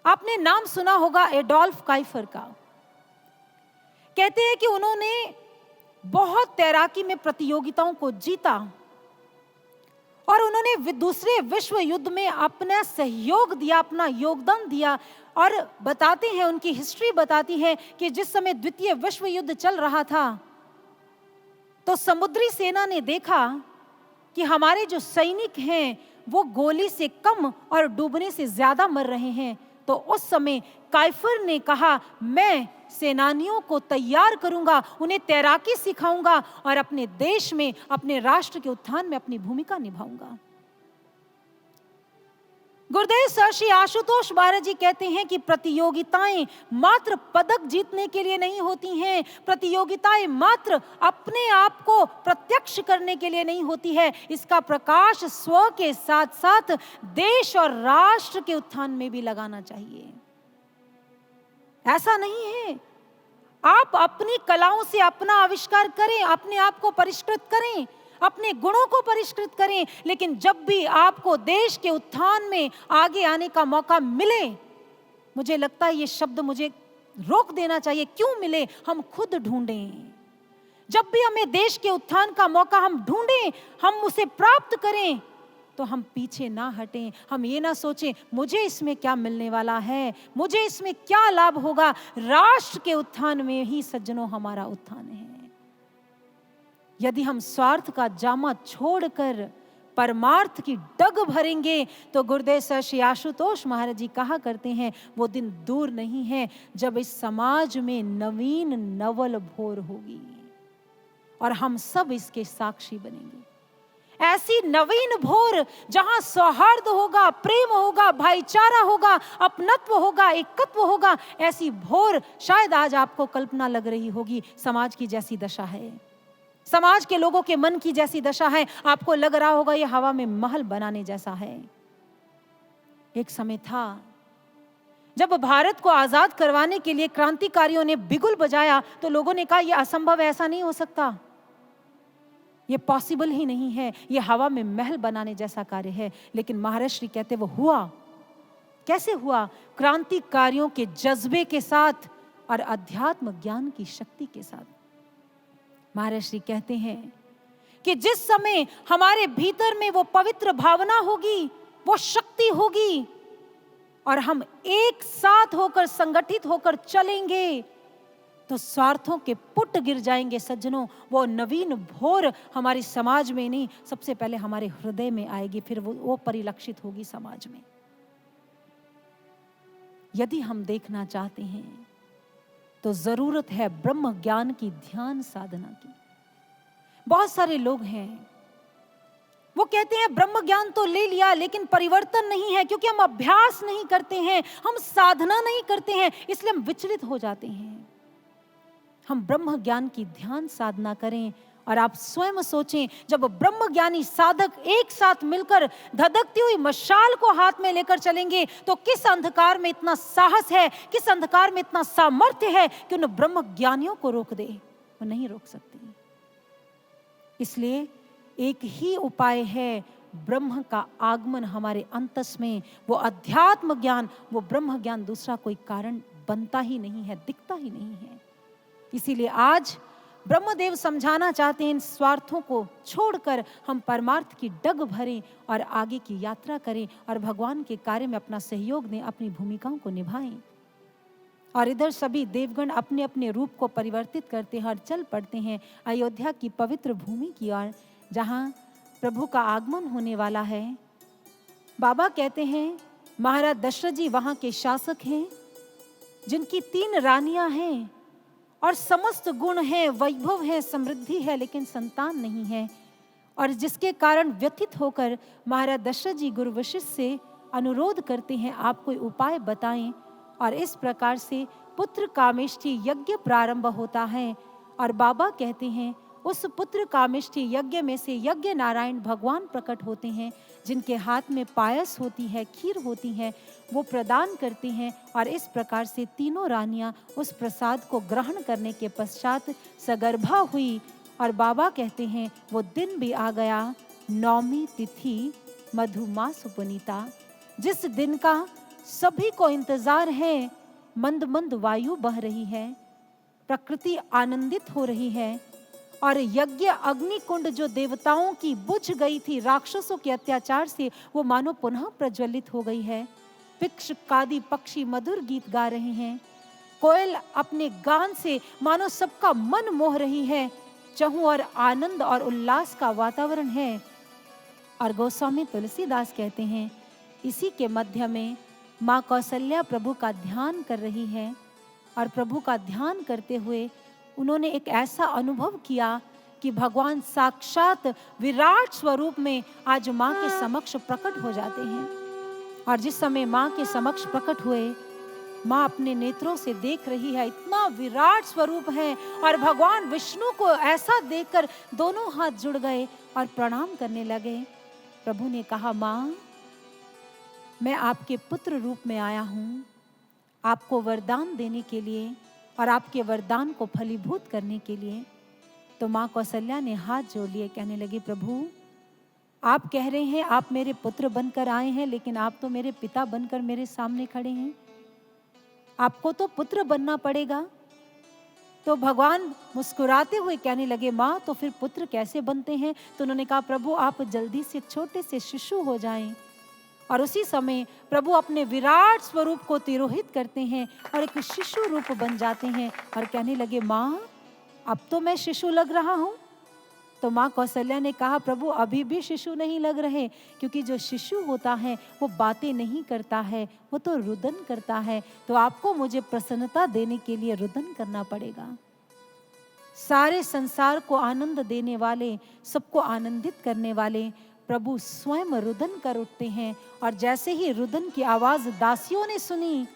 आपने नाम सुना होगा एडोल्फ काइफर का। कहते हैं कि उन्होंने बहुत तैराकी में प्रतियोगिताओं को जीता और उन्होंने दूसरे विश्व युद्ध में अपना सहयोग दिया, अपना योगदान दिया। और बताते हैं, उनकी हिस्ट्री बताती है कि जिस समय द्वितीय विश्व युद्ध चल रहा था तो समुद्री सेना ने देखा कि हमारे जो सैनिक हैं वो गोली से कम और डूबने से ज्यादा मर रहे हैं। तो उस समय काइफर ने कहा, मैं सेनानियों को तैयार करूंगा, उन्हें तैराकी सिखाऊंगा और अपने देश में, अपने राष्ट्र के उत्थान में अपनी भूमिका निभाऊंगा। गुरुदेव सर श्री आशुतोष महाराज जी कहते हैं कि प्रतियोगिताएं मात्र पदक जीतने के लिए नहीं होती हैं, प्रतियोगिताएं मात्र अपने आप को प्रत्यक्ष करने के लिए नहीं होती है, इसका प्रकाश स्व के साथ साथ देश और राष्ट्र के उत्थान में भी लगाना चाहिए। ऐसा नहीं है, आप अपनी कलाओं से अपना आविष्कार करें, अपने आप को परिष्कृत करें, अपने गुणों को परिष्कृत करें, लेकिन जब भी आपको देश के उत्थान में आगे आने का मौका मिले, मुझे लगता है ये शब्द मुझे रोक देना चाहिए, क्यों मिले, हम खुद ढूंढें। जब भी हमें देश के उत्थान का मौका हम ढूंढें, हम उसे प्राप्त करें, तो हम पीछे ना हटें। हम ये ना सोचें मुझे इसमें क्या मिलने वाला है, मुझे इसमें क्या लाभ होगा। राष्ट्र के उत्थान में ही सज्जनों हमारा उत्थान है। यदि हम स्वार्थ का जामा छोड़कर परमार्थ की डग भरेंगे तो गुरुदेव सर श्री आशुतोष महाराज जी कहा करते हैं, वो दिन दूर नहीं है जब इस समाज में नवीन नवल भोर होगी और हम सब इसके साक्षी बनेंगे। ऐसी नवीन भोर जहां सौहार्द होगा, प्रेम होगा, भाईचारा होगा, अपनत्व होगा, एकत्व होगा, ऐसी भोर शायद आज आपको कल्पना लग रही होगी समाज की जैसी दशा है, समाज के लोगों के मन की जैसी दशा है। आपको लग रहा होगा ये हवा में महल बनाने जैसा है। एक समय था जब भारत को आजाद करवाने के लिए क्रांतिकारियों ने बिगुल बजाया तो लोगों ने कहा यह असंभव है, ऐसा नहीं हो सकता, ये पॉसिबल ही नहीं है, ये हवा में महल बनाने जैसा कार्य है। लेकिन महाराज श्री कहते वो हुआ। कैसे हुआ? क्रांतिकारियों के जज्बे के साथ और अध्यात्म ज्ञान की शक्ति के साथ। महाराज श्री कहते हैं कि जिस समय हमारे भीतर में वो पवित्र भावना होगी, वो शक्ति होगी और हम एक साथ होकर, संगठित होकर चलेंगे तो स्वार्थों के पुट गिर जाएंगे सज्जनों। वो नवीन भोर हमारे समाज में नहीं, सबसे पहले हमारे हृदय में आएगी, फिर वो परिलक्षित होगी समाज में। यदि हम देखना चाहते हैं तो जरूरत है ब्रह्म ज्ञान की ध्यान साधना की। बहुत सारे लोग हैं वो कहते हैं ब्रह्म ज्ञान तो ले लिया लेकिन परिवर्तन नहीं है, क्योंकि हम अभ्यास नहीं करते हैं, हम साधना नहीं करते हैं, इसलिए हम विचलित हो जाते हैं। हम ब्रह्म ज्ञान की ध्यान साधना करें और आप स्वयं सोचें, जब ब्रह्म ज्ञानी साधक एक साथ मिलकर धधकती हुई मशाल को हाथ में लेकर चलेंगे तो किस अंधकार में इतना साहस है, किस अंधकार में इतना सामर्थ्य है कि उन ब्रह्म ज्ञानियों को रोक दे? वो नहीं रोक सकती। इसलिए एक ही उपाय है, ब्रह्म का आगमन हमारे अंतस में, वो अध्यात्म ज्ञान, वो ब्रह्म ज्ञान। दूसरा कोई कारण बनता ही नहीं है, दिखता ही नहीं है। इसीलिए आज ब्रह्मदेव समझाना चाहते हैं, इन स्वार्थों को छोड़कर हम परमार्थ की डग भरें और आगे की यात्रा करें और भगवान के कार्य में अपना सहयोग दें, अपनी भूमिकाओं को निभाएं। और इधर सभी देवगण अपने अपने रूप को परिवर्तित करते हैं और चल पड़ते हैं अयोध्या की पवित्र भूमि की ओर, जहाँ प्रभु का आगमन होने वाला है। बाबा कहते हैं महाराज दशरथ जी वहाँ के शासक हैं, जिनकी 3 रानियां हैं और समस्त गुण हैं, वैभव है, समृद्धि है, लेकिन संतान नहीं है। और जिसके कारण व्यथित होकर महाराज दशरथ जी गुरु वशिष्ठ से अनुरोध करते हैं, आप कोई उपाय बताएं। और इस प्रकार से पुत्र कामेष्ठी यज्ञ प्रारंभ होता है। और बाबा कहते हैं उस पुत्र कामेष्ठी यज्ञ में से यज्ञ नारायण भगवान प्रकट होते हैं, जिनके हाथ में पायस होती है, खीर होती है, वो प्रदान करते हैं। और इस प्रकार से तीनों रानियां उस प्रसाद को ग्रहण करने के पश्चात सगर्भा हुई। और बाबा कहते हैं वो दिन भी आ गया 9वीं तिथि मधुमास पुनीता, जिस दिन का सभी को इंतजार है। मंद मंद वायु बह रही है, प्रकृति आनंदित हो रही है और यज्ञ अग्नि कुंड जो देवताओं की बुझ गई थी राक्षसों के अत्याचार से, वो मानो पुनः प्रज्वलित हो गई है। पिक्षकादि पक्षी मधुर गीत गा रहे हैं, कोयल अपने गान से मानो सबका मन मोह रही है। चहुं और आनंद और उल्लास का वातावरण है। और गोस्वामी तुलसीदास कहते हैं, इसी के मध्य में माँ कौशल्या प्रभु का ध्यान कर रही है और प्रभु का ध्यान करते हुए उन्होंने एक ऐसा अनुभव किया कि भगवान साक्षात विराट स्वरूप में आज माँ के समक्ष प्रकट हो जाते हैं। और जिस समय माँ के समक्ष प्रकट हुए, माँ अपने नेत्रों से देख रही है, इतना विराट स्वरूप है। और भगवान विष्णु को ऐसा देखकर दोनों हाथ जुड़ गए और प्रणाम करने लगे। प्रभु ने कहा, माँ मैं आपके पुत्र रूप में आया हूँ, आपको वरदान देने के लिए और आपके वरदान को फलीभूत करने के लिए। तो माँ कौशल्या ने हाथ जोड़ लिए, कहने लगी, प्रभु आप कह रहे हैं आप मेरे पुत्र बनकर आए हैं, लेकिन आप तो मेरे पिता बनकर मेरे सामने खड़े हैं, आपको तो पुत्र बनना पड़ेगा। तो भगवान मुस्कुराते हुए कहने लगे, माँ तो फिर पुत्र कैसे बनते हैं? तो उन्होंने कहा, प्रभु आप जल्दी से छोटे से शिशु हो जाएं। और उसी समय प्रभु अपने विराट स्वरूप को तिरोहित करते हैं और एक शिशु रूप बन जाते हैं और कहने लगे, माँ अब तो मैं शिशु लग रहा हूँ। तो माँ कौशल्या ने कहा, प्रभु अभी भी शिशु नहीं लग रहे, क्योंकि जो शिशु होता है वो बातें नहीं करता है, वो तो रुदन करता है। तो आपको मुझे प्रसन्नता देने के लिए रुदन करना पड़ेगा। सारे संसार को आनंद देने वाले, सबको आनंदित करने वाले प्रभु स्वयं रुदन कर उठते हैं। और जैसे ही रुदन की आवाज दासियों ने सुनी,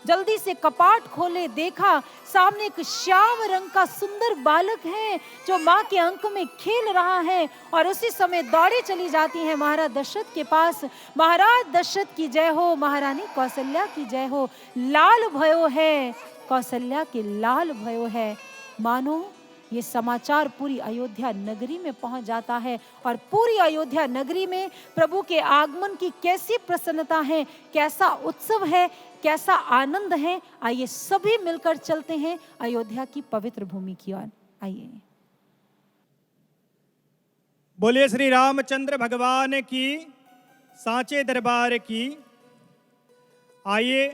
जल्दी से कपाट खोले, देखा सामने एक श्याम रंग का सुंदर बालक है जो माँ के अंक में खेल रहा है। और उसी समय दौड़े चली जाती है महाराज दशरथ के पास। महाराज दशरथ की जय हो, महारानी कौशल्या की जय हो। लाल भयो है, कौशल्या के लाल भयो है। मानो ये समाचार पूरी अयोध्या नगरी में पहुंच जाता है और पूरी अयोध्या नगरी में प्रभु के आगमन की कैसी प्रसन्नता है, कैसा उत्सव है, कैसा आनंद है। आइए सभी मिलकर चलते हैं अयोध्या की पवित्र भूमि की ओर। आइए, बोलिए श्री रामचंद्र भगवान की, सांचे दरबार की। आइए,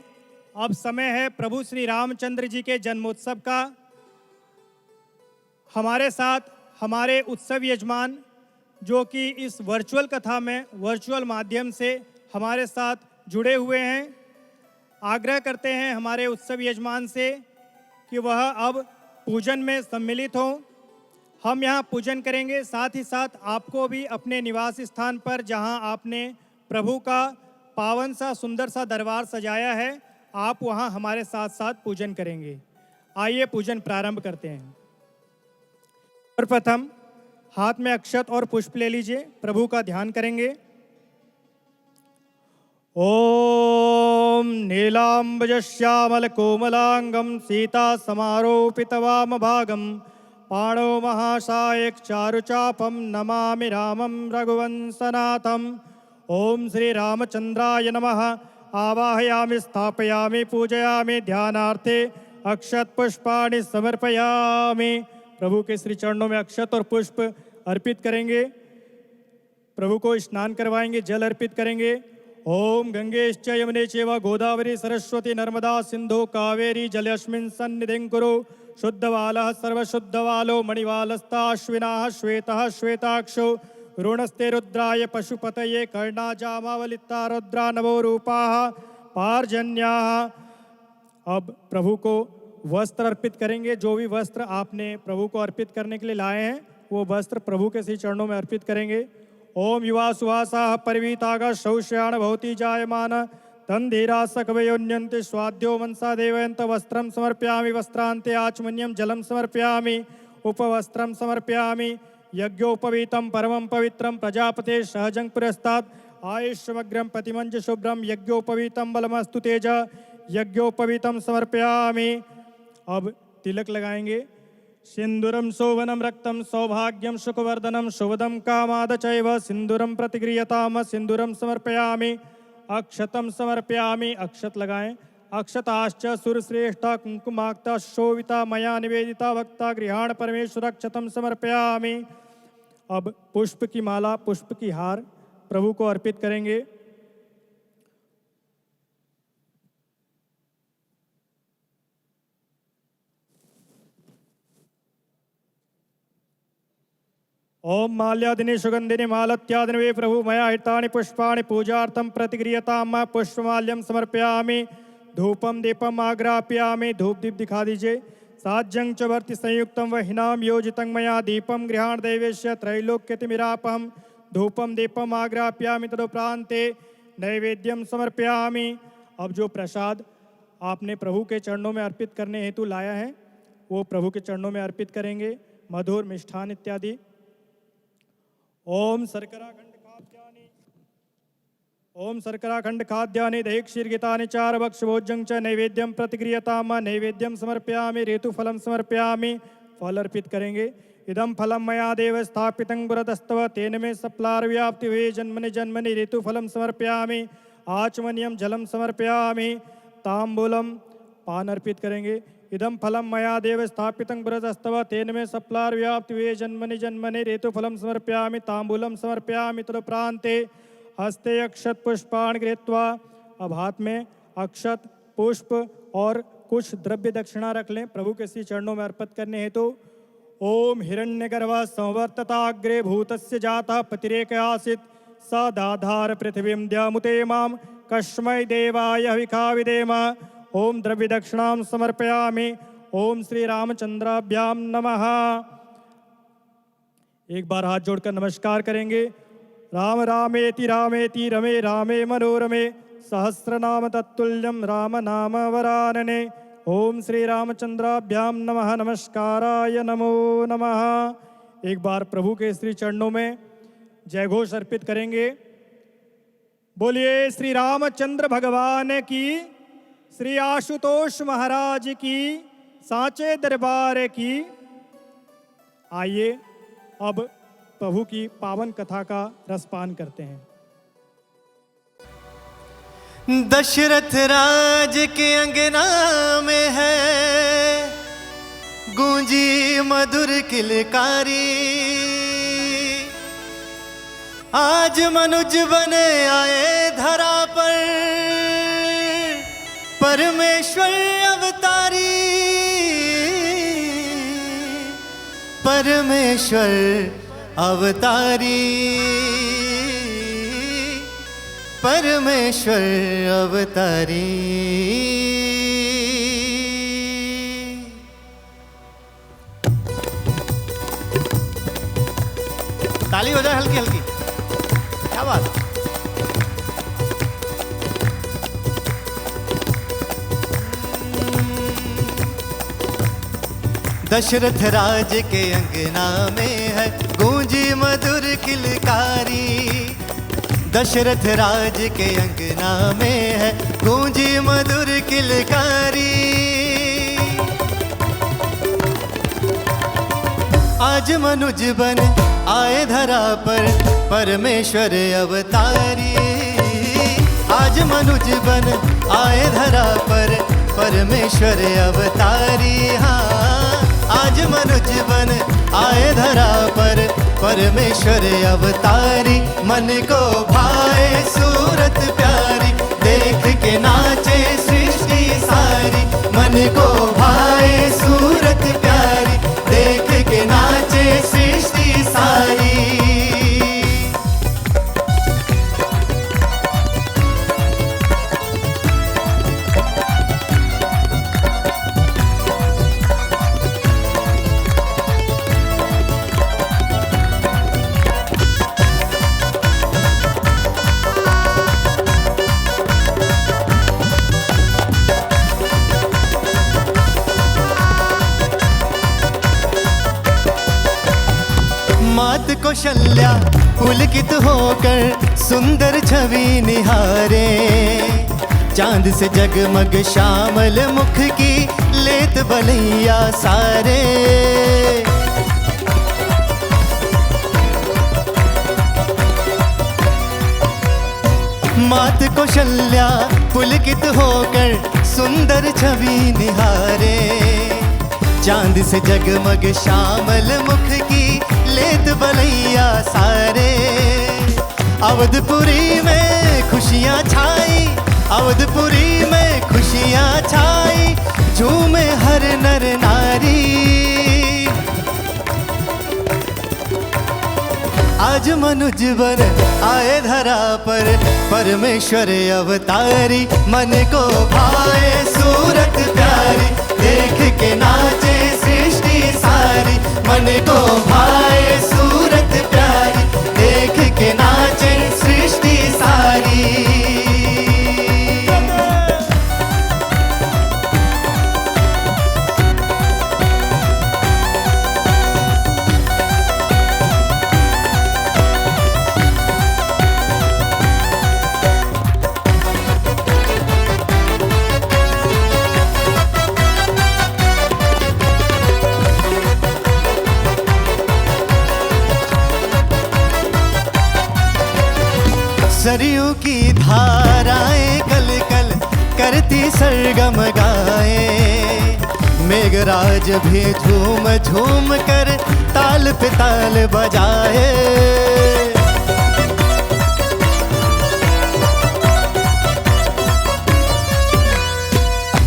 अब समय है प्रभु श्री रामचंद्र जी के जन्मोत्सव का। हमारे साथ हमारे उत्सव यजमान जो कि इस वर्चुअल कथा में वर्चुअल माध्यम से हमारे साथ जुड़े हुए हैं, आग्रह करते हैं हमारे उत्सव यजमान से कि वह अब पूजन में सम्मिलित हों। हम यहाँ पूजन करेंगे, साथ ही साथ आपको भी अपने निवास स्थान पर जहाँ आपने प्रभु का पावन सा सुंदर सा दरबार सजाया है, आप वहाँ हमारे साथ साथ पूजन करेंगे। आइए पूजन प्रारंभ करते हैं। सर्वप्रथम हाथ में अक्षत और पुष्प ले लीजिए, प्रभु का ध्यान करेंगे। ओम नीलांबज श्यामल कोमलांगम सीता समारोपित वाम भागम पाणो महासायक चारुचापम नमामि रामम रघुवंशनाथम। ओम श्री रामचंद्राय नमः। आवाहयामि स्थापयामि पूजयामि ध्यानार्थे अक्षत पुष्पाणि समर्पयामि। प्रभु के श्री चरणों में अक्षत और पुष्प अर्पित करेंगे, प्रभु को स्नान करवाएंगे, जल अर्पित करेंगे। ओम गंगेश्च यमुने चैव गोदावरी सरस्वती नर्मदा सिंधु कावेरी जलेऽस्मिन् सन्निधिं कुरु। शुद्धवालः सर्वशुद्धवालो मणिवालस्ताश्विनाः श्वेतः श्वेताक्षो ऋणस्ते रुद्राय पशुपतये कर्णाजामावलिता रुद्रा नवो रूपाः पार्जन्याः। अब प्रभु को वस्त्र अर्पित करेंगे। जो भी वस्त्र आपने प्रभु को अर्पित करने के लिए लाए हैं, वो वस्त्र प्रभु के श्री चरणों में अर्पित करेंगे। ओम युवा सुवासाः परिवीतागा शौष्याण भवति जायमान तन्धीरा सकवयोन्यन्ते स्वाद्यो मनसा देवयन्त। वस्त्रं समर्पयामि वस्त्रान्ते आचमन्यं जलं समर्पयामि उपवस्त्रं समर्पयामि। यज्ञोपवीतं परमं पवित्रं प्रजापते सहजं पुरस्तात् आयुष्यमग्रं प्रतिमंज शुभ्रं यज्ञोपवीतं बलमस्तु तेज यज्ञोपवीतं समर्पयामि। अब तिलक लगाएंगे। सिंदूरम शोभनम रक्तम सौभाग्यम सुखवर्धनम शुभदम कामाद चैव सिंदूरम प्रतिगृह्यताम सिंदूरम समर्पयामि अक्षतम समर्पयामि। अक्षत लगाएं। अक्षताश्च सुरश्रेष्ठा कुंकुमाक्ता शोभिता मया निवेदिता भक्ता गृहाण परमेश्वर अक्षतम समर्पयामि। अब पुष्प की माला पुष्प की हार प्रभु को अर्पित करेंगे। ओम माल्यादिनी सुगंधिनी मालत्यादिनी वे प्रभु मया हितानि पुष्पाणि पूजार्थं प्रतिगृह्यताम् पुष्पमाल्यं समर्पयामि। धूपम दीपम आग्रापयामि। धूप दीप दिखा दीजिए। साज्यं च वर्ति संयुक्तं वहिनाम योजितं मया दीपम गृहाण देवेश्य त्रैलोक्यतिमिरापहं धूपम दीपम आग्रापयामि। तदुपरान्ते नैवेद्यम समर्पयामि। अब जो प्रसाद आपने प्रभु के चरणों में अर्पित करने हेतु लाया है वो प्रभु के चरणों में अर्पित करेंगे। मधुर मिष्ठान इत्यादि। ओम शर्कराखंड खाद्यानि दही क्षीरगितानि चार भक्षभोज्यं च नैवेद्यं प्रतिगृह्यताम् नैवेद्यं समर्पयामि। ऋतुफलं समर्पयामि। फल अर्पित करेंगे। इदं फलं मया देव स्थापितं पुरतस्तव तेन मे सप्लार्व्याप्ति हुए जन्मनि जन्मनि ऋतुफलं समर्पयामि। आचमनीयं जलं समर्पयामि। ताम्बूलम पान अर्पित करेंगे। इदं फलं मया देव स्थापितं पुरतस्तव तेन मे सप्लार्व्याप्ति हुए जन्मनि जन्मनि ऋतुफलं समर्पयामि। ताम्बूलं समर्पयामि। तदुपरान्ते हस्ते अक्षत पुष्पाणि गृहीत्वा अब हाथ में अक्षत पुष्प और कुछ द्रव्य दक्षिणा रख लें। प्रभु के श्री चरणों में अर्पित करने हेतु ओम हिरण्यगर्भः संवर्तताग्रे भूतस्य जातः पतिरेक आसीत् स दाधार पृथिवीं द्यामुते मां कस्मै देवाय हविखा विधेम। ओम द्रव्य दक्षिणां समर्पयामि। ओम श्री रामचंद्राभ्यां नमः। एक बार हाथ जोड़कर नमस्कार करेंगे। राम रामेति रामेति रमे रामे मनोरमे सहस्रनाम तत्तुल्यं राम नाम वरानने। ओम श्री रामचंद्राभ्यां नमः। नमस्काराय नमो नमः। एक बार प्रभु के श्री चरणों में जय घोष अर्पित करेंगे। बोलिए श्री रामचंद्र भगवान की, श्री आशुतोष महाराज की, सांचे दरबार की। आइए अब प्रभु की पावन कथा का रसपान करते हैं। दशरथ राज के अंगना में है गूंजी मधुर किलकारी। आज मनुज बने आए धरा पर परमेश्वर अवतारी। परमेश्वर अवतारी। परमेश्वर अवतारी। ताली हो जाए हल्की हल्की। क्या बात। दशरथ राज के अंगना में है गूंजी मधुर किलकारी। दशरथ राज के अंगना में है गूंजी मधुर किलकारी। आज मनुज बन आए धरा पर परमेश्वर अवतारी। आज मनुज बन आए धरा पर परमेश्वर अवतारी। हाँ आज मनुज बन आए धरा पर परमेश्वर अवतारी। मन को भाए सूरत प्यारी देख के नाचे सृष्टि सारी। मन को भाए सूरत प्यारी देख के नाचे सृष्टि सारी। मात कौशल्या पुलकित होकर सुंदर छवि निहारे। चांद से जगमग श्यामल मुख की लेत बलैया सारे। मात कौशल्या पुलकित होकर सुंदर छवि निहारे। चांद से जगमग श्यामल मुख की लेत बलैया सारे। अवधपुरी में खुशियाँ छाई, अवधपुरी में खुशियाँ छाई, झूमे हर नर नारी। आज मनुज बन आए धरा पर परमेश्वर अवतारी। मन को भाए सूरत प्यारी, देख के नाचे सृष्टि सारी। मन को भाए सूरत प्यारी, देख के नाचे सृष्टि सारी। सरयू की धाराएं कल कल करती सरगम गाए। मेघराज भी झूम झूम कर ताल पे ताल बजाए।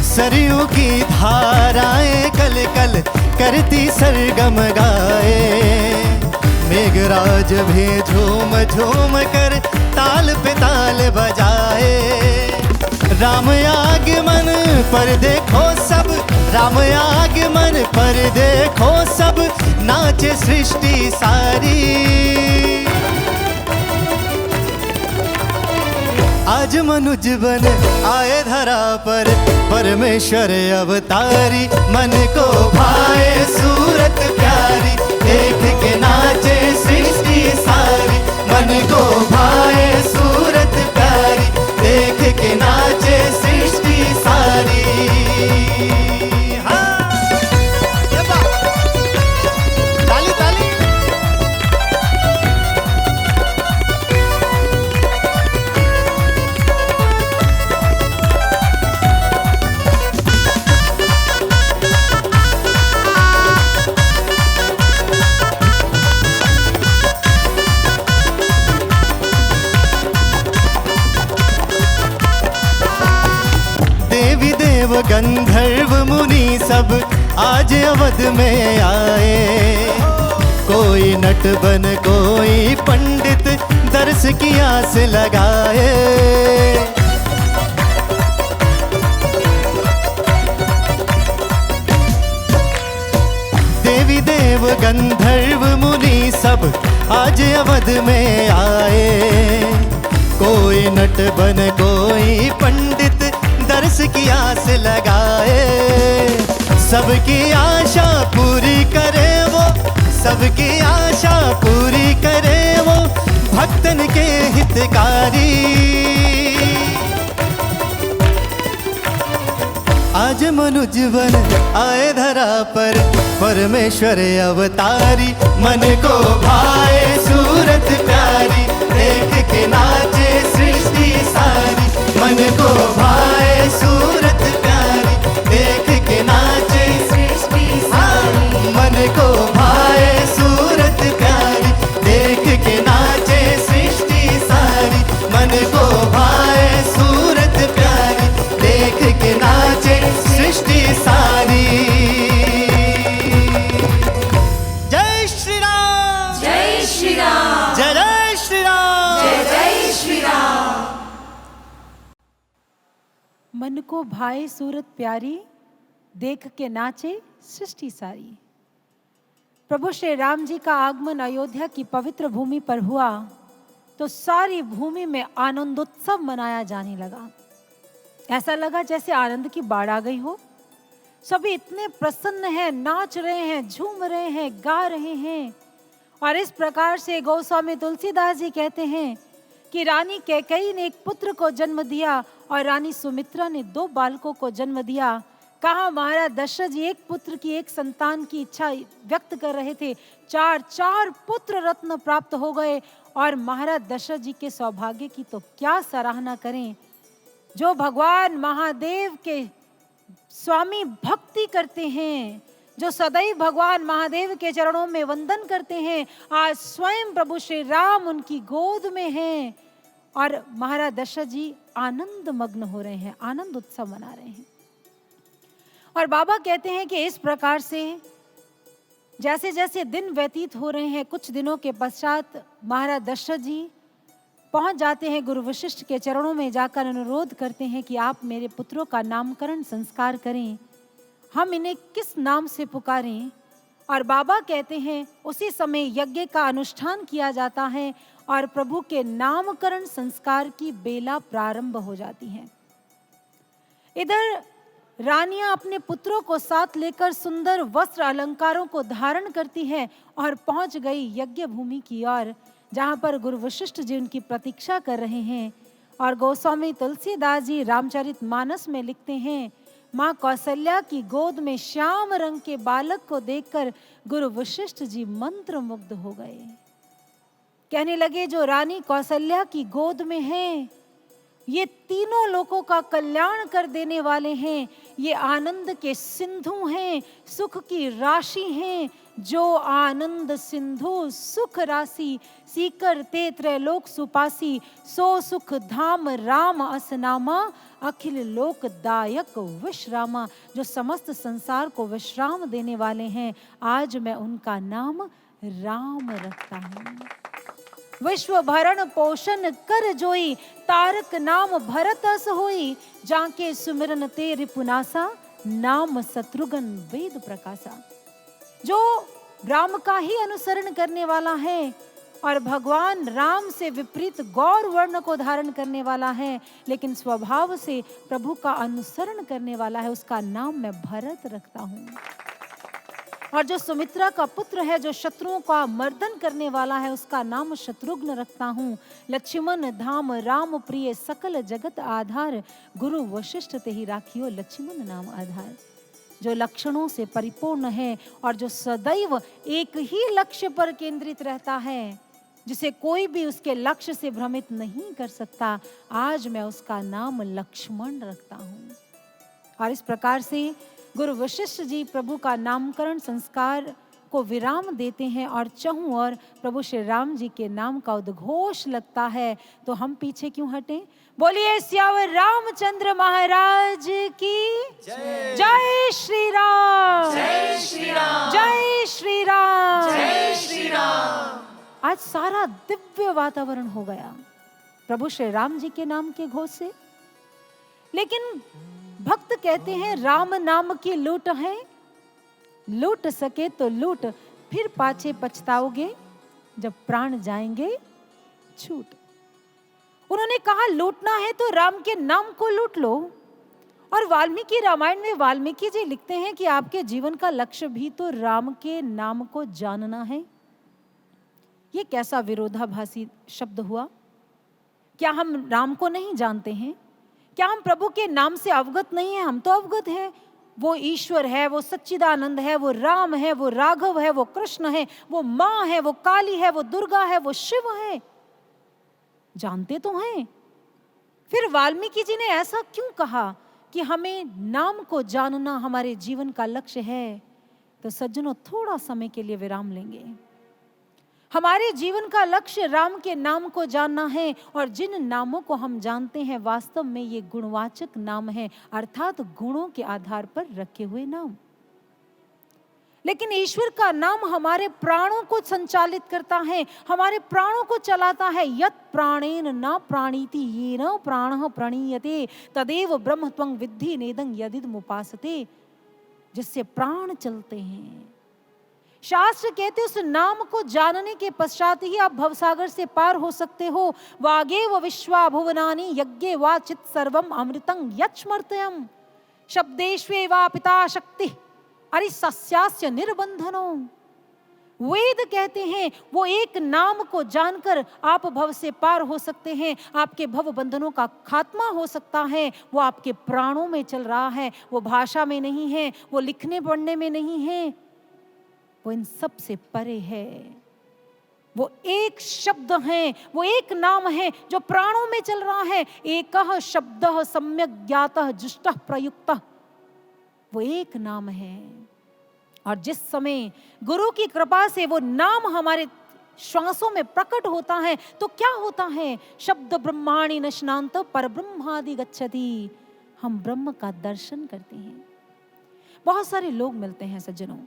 सरयू की धाराएं कल कल करती सरगम गाए। मेघराज भी झूम झूम कर ताल पे ताल बजाए। राम आगमन पर देखो सब, राम आगमन पर देखो सब, नाचे सृष्टि सारी। आज मनुज बन आए धरा पर परमेश्वर अवतारी। मन को भाए सूरत प्यारी, देख के नाचे सृष्टि सारी। मन को भाए सूरत प्यारी, देख के नाचे सृष्टि सारी। हाँ, ताली ताली। गंधर्व मुनि सब आज अवध में आए। कोई नट बन कोई पंडित दर्श की आस लगाए। देवी देव गंधर्व मुनि सब आज अवध में आए। कोई नट बन कोई पंडित दर्श की आस लगाए। सबकी आशा पूरी करे वो, सबकी आशा पूरी करे वो, भक्तन के हितकारी। आज मनुज बन आए धरा पर परमेश्वर अवतारी। मन को भाए सूरत प्यारी, देख के नाचे सृष्टि सारी। मन को भाए सूरत प्यारी, देख के नाचे सृष्टि सारी। मन को भाए सूरत प्यारी, देख के नाचे सृष्टि सारी। मन को भाए सूरत प्यारी, देख के नाचे सृष्टि सारी। जय श्री राम, जय श्री राम, जय जय श्री राम, जय जय श्री राम। मन को भाए सूरत प्यारी, देख के नाचे सृष्टि सारी। प्रभु श्री राम जी का आगमन अयोध्या की पवित्र भूमि पर हुआ तो सारी भूमि में आनंदोत्सव मनाया जाने लगा। ऐसा लगा जैसे आनंद की बाढ़ आ गई हो। सभी इतने प्रसन्न हैं, नाच रहे हैं, झूम रहे हैं, गा रहे हैं। और इस प्रकार से गोस्वामी तुलसीदास जी कहते हैं कि रानी कैकेयी ने एक पुत्र को जन्म दिया और रानी सुमित्रा ने 2 बालकों को जन्म दिया। कहा महाराज दशरथ जी एक पुत्र की, एक संतान की इच्छा व्यक्त कर रहे थे, 4 पुत्र रत्न प्राप्त हो गए। और महाराज दशरथ जी के सौभाग्य की तो क्या सराहना करें। जो भगवान महादेव के स्वामी भक्ति करते हैं, जो सदैव भगवान महादेव के चरणों में वंदन करते हैं, आज स्वयं प्रभु श्री राम उनकी गोद में हैं और महाराज दशरथ जी आनंद मग्न हो रहे हैं, आनंद उत्सव मना रहे हैं। और बाबा कहते हैं कि इस प्रकार से जैसे जैसे दिन व्यतीत हो रहे हैं, कुछ दिनों के पश्चात महाराज दशरथ जी पहुंच जाते हैं गुरु वशिष्ठ के चरणों में, जाकर अनुरोध करते हैं कि आप मेरे पुत्रों का नामकरण संस्कार करें, हम इन्हें किस नाम से पुकारें। और बाबा कहते हैं उसी समय यज्ञ का अनुष्ठान किया जाता है और प्रभु के नामकरण संस्कार की बेला प्रारंभ हो जाती है। इधर रानियां अपने पुत्रों को साथ लेकर सुंदर वस्त्र अलंकारों को धारण करती हैं और पहुंच गई यज्ञ भूमि की ओर, जहां पर गुरु वशिष्ठ जी उनकी प्रतीक्षा कर रहे हैं। और गोस्वामी तुलसीदास जी रामचरितमानस में लिखते हैं, माँ कौशल्या की गोद में श्याम रंग के बालक को देखकर गुरु वशिष्ठ जी मंत्र मुग्ध हो गए। कहने लगे जो रानी कौशल्या की गोद में है, ये तीनों लोगों का कल्याण कर देने वाले हैं, ये आनंद के सिंधु हैं, सुख की राशि हैं। जो आनंद सिंधु सुख राशि, सीकर ते त्रैलोक सुपासी, सो सुख धाम राम असनामा, अखिल लोकदायक विश्रामा। जो समस्त संसार को विश्राम देने वाले हैं, आज मैं उनका नाम राम रखता हूँ। विश्व भरण पोषण कर जोई, तारक नाम भरत अस होई, जाके सुमिरन ते रिपुनासा, नाम शत्रुघ्न वेद प्रकाशा। जो राम का ही अनुसरण करने वाला है और भगवान राम से विपरीत गौर वर्ण को धारण करने वाला है, लेकिन स्वभाव से प्रभु का अनुसरण करने वाला है, उसका नाम मैं भरत रखता हूँ। और जो सुमित्रा का पुत्र है, जो शत्रुओं का मर्दन करने वाला है, उसका नाम शत्रुघ्न रखता हूँ। लक्ष्मण धाम राम प्रिय, सकल जगत आधार, गुरु वशिष्ठ ते ही राखियो लक्ष्मण नाम आधार। जो लक्षणों से परिपूर्ण है और जो सदैव एक ही लक्ष्य पर केंद्रित रहता है, जिसे कोई भी उसके लक्ष्य से भ्रमित नहीं कर सकता, आज मैं उसका नाम लक्ष्मण रखता हूँ। और इस प्रकार से गुरु वशिष्ठ जी प्रभु का नामकरण संस्कार को विराम देते हैं और चहुं और प्रभु श्री राम जी के नाम का उद्घोष लगता है। तो हम पीछे क्यों हटें? बोलिए सियावर रामचंद्र महाराज की जय श्री राम, जय श्री राम, जय श्री राम, जय श्री राम। आज सारा दिव्य वातावरण हो गया प्रभु श्री राम जी के नाम के घोष से। लेकिन भक्त कहते हैं राम नाम की लूट है, लूट सके तो लूट, फिर पाछे पछताओगे जब प्राण जाएंगे छूट। उन्होंने कहा लूटना है तो राम के नाम को लूट लो। और वाल्मीकि रामायण में वाल्मीकि जी लिखते हैं कि आपके जीवन का लक्ष्य भी तो राम के नाम को जानना है। ये कैसा विरोधाभासी शब्द हुआ? क्या हम राम को नहीं जानते हैं? क्या हम प्रभु के नाम से अवगत नहीं है? हम तो अवगत हैं। वो ईश्वर है, वो सच्चिदानंद है, वो राम है, वो राघव है, वो कृष्ण है, वो माँ है, वो काली है, वो दुर्गा है, वो शिव है, जानते तो हैं। फिर वाल्मीकि जी ने ऐसा क्यों कहा कि हमें नाम को जानना हमारे जीवन का लक्ष्य है? तो सज्जनों, थोड़ा समय के लिए विराम लेंगे। हमारे जीवन का लक्ष्य राम के नाम को जानना है, और जिन नामों को हम जानते हैं वास्तव में ये गुणवाचक नाम है, अर्थात गुणों के आधार पर रखे हुए नाम। लेकिन ईश्वर का नाम हमारे प्राणों को संचालित करता है, हमारे प्राणों को चलाता है। यत् प्राणेन न प्राणीति येन प्राणः प्रणीयते तदेव ब्रह्म त्वं विद्धि नेदं यदिदमुपासते। जिससे प्राण चलते हैं। शास्त्र कहते उस नाम को जानने के पश्चात ही आप भवसागर से पार हो सकते हो। वागेव विश्वा भुवनानि यज्ञे वा चित् सर्वम अमृतं यच्मर्त्यं शब्देष्वे वा पिता शक्ति अरि सस्यास्य निर्बंधनो। वेद कहते हैं वो एक नाम को जानकर आप भव से पार हो सकते हैं, आपके भव बंधनों का खात्मा हो सकता है। वो आपके प्राणों में चल रहा है, वो भाषा में नहीं है, वो लिखने पढ़ने में नहीं है, वो इन सब से परे है। वो एक शब्द है, वो एक नाम है जो प्राणों में चल रहा है। एकः शब्दः सम्यक् ज्ञातः जुष्टः प्रयुक्तः, वो एक नाम है। और जिस समय गुरु की कृपा से वो नाम हमारे श्वासों में प्रकट होता है तो क्या होता है? शब्द ब्रह्माणि नश्नान्त परब्रह्मादि गच्छति, हम ब्रह्म का दर्शन करते हैं। बहुत सारे लोग मिलते हैं सज्जनों,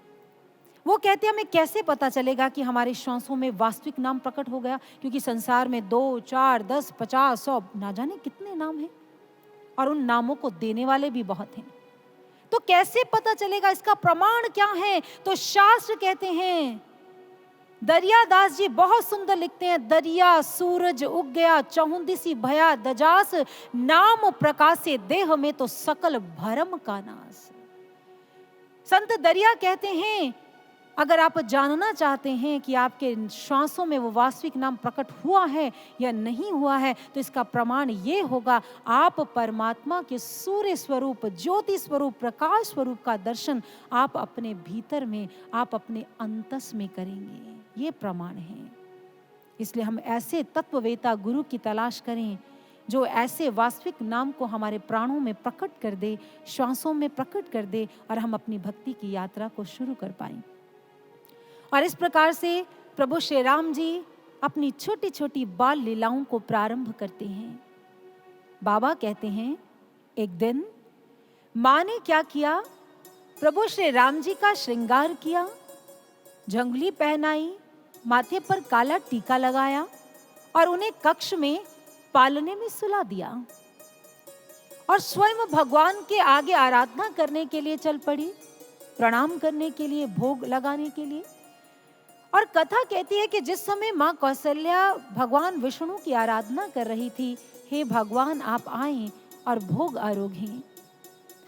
वो कहते हैं हमें कैसे पता चलेगा कि हमारे श्वासों में वास्तविक नाम प्रकट हो गया, क्योंकि संसार में 2, 4, 10, 50, 100 ना जाने कितने नाम हैं और उन नामों को देने वाले भी बहुत हैं। तो कैसे पता चलेगा? इसका प्रमाण क्या है? तो शास्त्र कहते हैं, दरियादास जी बहुत सुंदर लिखते हैं, दरिया सूरज उग गया चहुंदिसी भया दजास, नाम प्रकाशे देह में तो सकल भरम का नाश। संत दरिया कहते हैं अगर आप जानना चाहते हैं कि आपके श्वासों में वो वास्तविक नाम प्रकट हुआ है या नहीं हुआ है, तो इसका प्रमाण ये होगा, आप परमात्मा के सूर्य स्वरूप, ज्योति स्वरूप, प्रकाश स्वरूप का दर्शन आप अपने भीतर में, आप अपने अंतस में करेंगे। ये प्रमाण है। इसलिए हम ऐसे तत्ववेता गुरु की तलाश करें जो ऐसे वास्तविक नाम को हमारे प्राणों में प्रकट कर दे, श्वासों में प्रकट कर दे, और हम अपनी भक्ति की यात्रा को शुरू कर पाएं। और इस प्रकार से प्रभु श्री राम जी अपनी छोटी छोटी बाल लीलाओं को प्रारंभ करते हैं। बाबा कहते हैं एक दिन माँ ने क्या किया, प्रभु श्री राम जी का श्रृंगार किया, झंगली पहनाई, माथे पर काला टीका लगाया और उन्हें कक्ष में पालने में सुला दिया और स्वयं भगवान के आगे आराधना करने के लिए चल पड़ी, प्रणाम करने के लिए, भोग लगाने के लिए। और कथा कहती है कि जिस समय माँ कौशल्या भगवान विष्णु की आराधना कर रही थी, हे भगवान आप आए और भोग आरोगें,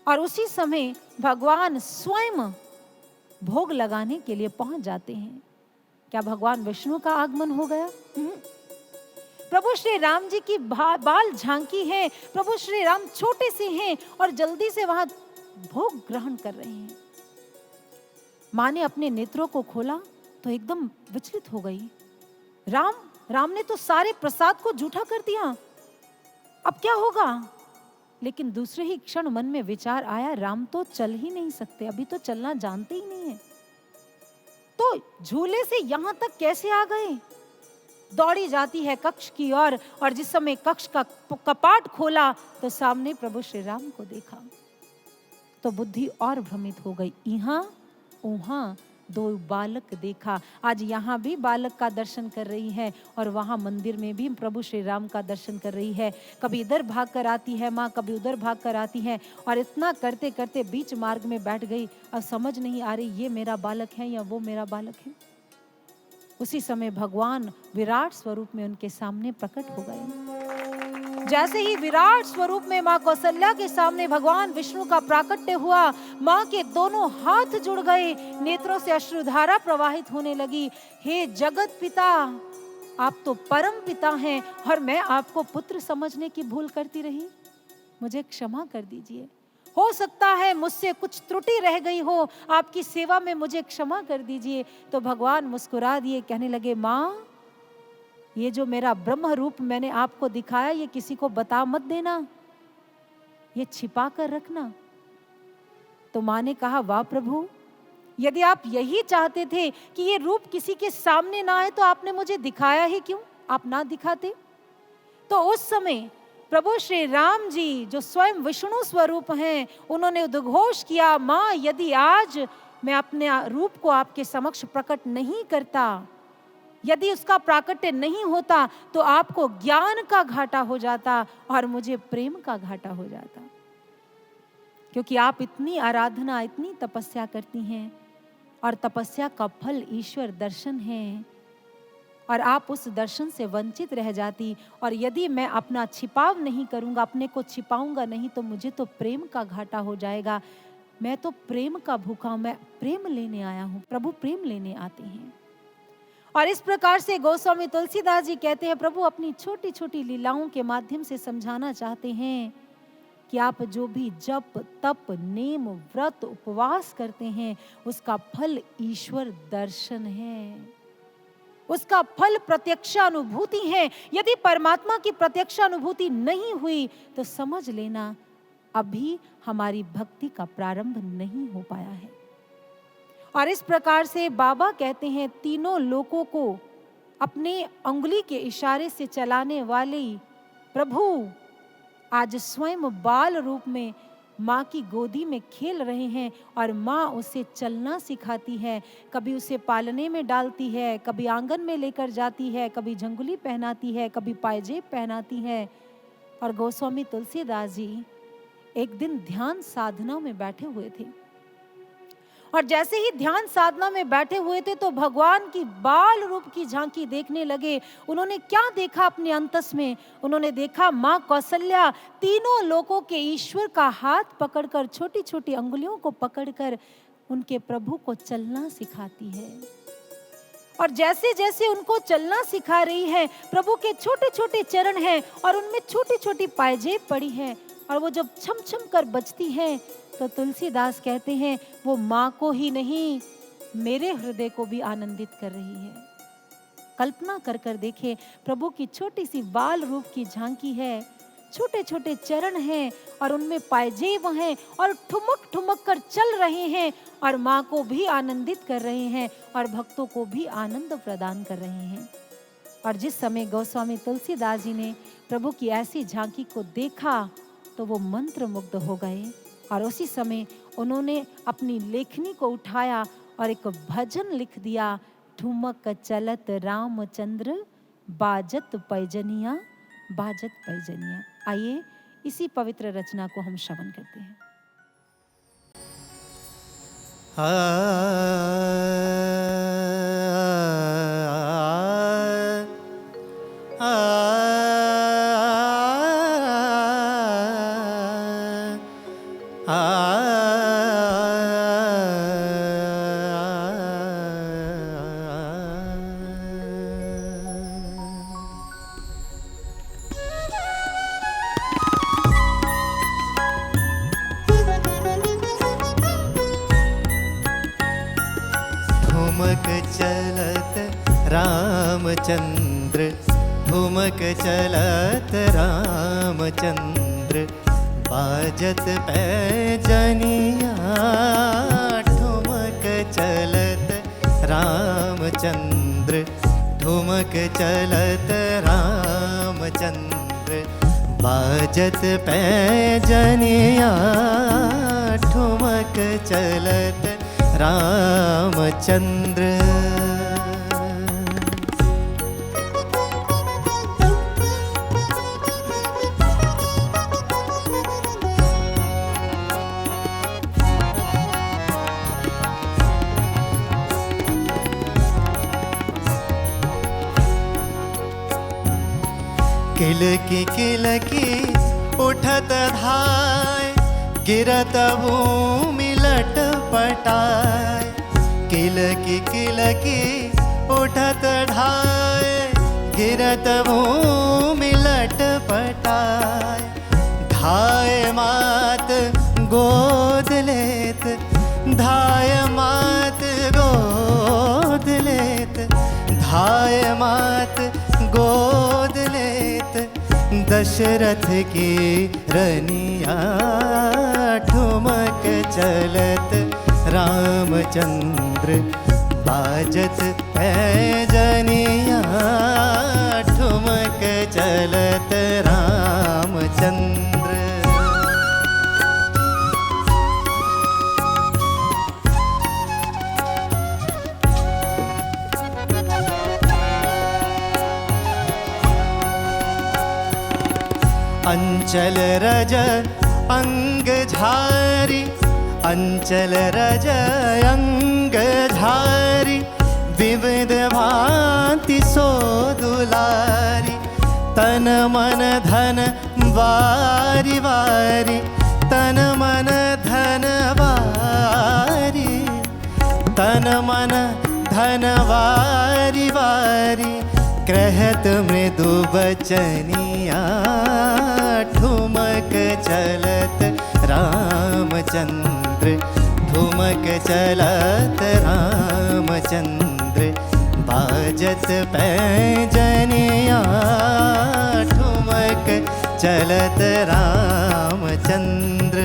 और उसी समय भगवान स्वयं भोग लगाने के लिए पहुंच जाते हैं। क्या भगवान विष्णु का आगमन हो गया? प्रभु श्री राम जी की बाल झांकी है, प्रभु श्री राम छोटे से हैं और जल्दी से वहां भोग ग्रहण कर रहे हैं। माँ ने अपने नेत्रों को खोला तो एकदम विचलित हो गई। राम ने तो सारे प्रसाद को जूठा कर दिया, अब क्या होगा? लेकिन दूसरे ही क्षण मन में विचार आया, राम तो चल ही नहीं सकते, अभी तो चलना जानते ही नहीं है, तो झूले से यहां तक कैसे आ गए? दौड़ी जाती है कक्ष की ओर, और जिस समय कक्ष का कपाट खोला तो सामने प्रभु श्री राम को देखा तो बुद्धि और भ्रमित हो गई। यहाँ वहां 2 बालक देखा। आज यहाँ भी बालक का दर्शन कर रही है और वहाँ मंदिर में भी प्रभु श्री राम का दर्शन कर रही है। कभी इधर भाग कर आती है माँ, कभी उधर भाग कर आती है, और इतना करते करते बीच मार्ग में बैठ गई। अब समझ नहीं आ रही ये मेरा बालक है या वो मेरा बालक है। उसी समय भगवान विराट स्वरूप में उनके सामने प्रकट हो गए। जैसे ही विराट स्वरूप में माँ कौशल्या के सामने भगवान विष्णु का प्राकट्य हुआ, माँ के दोनों हाथ जुड़ गए, नेत्रों से अश्रुधारा प्रवाहित होने लगी। हे जगत पिता, आप तो परम पिता हैं और मैं आपको पुत्र समझने की भूल करती रही, मुझे क्षमा कर दीजिए। हो सकता है मुझसे कुछ त्रुटि रह गई हो, आपकी सेवा में मुझे क्षमा कर दीजिए। तो भगवान मुस्कुरा दिए, कहने लगे, माँ ये जो मेरा ब्रह्म रूप मैंने आपको दिखाया, ये किसी को बता मत देना, ये छिपा कर रखना। तो माँ ने कहा, वाह प्रभु, यदि आप यही चाहते थे कि ये रूप किसी के सामने ना आए तो आपने मुझे दिखाया ही क्यों? आप ना दिखाते। तो उस समय प्रभु श्री राम जी जो स्वयं विष्णु स्वरूप हैं, उन्होंने उद्घोष किया, माँ यदि आज मैं अपने रूप को आपके समक्ष प्रकट नहीं करता, यदि उसका प्राकट्य नहीं होता, तो आपको ज्ञान का घाटा हो जाता और मुझे प्रेम का घाटा हो जाता। क्योंकि आप इतनी आराधना, इतनी तपस्या करती हैं और तपस्या का फल ईश्वर दर्शन है, और आप उस दर्शन से वंचित रह जाती। और यदि मैं अपना छिपाव नहीं करूंगा, अपने को छिपाऊंगा नहीं, तो मुझे तो प्रेम का घाटा हो जाएगा। मैं तो प्रेम का भूखा हूं, मैं प्रेम लेने आया हूं। प्रभु प्रेम लेने आते हैं। और इस प्रकार से गोस्वामी तुलसीदास जी कहते हैं, प्रभु अपनी छोटी छोटी लीलाओं के माध्यम से समझाना चाहते हैं कि आप जो भी जप तप नेम व्रत उपवास करते हैं, उसका फल ईश्वर दर्शन है, उसका फल प्रत्यक्षानुभूति है। यदि परमात्मा की प्रत्यक्षानुभूति नहीं हुई तो समझ लेना अभी हमारी भक्ति का प्रारंभ नहीं हो पाया है। और इस प्रकार से बाबा कहते हैं, तीनों लोकों को अपने अंगुली के इशारे से चलाने वाले प्रभु आज स्वयं बाल रूप में माँ की गोदी में खेल रहे हैं और माँ उसे चलना सिखाती है। कभी उसे पालने में डालती है, कभी आंगन में लेकर जाती है, कभी झंगुली पहनाती है, कभी पायजेब पहनाती है। और गोस्वामी तुलसीदास जी एक दिन ध्यान साधना में बैठे हुए थे और जैसे ही ध्यान साधना में बैठे हुए थे तो भगवान की बाल रूप की झांकी देखने लगे। उन्होंने क्या देखा अपने अंतस में? उन्होंने देखा माँ कौशल्या तीनों लोकों के ईश्वर का हाथ पकड़कर, छोटी छोटी अंगुलियों को पकड़कर उनके प्रभु को चलना सिखाती है। और जैसे जैसे उनको चलना सिखा रही है, प्रभु के छोटे छोटे चरण हैं और उनमें छोटी छोटी पायजेब पड़ी है और वो जब छम छम कर बजती है तो तुलसीदास कहते हैं वो माँ को ही नहीं मेरे हृदय को भी आनंदित कर रही है। कल्पना कर कर देखे, प्रभु की छोटी सी बाल रूप की झांकी है, छोटे छोटे चरण हैं और उनमें पायजेब हैं और ठुमक ठुमक कर चल रहे हैं और माँ को भी आनंदित कर रहे हैं और भक्तों को भी आनंद प्रदान कर रहे हैं। और जिस समय गोस्वामी तुलसीदास जी ने प्रभु की ऐसी झांकी को देखा तो वो मंत्र मुग्ध हो गए और उसी समय उन्होंने अपनी लेखनी को उठाया और एक भजन लिख दिया, ठुमक चलत रामचंद्र बाजत पैजनिया, बाजत पैजनिया। आइए इसी पवित्र रचना को हम श्रवण करते हैं। ठुमक चलत रामचंद्र, ठुमक चलत रामचंद्र, बाजत पैजनिया, ठुमक चलत रामचंद्र, ठुमक चलत रामचंद्र, बाजत पैजनिया, ठुमक चलत रामचंद्र। किलकी किलकी उठत धाय, गिरत भूमि लटपटाय, किलकी किलकी उठत ढाय, गिरत भूमि लटपटाय, धाय मात गोद लेत, धाय मात गोद लेत, धाय मात गोद लेत, दशरथ की रनिया, ठुमक चलत रामचंद्र, बाजत पैजनिया, ठुमक चलत रामचंद्र। अंचल रज अंग झारी, अंचल रज अंग झारी, विविध भांति सो दुलारी, तन मन धन वारी वारी, तन मन धन वारी, तन मन धन वारी वारी, नारी कहत मृदु बचनिया ठुमक चलत रामचंद्र ठुमक चलत रामचंद्र बाजत पैजनिया ठुमक चलत रामचंद्र।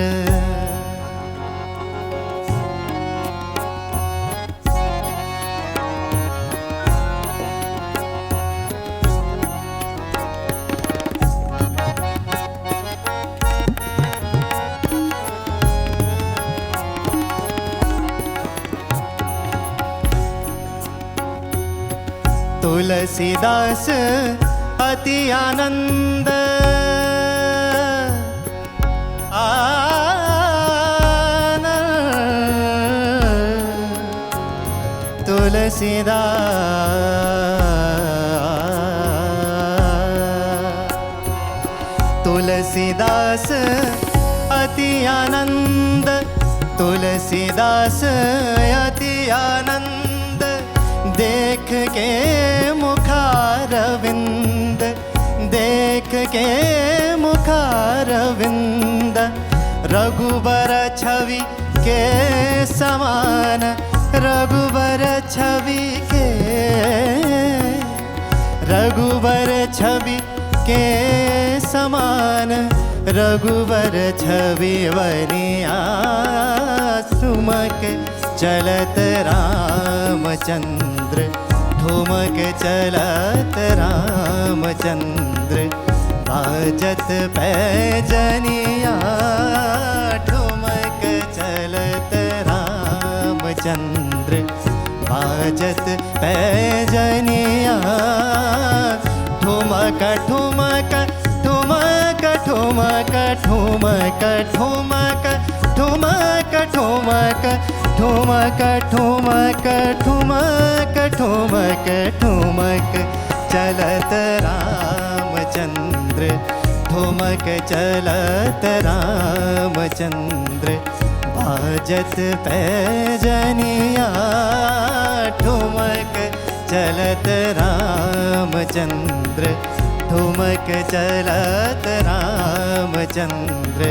तुलसीदास अति आनंद तुलसीदास अति आनंद तुलसीदास अति आनंद देख के मुखारविंद देख के मुखारविंद रघुबर छवि के समान रघुबर छवि के रघुबर छवि के समान रघुबर छवि वनिया ठुमक चलत रामचंद्र ठुमक चलत रामचंद्र बाजत पैजनिया ठुमक चलत रामचंद्र बाजत पैजनिया ठुमक ठुमक ठुमक ठुमक ठुमक ठुमक ठुमक ठुमक ठुमक ठुमक ठुमक ठुमक ठुमक चलत रामचंद्र ठुमक चलत रामचंद्र बाजत पैजनिया ठुमक चलत रामचंद्र ठुमक चलत रामचंद्र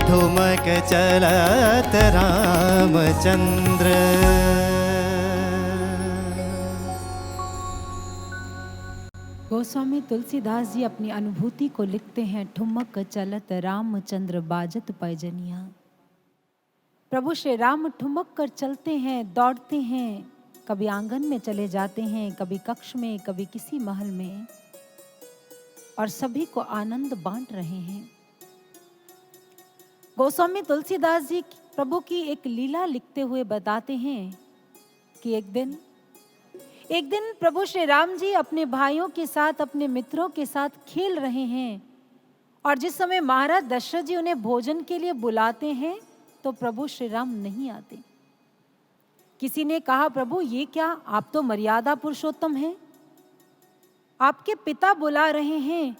ठुमक चलत रामचंद्र। गोस्वामी तुलसीदास जी अपनी अनुभूति को लिखते हैं, ठुमक चलत रामचंद्र बाजत पैजनिया। प्रभु श्री राम ठुमक कर चलते हैं, दौड़ते हैं, कभी आंगन में चले जाते हैं, कभी कक्ष में, कभी किसी महल में, और सभी को आनंद बांट रहे हैं। गोस्वामी तुलसीदास जी प्रभु की एक लीला लिखते हुए बताते हैं कि एक दिन प्रभु श्री राम जी अपने भाइयों के साथ, अपने मित्रों के साथ खेल रहे हैं, और जिस समय महाराज दशरथ जी उन्हें भोजन के लिए बुलाते हैं तो प्रभु श्री राम नहीं आते। किसी ने कहा, प्रभु ये क्या, आप तो मर्यादा पुरुषोत्तम हैं, आपके पिता बुला रहे हैं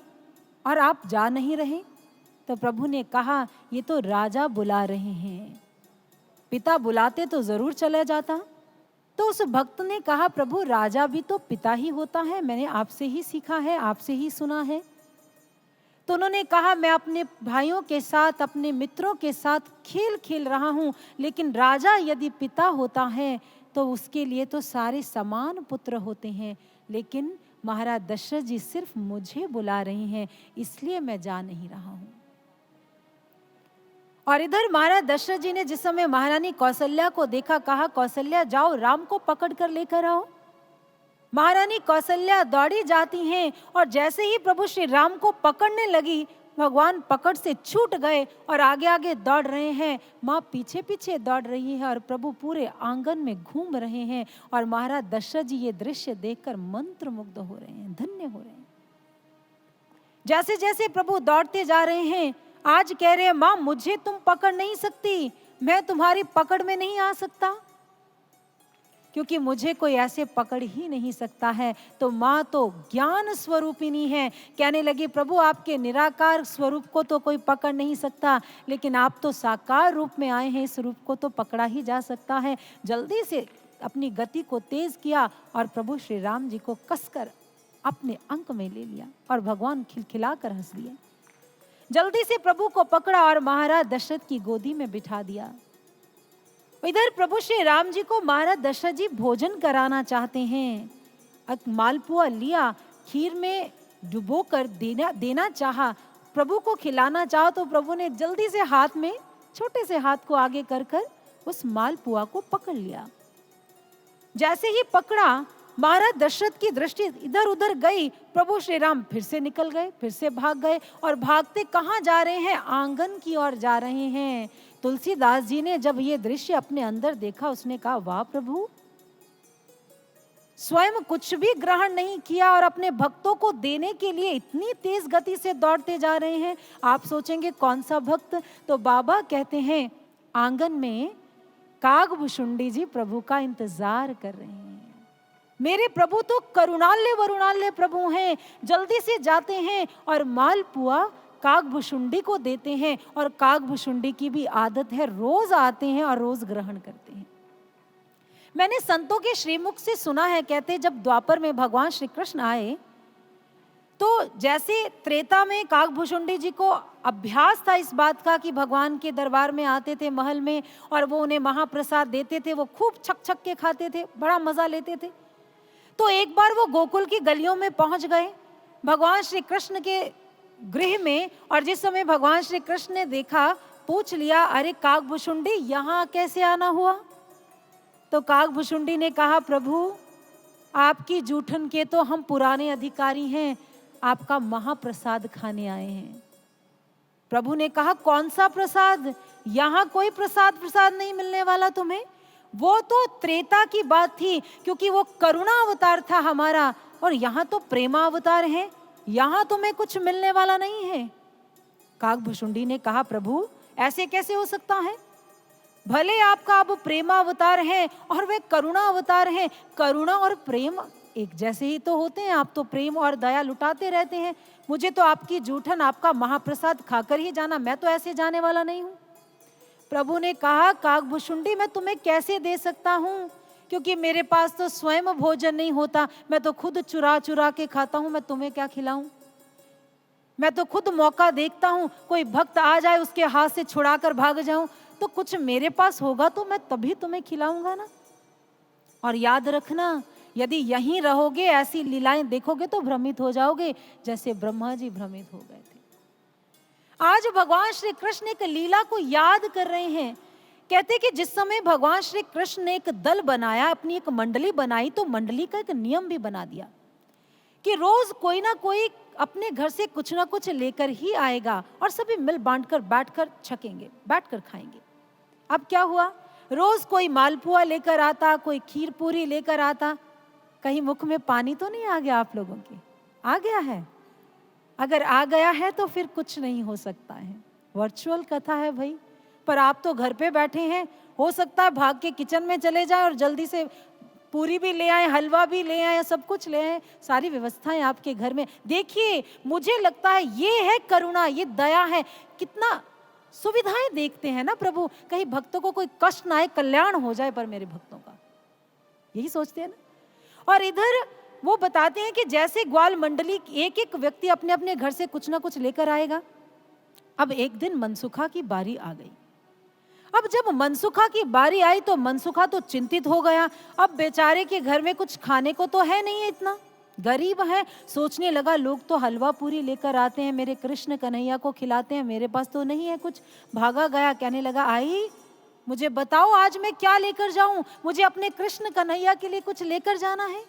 और आप जा नहीं रहे। तो प्रभु ने कहा, ये तो राजा बुला रहे हैं, पिता बुलाते तो जरूर चला जाता। तो उस भक्त ने कहा, प्रभु राजा भी तो पिता ही होता है, मैंने आपसे ही सीखा है, आपसे ही सुना है। तो उन्होंने कहा, मैं अपने भाइयों के साथ, अपने मित्रों के साथ खेल खेल रहा हूं, लेकिन राजा यदि पिता होता है तो उसके लिए तो सारे समान पुत्र होते हैं, लेकिन महाराज दशरथ जी सिर्फ मुझे बुला रहे हैं, इसलिए मैं जा नहीं रहा हूं। और इधर महाराज दशरथ जी ने जिस समय महारानी कौशल्या को देखा, कहा, कौशल्या जाओ राम को पकड़ कर लेकर आओ। महारानी कौशल्या दौड़ी जाती हैं, और जैसे ही प्रभु श्री राम को पकड़ने लगी, भगवान पकड़ से छूट गए और आगे आगे दौड़ रहे हैं, माँ पीछे पीछे दौड़ रही है, और प्रभु पूरे आंगन में घूम रहे हैं। और महाराज दशरथ जी ये दृश्य देखकर मंत्रमुग्ध हो रहे हैं, धन्य हो रहे हैं। जैसे जैसे प्रभु दौड़ते जा रहे हैं, आज कह रहे हैं, माँ मुझे तुम पकड़ नहीं सकती, मैं तुम्हारी पकड़ में नहीं आ सकता, क्योंकि मुझे कोई ऐसे पकड़ ही नहीं सकता है। तो माँ तो ज्ञान स्वरूपिणी है। कहने लगी, प्रभु आपके निराकार स्वरूप को तो कोई पकड़ नहीं सकता, लेकिन आप तो साकार रूप में आए हैं, इस रूप को तो पकड़ा ही जा सकता है। जल्दी से अपनी गति को तेज किया और प्रभु श्री राम जी को कसकर अपने अंक में ले लिया और भगवान खिलखिला कर हंस दिए। जल्दी से प्रभु को पकड़ा और महाराज दशरथ की गोदी में बिठा दिया। इधर प्रभु श्री राम जी को महाराज दशरथ जी भोजन कराना चाहते हैं। एक मालपुआ लिया, खीर में डुबो कर देना चाहा, प्रभु को खिलाना चाहा, तो प्रभु ने जल्दी से हाथ में छोटे से हाथ को आगे कर उस मालपुआ को पकड़ लिया। जैसे ही पकड़ा, महाराज दशरथ की दृष्टि इधर उधर गई। प्रभु श्री राम फिर से निकल गए, फिर से भाग गए और भागते कहाँ जा रहे हैं? आंगन की ओर जा रहे हैं। तुलसीदास जी ने जब ये दृश्य अपने अंदर देखा, उसने कहा, वाह प्रभु, स्वयं कुछ भी ग्रहण नहीं किया और अपने भक्तों को देने के लिए इतनी तेज गति से दौड़ते जा रहे हैं। आप सोचेंगे कौन सा भक्त? तो बाबा कहते हैं, आंगन में कागभुशुंडी जी प्रभु का इंतजार कर रहे हैं। मेरे प्रभु तो करुणालय वरुणालय प्रभु हैं। जल्दी से जाते हैं और मालपुआ कागभुशुंडी को देते हैं। और कागभुशुंडी की भी आदत है, रोज आते हैं और रोज ग्रहण करते हैं। मैंने संतों के श्रीमुख से सुना है, कहते जब द्वापर में भगवान श्री कृष्ण आए तो जैसे त्रेता में कागभुशुंडी जी को अभ्यास था इस बात का कि भगवान के दरबार में आते थे महल में और वो उन्हें महाप्रसाद देते थे, वो खूब छक छक के खाते थे, बड़ा मजा लेते थे। तो एक बार वो गोकुल की गलियों में पहुंच गए भगवान श्री कृष्ण के गृह में, और जिस समय भगवान श्री कृष्ण ने देखा, पूछ लिया, अरे कागभुशुंडी यहाँ कैसे आना हुआ? तो कागभुशुंडी ने कहा, प्रभु आपकी जूठन के तो हम पुराने अधिकारी हैं, आपका महाप्रसाद खाने आए हैं। प्रभु ने कहा, कौन सा प्रसाद? यहाँ कोई प्रसाद नहीं मिलने वाला तुम्हें। वो तो त्रेता की बात थी, क्योंकि वो करुणा अवतार था हमारा, और यहाँ तो प्रेमा अवतार है, यहाँ तुम्हें कुछ मिलने वाला नहीं है। कागभुशुंडी ने कहा, प्रभु ऐसे कैसे हो सकता है? भले आपका अब प्रेमा अवतार है और वे करुणा अवतार है, करुणा और प्रेम एक जैसे ही तो होते हैं। आप तो प्रेम और दया लुटाते रहते हैं। मुझे तो आपकी जूठन, आपका महाप्रसाद खाकर ही जाना, मैं तो ऐसे जाने वाला नहीं हूं। प्रभु ने कहा, कागभुशुंडी मैं तुम्हें कैसे दे सकता हूं, क्योंकि मेरे पास तो स्वयं भोजन नहीं होता, मैं तो खुद चुरा चुरा के खाता हूं, मैं तुम्हें क्या खिलाऊं? मैं तो खुद मौका देखता हूं, कोई भक्त आ जाए उसके हाथ से छुड़ा कर भाग जाऊं, तो कुछ मेरे पास होगा तो मैं तभी तुम्हें खिलाऊंगा ना। और याद रखना, यदि यहीं रहोगे, ऐसी लीलाएं देखोगे तो भ्रमित हो जाओगे, जैसे ब्रह्मा जी भ्रमित हो गए थे। आज भगवान श्री कृष्ण एक लीला को याद कर रहे हैं। कहते कि जिस समय भगवान श्री कृष्ण ने एक दल बनाया, अपनी एक मंडली बनाई, तो मंडली का एक नियम भी बना दिया कि रोज कोई ना कोई अपने घर से कुछ ना कुछ लेकर ही आएगा और सभी मिल बांट कर बैठकर छकेंगे, बैठकर खाएंगे। अब क्या हुआ? रोज कोई मालपुआ लेकर आता, कोई खीर पूरी लेकर आता। कहीं मुख में पानी तो नहीं आ गया आप लोगों के? आ गया है? अगर आ गया है तो फिर कुछ नहीं हो सकता है। वर्चुअल कथा है भाई, पर आप तो घर पे बैठे हैं। हो सकता है भाग के किचन में चले जाए और जल्दी से पूरी भी ले आए, हलवा भी ले आए, सब कुछ ले आए, सारी व्यवस्थाएं आपके घर में। देखिए, मुझे लगता है ये है करुणा, ये दया है। कितना सुविधाएं देखते हैं ना प्रभु, कहीं भक्तों को कोई कष्ट ना आए, कल्याण हो जाए पर मेरे भक्तों का, यही सोचते हैं ना। और इधर वो बताते हैं कि जैसे ग्वाल मंडली, एक एक व्यक्ति अपने अपने घर से कुछ ना कुछ लेकर आएगा। अब एक दिन मनसुखा की बारी आ गई। अब जब मनसुखा की बारी आई तो मनसुखा तो चिंतित हो गया। अब बेचारे के घर में कुछ खाने को तो है नहीं है, इतना गरीब है। सोचने लगा, लोग तो हलवा पूरी लेकर आते हैं, मेरे कृष्ण कन्हैया को खिलाते हैं, मेरे पास तो नहीं है कुछ। भागा गया, कहने लगा, आई मुझे बताओ आज मैं क्या लेकर जाऊं, मुझे अपने कृष्ण कन्हैया के लिए कुछ लेकर जाना है।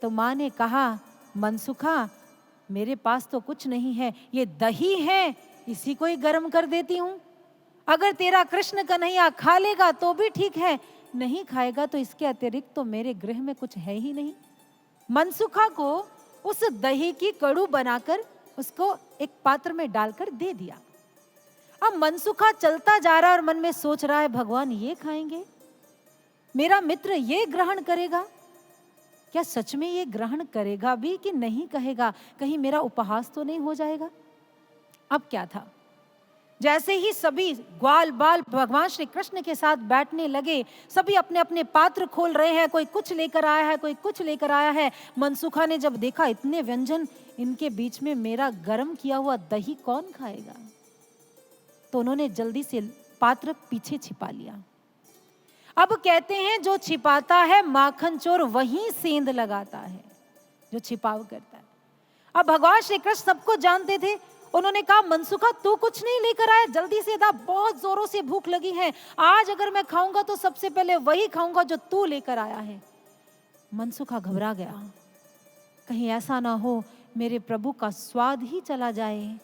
तो माँ ने कहा, मनसुखा मेरे पास तो कुछ नहीं है, ये दही है, इसी को ही गर्म कर देती हूं। अगर तेरा कृष्ण कन्हैया खा लेगा तो भी ठीक है, नहीं खाएगा तो इसके अतिरिक्त तो मेरे गृह में कुछ है ही नहीं। मनसुखा को उस दही की कड़ू बनाकर उसको एक पात्र में डालकर दे दिया। अब मनसुखा चलता जा रहा और मन में सोच रहा है, भगवान ये खाएंगे, मेरा मित्र ये ग्रहण करेगा, क्या सच में ये ग्रहण करेगा भी कि नहीं कहेगा, कहीं मेरा उपहास तो नहीं हो जाएगा। अब क्या था, जैसे ही सभी ग्वाल बाल भगवान श्री कृष्ण के साथ बैठने लगे, सभी अपने अपने पात्र खोल रहे हैं, कोई कुछ लेकर आया है, कोई कुछ लेकर आया है। मनसुखा ने जब देखा इतने व्यंजन, इनके बीच में मेरा गर्म किया हुआ दही कौन खाएगा, तो उन्होंने जल्दी से पात्र पीछे छिपा लिया। अब कहते हैं जो छिपाता है माखन चोर वहीं सेंध लगाता है, जो छिपाव करता है। अब भगवान श्री कृष्ण सबको जानते थे। उन्होंने कहा मनसुखा तू कुछ नहीं लेकर आया, जल्दी से दा, बहुत जोरों से भूख लगी है, आज अगर मैं खाऊंगा तो सबसे पहले वही खाऊंगा जो तू लेकर आया है। मनसुखा घबरा गया, कहीं ऐसा ना हो मेरे प्रभु का स्वाद ही चला जाए।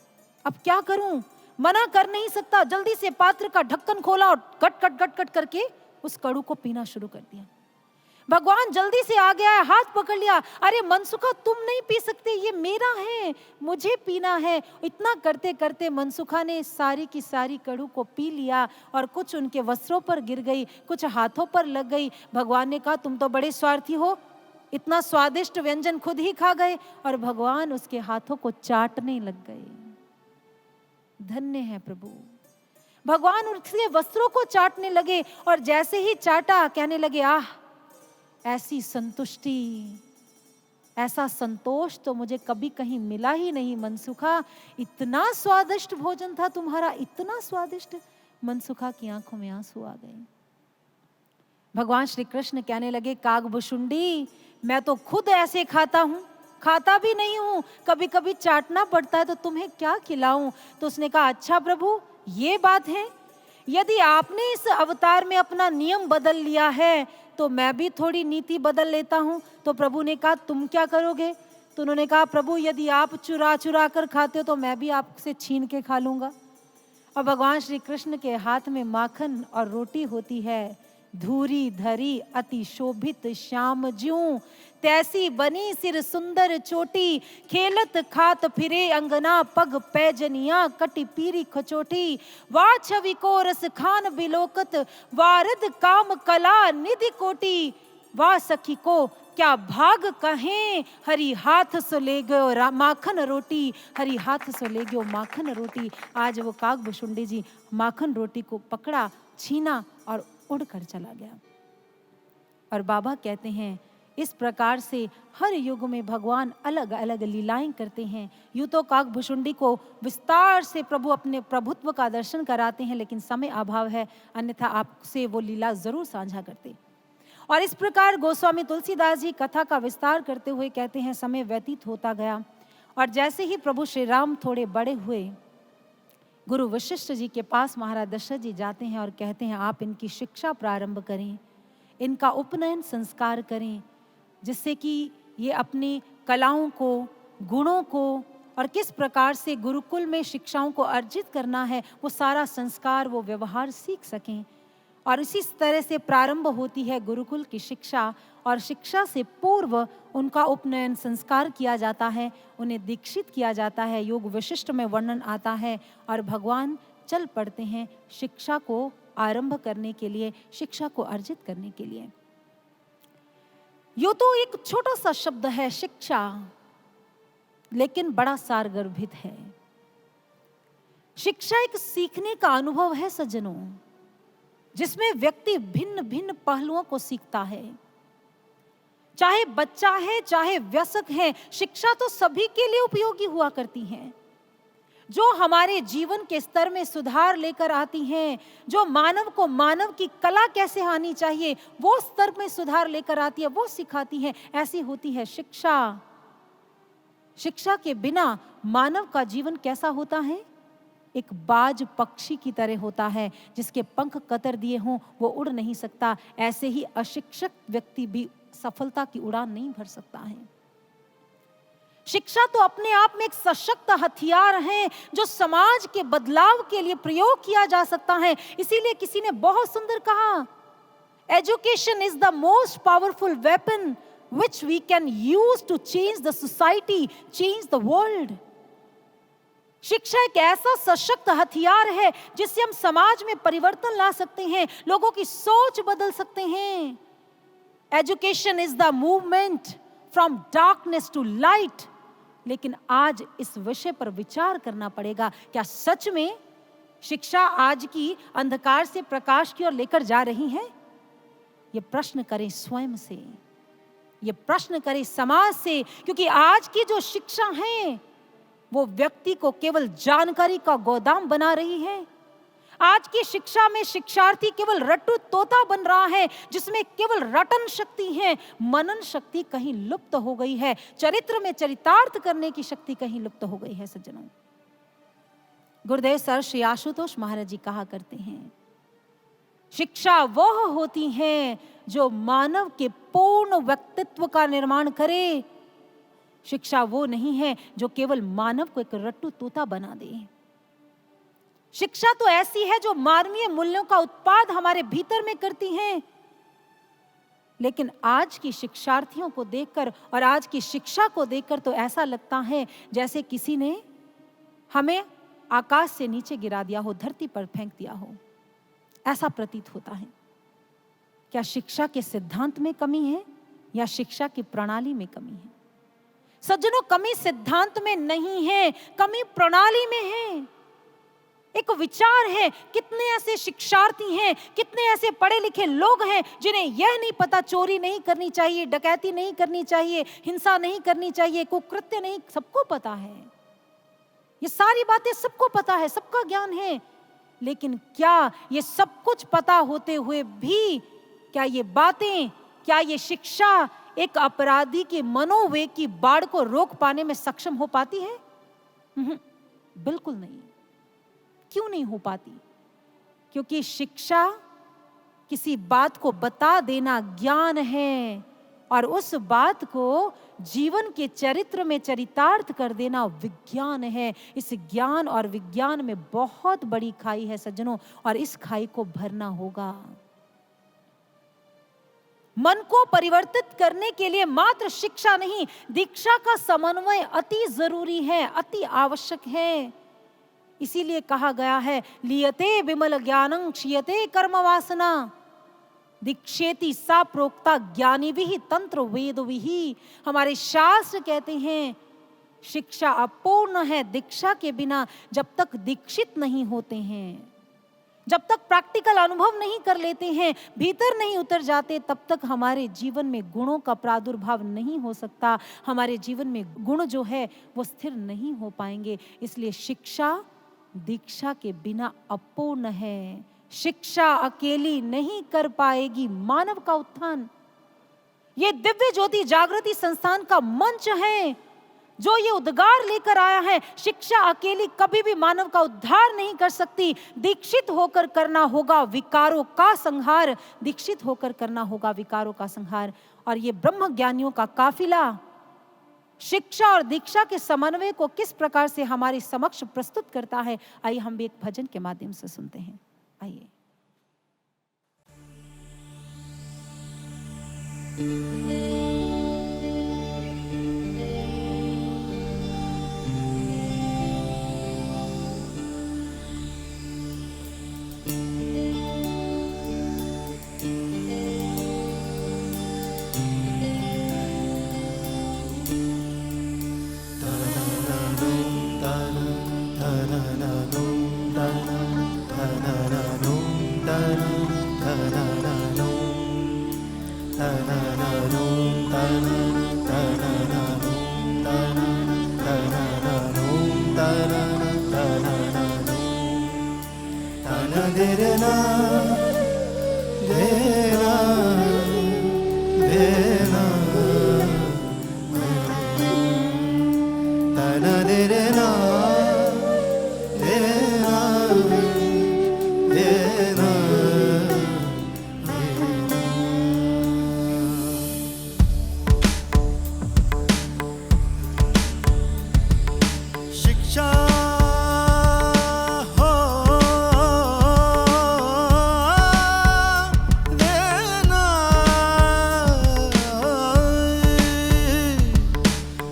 अब क्या करूं, मना कर नहीं सकता। जल्दी से पात्र का ढक्कन खोला और गट गट गट गट करके उस कड़ू को पीना शुरू कर दिया। भगवान जल्दी से आ गया, हाथ पकड़ लिया, अरे मनसुखा तुम नहीं पी सकते, ये मेरा है, मुझे पीना है। इतना करते करते मनसुखा ने सारी की सारी कड़ू को पी लिया और कुछ उनके वस्त्रों पर गिर गई, कुछ हाथों पर लग गई। भगवान ने कहा तुम तो बड़े स्वार्थी हो, इतना स्वादिष्ट व्यंजन खुद ही खा गए, और भगवान उसके हाथों को चाटने लग गए। धन्य है प्रभु। भगवान उसके वस्त्रों को चाटने लगे और जैसे ही चाटा कहने लगे आह, ऐसी संतुष्टि, ऐसा संतोष तो मुझे कभी कहीं मिला ही नहीं मनसुखा। इतना स्वादिष्ट भोजन था तुम्हारा, इतना स्वादिष्ट। मनसुखा की आंखों में आंसू आ गए। भगवान श्री कृष्ण कहने लगे कागभुशुंडी, मैं तो खुद ऐसे खाता हूं, खाता भी नहीं हूं, कभी कभी चाटना पड़ता है, तो तुम्हें क्या खिलाऊं। तो उसने कहा अच्छा प्रभु ये बात है, यदि आपने इस अवतार में अपना नियम बदल लिया है तो मैं भी थोड़ी नीति बदल लेता हूं। तो प्रभु ने कहा तुम क्या करोगे। तो उन्होंने कहा प्रभु यदि आप चुरा चुरा कर खाते हो तो मैं भी आपसे छीन के खा लूंगा। और भगवान श्री कृष्ण के हाथ में माखन और रोटी होती है, धूरी धरी अति शोभित श्याम ज्यों, तैसी बनी सिर सुंदर चोटी, खेलत खात फिरे अंगना पग पैजनिया, कटी पीरी खचोटी, वा छवि को रस खान बिलोकत, वारद काम कला निधि कोटी, वा सखी को क्या भाग कहें, हरि हाथ सो ले गयो माखन रोटी, हरि हाथ सो ले गयो माखन रोटी। आज वो कागभुशुंडी जी माखन रोटी को पकड़ा, छीना और उड़कर चला गया। और बाबा कहते हैं इस प्रकार से हर युग में भगवान अलग अलग लीलाएं करते हैं। यूं तो कागभुशुंडी को विस्तार से प्रभु अपने प्रभुत्व का दर्शन कराते हैं, लेकिन समय अभाव है, अन्यथा आपसे वो लीला जरूर साझा करते। और इस प्रकार गोस्वामी तुलसीदास जी कथा का विस्तार करते हुए कहते हैं समय व्यतीत होता गया और जैसे ही प्रभु श्री राम थोड़े बड़े हुए, गुरु वशिष्ठ जी के पास महाराज दशरथ जी जाते हैं और कहते हैं आप इनकी शिक्षा प्रारंभ करें, इनका उपनयन संस्कार करें, जिससे कि ये अपनी कलाओं को, गुणों को और किस प्रकार से गुरुकुल में शिक्षाओं को अर्जित करना है वो सारा संस्कार, वो व्यवहार सीख सकें। और इसी तरह से प्रारंभ होती है गुरुकुल की शिक्षा, और शिक्षा से पूर्व उनका उपनयन संस्कार किया जाता है, उन्हें दीक्षित किया जाता है। योग वशिष्ठ में वर्णन आता है और भगवान चल पड़ते हैं शिक्षा को आरंभ करने के लिए, शिक्षा को अर्जित करने के लिए। यो तो एक छोटा सा शब्द है शिक्षा, लेकिन बड़ा सारगर्भित है। शिक्षा एक सीखने का अनुभव है सज्जनों, जिसमें व्यक्ति भिन्न भिन्न पहलुओं को सीखता है। चाहे बच्चा है, चाहे वयस्क है, शिक्षा तो सभी के लिए उपयोगी हुआ करती है। जो हमारे जीवन के स्तर में सुधार लेकर आती हैं, जो मानव को मानव की कला कैसे आनी चाहिए वो स्तर में सुधार लेकर आती है, वो सिखाती है, ऐसी होती है शिक्षा। शिक्षा के बिना मानव का जीवन कैसा होता है? एक बाज पक्षी की तरह होता है, जिसके पंख कतर दिए हों वो उड़ नहीं सकता। ऐसे ही अशिक्षित व्यक्ति भी सफलता की उड़ान नहीं भर सकता है। शिक्षा तो अपने आप में एक सशक्त हथियार है जो समाज के बदलाव के लिए प्रयोग किया जा सकता है। इसीलिए किसी ने बहुत सुंदर कहा, education is the most powerful weapon which we can use to change the society, change the world. शिक्षा एक ऐसा सशक्त हथियार है जिससे हम समाज में परिवर्तन ला सकते हैं, लोगों की सोच बदल सकते हैं। Education is the movement from darkness to light. लेकिन आज इस विषय पर विचार करना पड़ेगा, क्या सच में शिक्षा आज की अंधकार से प्रकाश की ओर लेकर जा रही है? ये प्रश्न करें स्वयं से, ये प्रश्न करें समाज से, क्योंकि आज की जो शिक्षा है वो व्यक्ति को केवल जानकारी का गोदाम बना रही है। आज की शिक्षा में शिक्षार्थी केवल रट्टू तोता बन रहा है, जिसमें केवल रटन शक्ति है, मनन शक्ति कहीं लुप्त हो गई है, चरित्र में चरितार्थ करने की शक्ति कहीं लुप्त हो गई है। सज्जनों, गुरुदेव सर श्री आशुतोष महाराज जी कहा करते हैं, शिक्षा वह होती है जो मानव के पूर्ण व्यक्तित्व का निर्माण करे। शिक्षा वो नहीं है जो केवल मानव को एक रट्टू तोता बना दे। शिक्षा तो ऐसी है जो मानवीय मूल्यों का उत्पाद हमारे भीतर में करती है। लेकिन आज की शिक्षार्थियों को देखकर और आज की शिक्षा को देखकर तो ऐसा लगता है जैसे किसी ने हमें आकाश से नीचे गिरा दिया हो, धरती पर फेंक दिया हो, ऐसा प्रतीत होता है। क्या शिक्षा के सिद्धांत में कमी है या शिक्षा की प्रणाली में कमी है? सज्जनों, कमी सिद्धांत में नहीं है, कमी प्रणाली में है। एक विचार है। कितने ऐसे शिक्षार्थी हैं, कितने ऐसे पढ़े लिखे लोग हैं जिन्हें यह नहीं पता चोरी नहीं करनी चाहिए, डकैती नहीं करनी चाहिए, हिंसा नहीं करनी चाहिए, कुकृत्य नहीं, सबको पता है। ये सारी बातें सबको पता है, सबका ज्ञान है। लेकिन क्या ये सब कुछ पता होते हुए भी क्या ये बातें, क्या ये शिक्षा एक अपराधी के मनोवेग की बाढ़ को रोक पाने में सक्षम हो पाती है? बिल्कुल नहीं। क्यों नहीं हो पाती? क्योंकि शिक्षा किसी बात को बता देना ज्ञान है और उस बात को जीवन के चरित्र में चरितार्थ कर देना विज्ञान है। इस ज्ञान और विज्ञान में बहुत बड़ी खाई है सज्जनों, और इस खाई को भरना होगा। मन को परिवर्तित करने के लिए मात्र शिक्षा नहीं, दीक्षा का समन्वय अति जरूरी है, अति आवश्यक है। इसीलिए कहा गया है, लियते विमल ज्ञानं क्षीयते कर्म वासना, दीक्षेति सा प्रोक्ता ज्ञानी भी तंत्र वेद विहि। हमारे शास्त्र कहते हैं शिक्षा अपूर्ण है दीक्षा के बिना। जब तक दीक्षित नहीं होते हैं, जब तक प्रैक्टिकल अनुभव नहीं कर लेते हैं, भीतर नहीं उतर जाते, तब तक हमारे जीवन में गुणों का प्रादुर्भाव नहीं हो सकता। हमारे जीवन में गुण जो है वो स्थिर नहीं हो पाएंगे। इसलिए शिक्षा दीक्षा के बिना अपूर्ण है। शिक्षा अकेली नहीं कर पाएगी मानव का उत्थान। ये दिव्य ज्योति जागृति संस्थान का मंच है जो ये उद्गार लेकर आया है। शिक्षा अकेली कभी भी मानव का उद्धार नहीं कर सकती। दीक्षित होकर करना होगा विकारों का संहार, दीक्षित होकर करना होगा विकारों का संहार। और ये ब्रह्म ज्ञानियों का काफिला शिक्षा और दीक्षा के समन्वय को किस प्रकार से हमारे समक्ष प्रस्तुत करता है, आइए हम भी एक भजन के माध्यम से सुनते हैं। आइए।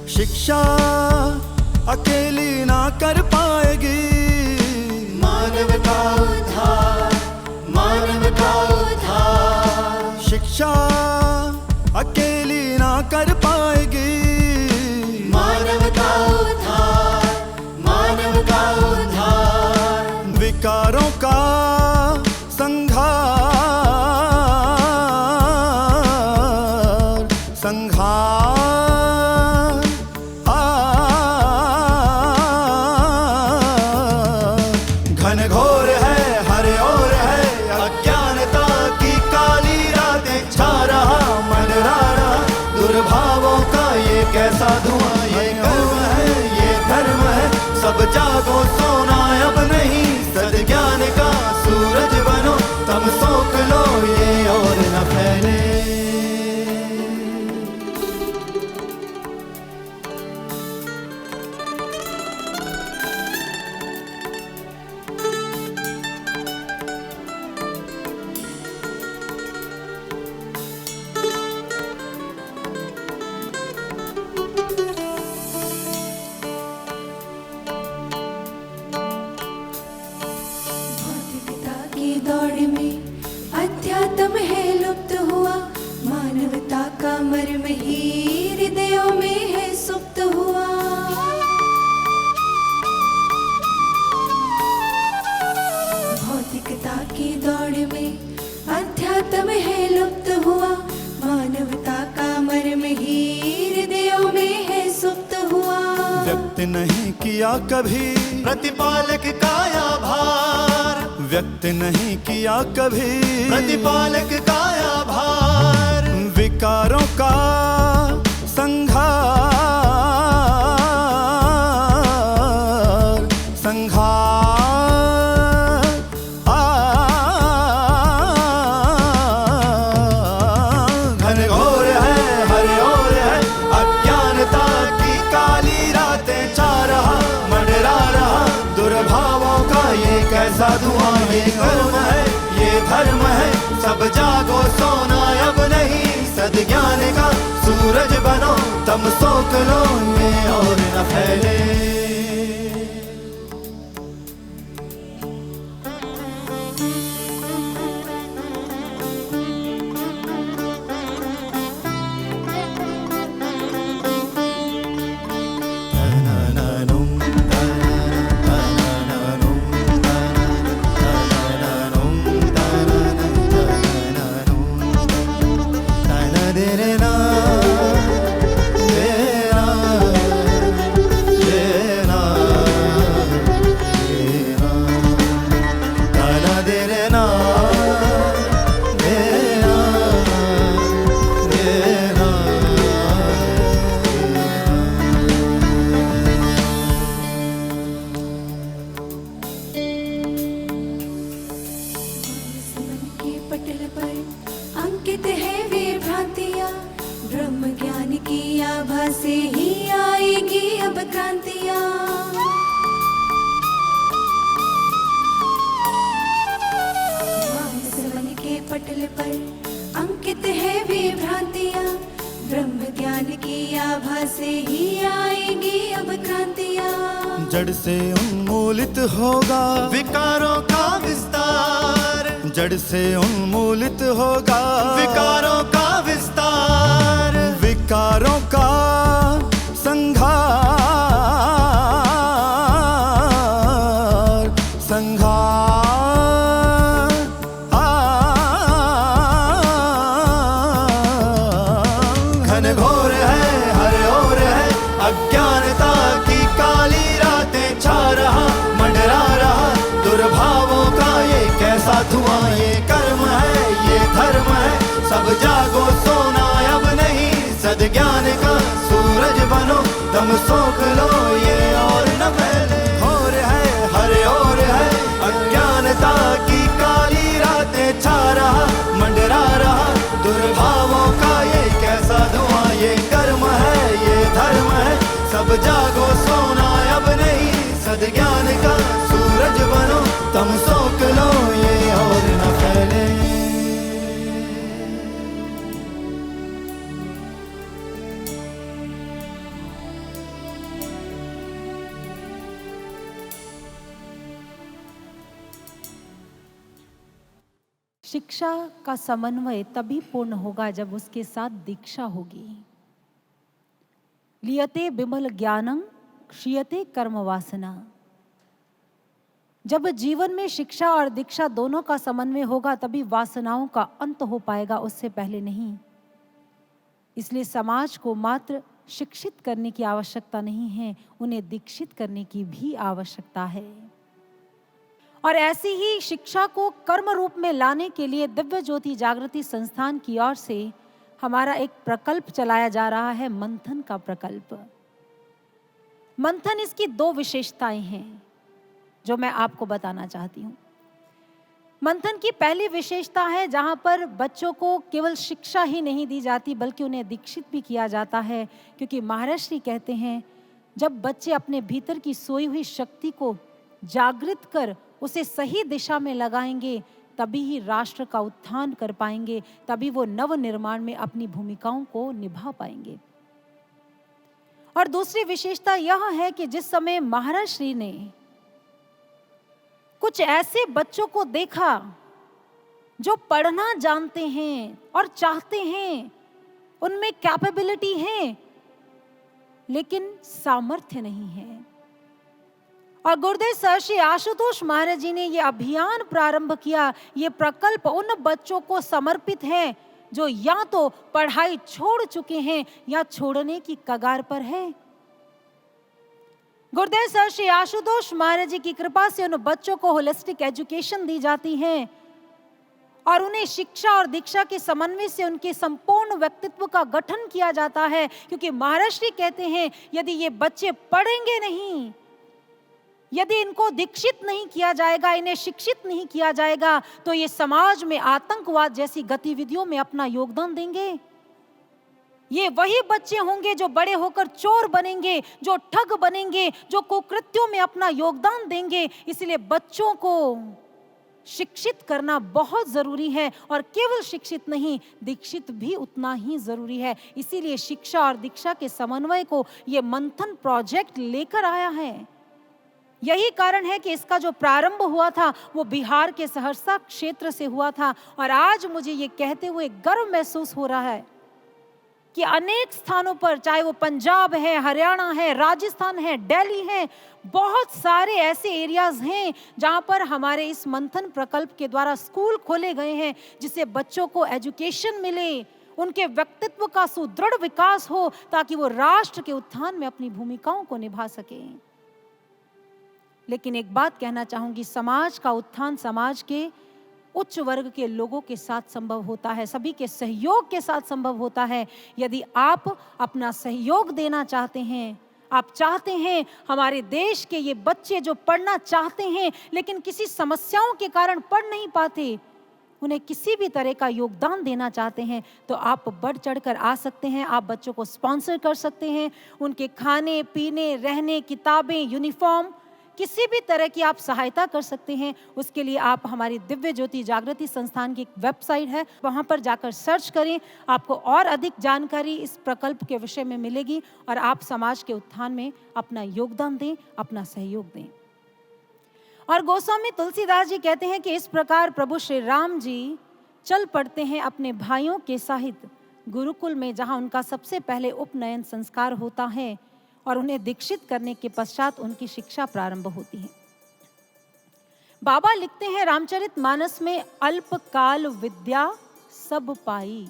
शिक्षा अकेली ना कर पाएगी मानव का उद्धार, मानव का उद्धार। शिक्षा अकेली ना कर पाएगी मानव का उद्धार, मानव का उद्धार। विकास नहीं किया कभी प्रतिपालक का आभार, व्यक्त नहीं किया कभी प्रतिपालक का आभार। विकारों का संहार, संहार, घनघोर है हर ओर है अज्ञानता की काली रातें, छा रहा मंडरा रहा दुर्भावों का ये कैसा धुआं। ये कर्म है ये धर्म है सब जागो सोना अब नहीं, सद्ज्ञान का सूरज बनो तम सोख लो ये और न फैले। पटल पर अंकित है वे भ्रांतियाँ, ब्रह्म ज्ञान की आभा से ही आएगी अब क्रांतियाँ। मानस मन के पटल पर अंकित है वे भ्रांतियाँ, ब्रह्म ज्ञान की आभा से ही आएगी अब क्रांतियाँ। जड़ से उन्मूलित होगा विकारों का विस्तार, जड़ से उन्मूलित होगा विकारों का विस्तार। विकारों का संहार, संहार, घनघोर है हर ओर है अज्ञानता की काली रातें, छा रहा मंडरा रहा दुर्भावों का ये कैसा धुआं। ये कर्म है ये धर्म है सब जागो सोना अब नहीं, सद्ज्ञान का सूरज बनो दम सोख लो ये और न फैले। घोर है हर ओर है अज्ञानता की काली रातें, छा रहा मंडरा रहा दुर्भावों का ये कैसा धुआं। ये कर्म है ये धर्म है सब जागो सोना अब नहीं, सद्ज्ञान का सूरज बनो तम सोख लो ये और न फैले। शिक्षा का समन्वय तभी पूर्ण होगा जब उसके साथ दीक्षा होगी। लियते विमल ज्ञानं क्षीयते कर्म वासना। जब जीवन में शिक्षा और दीक्षा दोनों का समन्वय होगा तभी वासनाओं का अंत हो पाएगा, उससे पहले नहीं। इसलिए समाज को मात्र शिक्षित करने की आवश्यकता नहीं है, उन्हें दीक्षित करने की भी आवश्यकता है। और ऐसी ही शिक्षा को कर्म रूप में लाने के लिए दिव्य ज्योति जागृति संस्थान की ओर से हमारा एक प्रकल्प चलाया जा रहा है, मंथन का प्रकल्प। मंथन इसकी दो विशेषताएं हैं जो मैं आपको बताना चाहती हूँ। मंथन की पहली विशेषता है जहाँ पर बच्चों को केवल शिक्षा ही नहीं दी जाती बल्कि उन्हें दीक्षित भी किया जाता है, क्योंकि महाराज श्री कहते हैं जब बच्चे अपने भीतर की सोई हुई शक्ति को जागृत कर उसे सही दिशा में लगाएंगे तभी ही राष्ट्र का उत्थान कर पाएंगे, तभी वो नव निर्माण में अपनी भूमिकाओं को निभा पाएंगे। और दूसरी विशेषता यह है कि जिस समय महाराज श्री ने कुछ ऐसे बच्चों को देखा जो पढ़ना जानते हैं और चाहते हैं, उनमें कैपेबिलिटी है लेकिन सामर्थ्य नहीं है, और गुरुदेव सर श्री आशुतोष महाराज जी ने यह अभियान प्रारंभ किया। ये प्रकल्प उन बच्चों को समर्पित है जो या तो पढ़ाई छोड़ चुके हैं या छोड़ने की कगार पर है। गुरुदेव सर श्री आशुतोष महाराज जी की कृपा से उन बच्चों को होलिस्टिक एजुकेशन दी जाती है और उन्हें शिक्षा और दीक्षा के समन्वय से उनके संपूर्ण व्यक्तित्व का गठन किया जाता है, क्योंकि महाराज जी कहते हैं यदि ये बच्चे पढ़ेंगे नहीं, यदि इनको दीक्षित नहीं किया जाएगा, इन्हें शिक्षित नहीं किया जाएगा, तो ये समाज में आतंकवाद जैसी गतिविधियों में अपना योगदान देंगे। ये वही बच्चे होंगे जो बड़े होकर चोर बनेंगे, जो ठग बनेंगे, जो कुकृत्यों में अपना योगदान देंगे। इसलिए बच्चों को शिक्षित करना बहुत जरूरी है, और केवल शिक्षित नहीं, दीक्षित भी उतना ही जरूरी है। इसीलिए शिक्षा और दीक्षा के समन्वय को ये मंथन प्रोजेक्ट लेकर आया है। यही कारण है कि इसका जो प्रारंभ हुआ था वो बिहार के सहरसा क्षेत्र से हुआ था, और आज मुझे ये कहते हुए गर्व महसूस हो रहा है कि अनेक स्थानों पर, चाहे वो पंजाब है, हरियाणा है, राजस्थान है, दिल्ली है, बहुत सारे ऐसे एरियाज हैं जहां पर हमारे इस मंथन प्रकल्प के द्वारा स्कूल खोले गए हैं, जिससे बच्चों को एजुकेशन मिले, उनके व्यक्तित्व का सुदृढ़ विकास हो, ताकि वो राष्ट्र के उत्थान में अपनी भूमिकाओं को निभा सके। लेकिन एक बात कहना चाहूंगी, समाज का उत्थान समाज के उच्च वर्ग के लोगों के साथ संभव होता है, सभी के सहयोग के साथ संभव होता है। यदि आप अपना सहयोग देना चाहते हैं, आप चाहते हैं हमारे देश के ये बच्चे जो पढ़ना चाहते हैं लेकिन किसी समस्याओं के कारण पढ़ नहीं पाते, उन्हें किसी भी तरह का योगदान देना चाहते हैं, तो आप बढ़ चढ़कर आ सकते हैं। आप बच्चों को स्पॉन्सर कर सकते हैं, उनके खाने पीने, रहने, किताबें, यूनिफॉर्म, किसी भी तरह की आप सहायता कर सकते हैं। उसके लिए आप हमारी दिव्य ज्योति जागृति संस्थान की एक वेबसाइट है, वहां पर जाकर सर्च करें, आपको और अधिक जानकारी इस प्रकल्प के विषय में मिलेगी, और आप समाज के उत्थान में अपना योगदान दें, अपना सहयोग दें। और गोस्वामी तुलसीदास जी कहते हैं कि इस प्रकार प्रभु श्री राम जी चल पड़ते हैं अपने भाइयों के सहित गुरुकुल में, जहां उनका सबसे पहले उपनयन संस्कार होता है और उन्हें दीक्षित करने के पश्चात उनकी शिक्षा प्रारंभ होती है। बाबा लिखते हैं रामचरितमानस में, अल्पकाल विद्या सब पाई।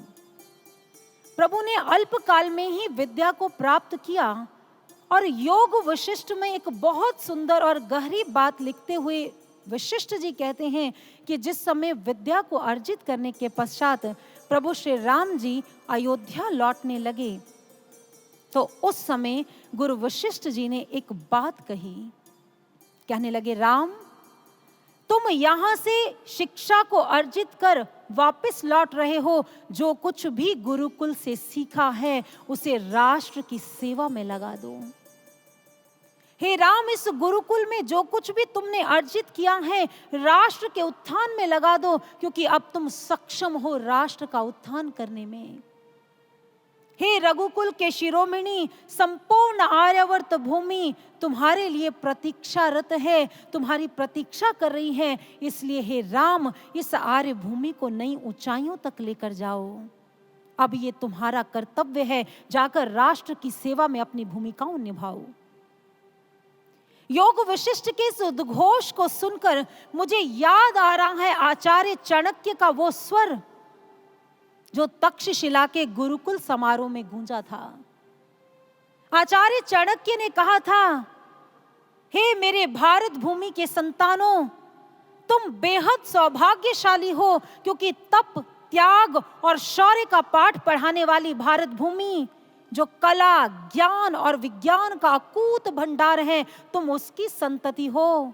प्रभु ने अल्पकाल में ही विद्या को प्राप्त किया, और योग वशिष्ठ में एक बहुत सुंदर और गहरी बात लिखते हुए वशिष्ठ जी कहते हैं कि जिस समय विद्या को अर्जित करने के पश्चात प्रभु श्री राम जी अयोध्या लौटने लगे, तो उस समय गुरु वशिष्ठ जी ने एक बात कही। कहने लगे, राम, तुम यहां से शिक्षा को अर्जित कर वापस लौट रहे हो, जो कुछ भी गुरुकुल से सीखा है उसे राष्ट्र की सेवा में लगा दो। हे राम, इस गुरुकुल में जो कुछ भी तुमने अर्जित किया है राष्ट्र के उत्थान में लगा दो, क्योंकि अब तुम सक्षम हो राष्ट्र का उत्थान करने में। हे रघुकुल के शिरोमणि, संपूर्ण आर्यावर्त भूमि तुम्हारे लिए प्रतीक्षारत है, तुम्हारी प्रतीक्षा कर रही है। इसलिए हे राम, इस आर्य भूमि को नई ऊंचाइयों तक लेकर जाओ। अब ये तुम्हारा कर्तव्य है, जाकर राष्ट्र की सेवा में अपनी भूमिकाओं निभाओ। योग वशिष्ठ के इस उद्घोष को सुनकर मुझे याद आ रहा है आचार्य चाणक्य का वो स्वर जो तक्षशिला के गुरुकुल समारोह में गूंजा था। आचार्य चाणक्य ने कहा था, हे मेरे भारत भूमि के संतानों, तुम बेहद सौभाग्यशाली हो, क्योंकि तप, त्याग और शौर्य का पाठ पढ़ाने वाली भारत भूमि, जो कला, ज्ञान और विज्ञान का अकूत भंडार है, तुम उसकी संतति हो।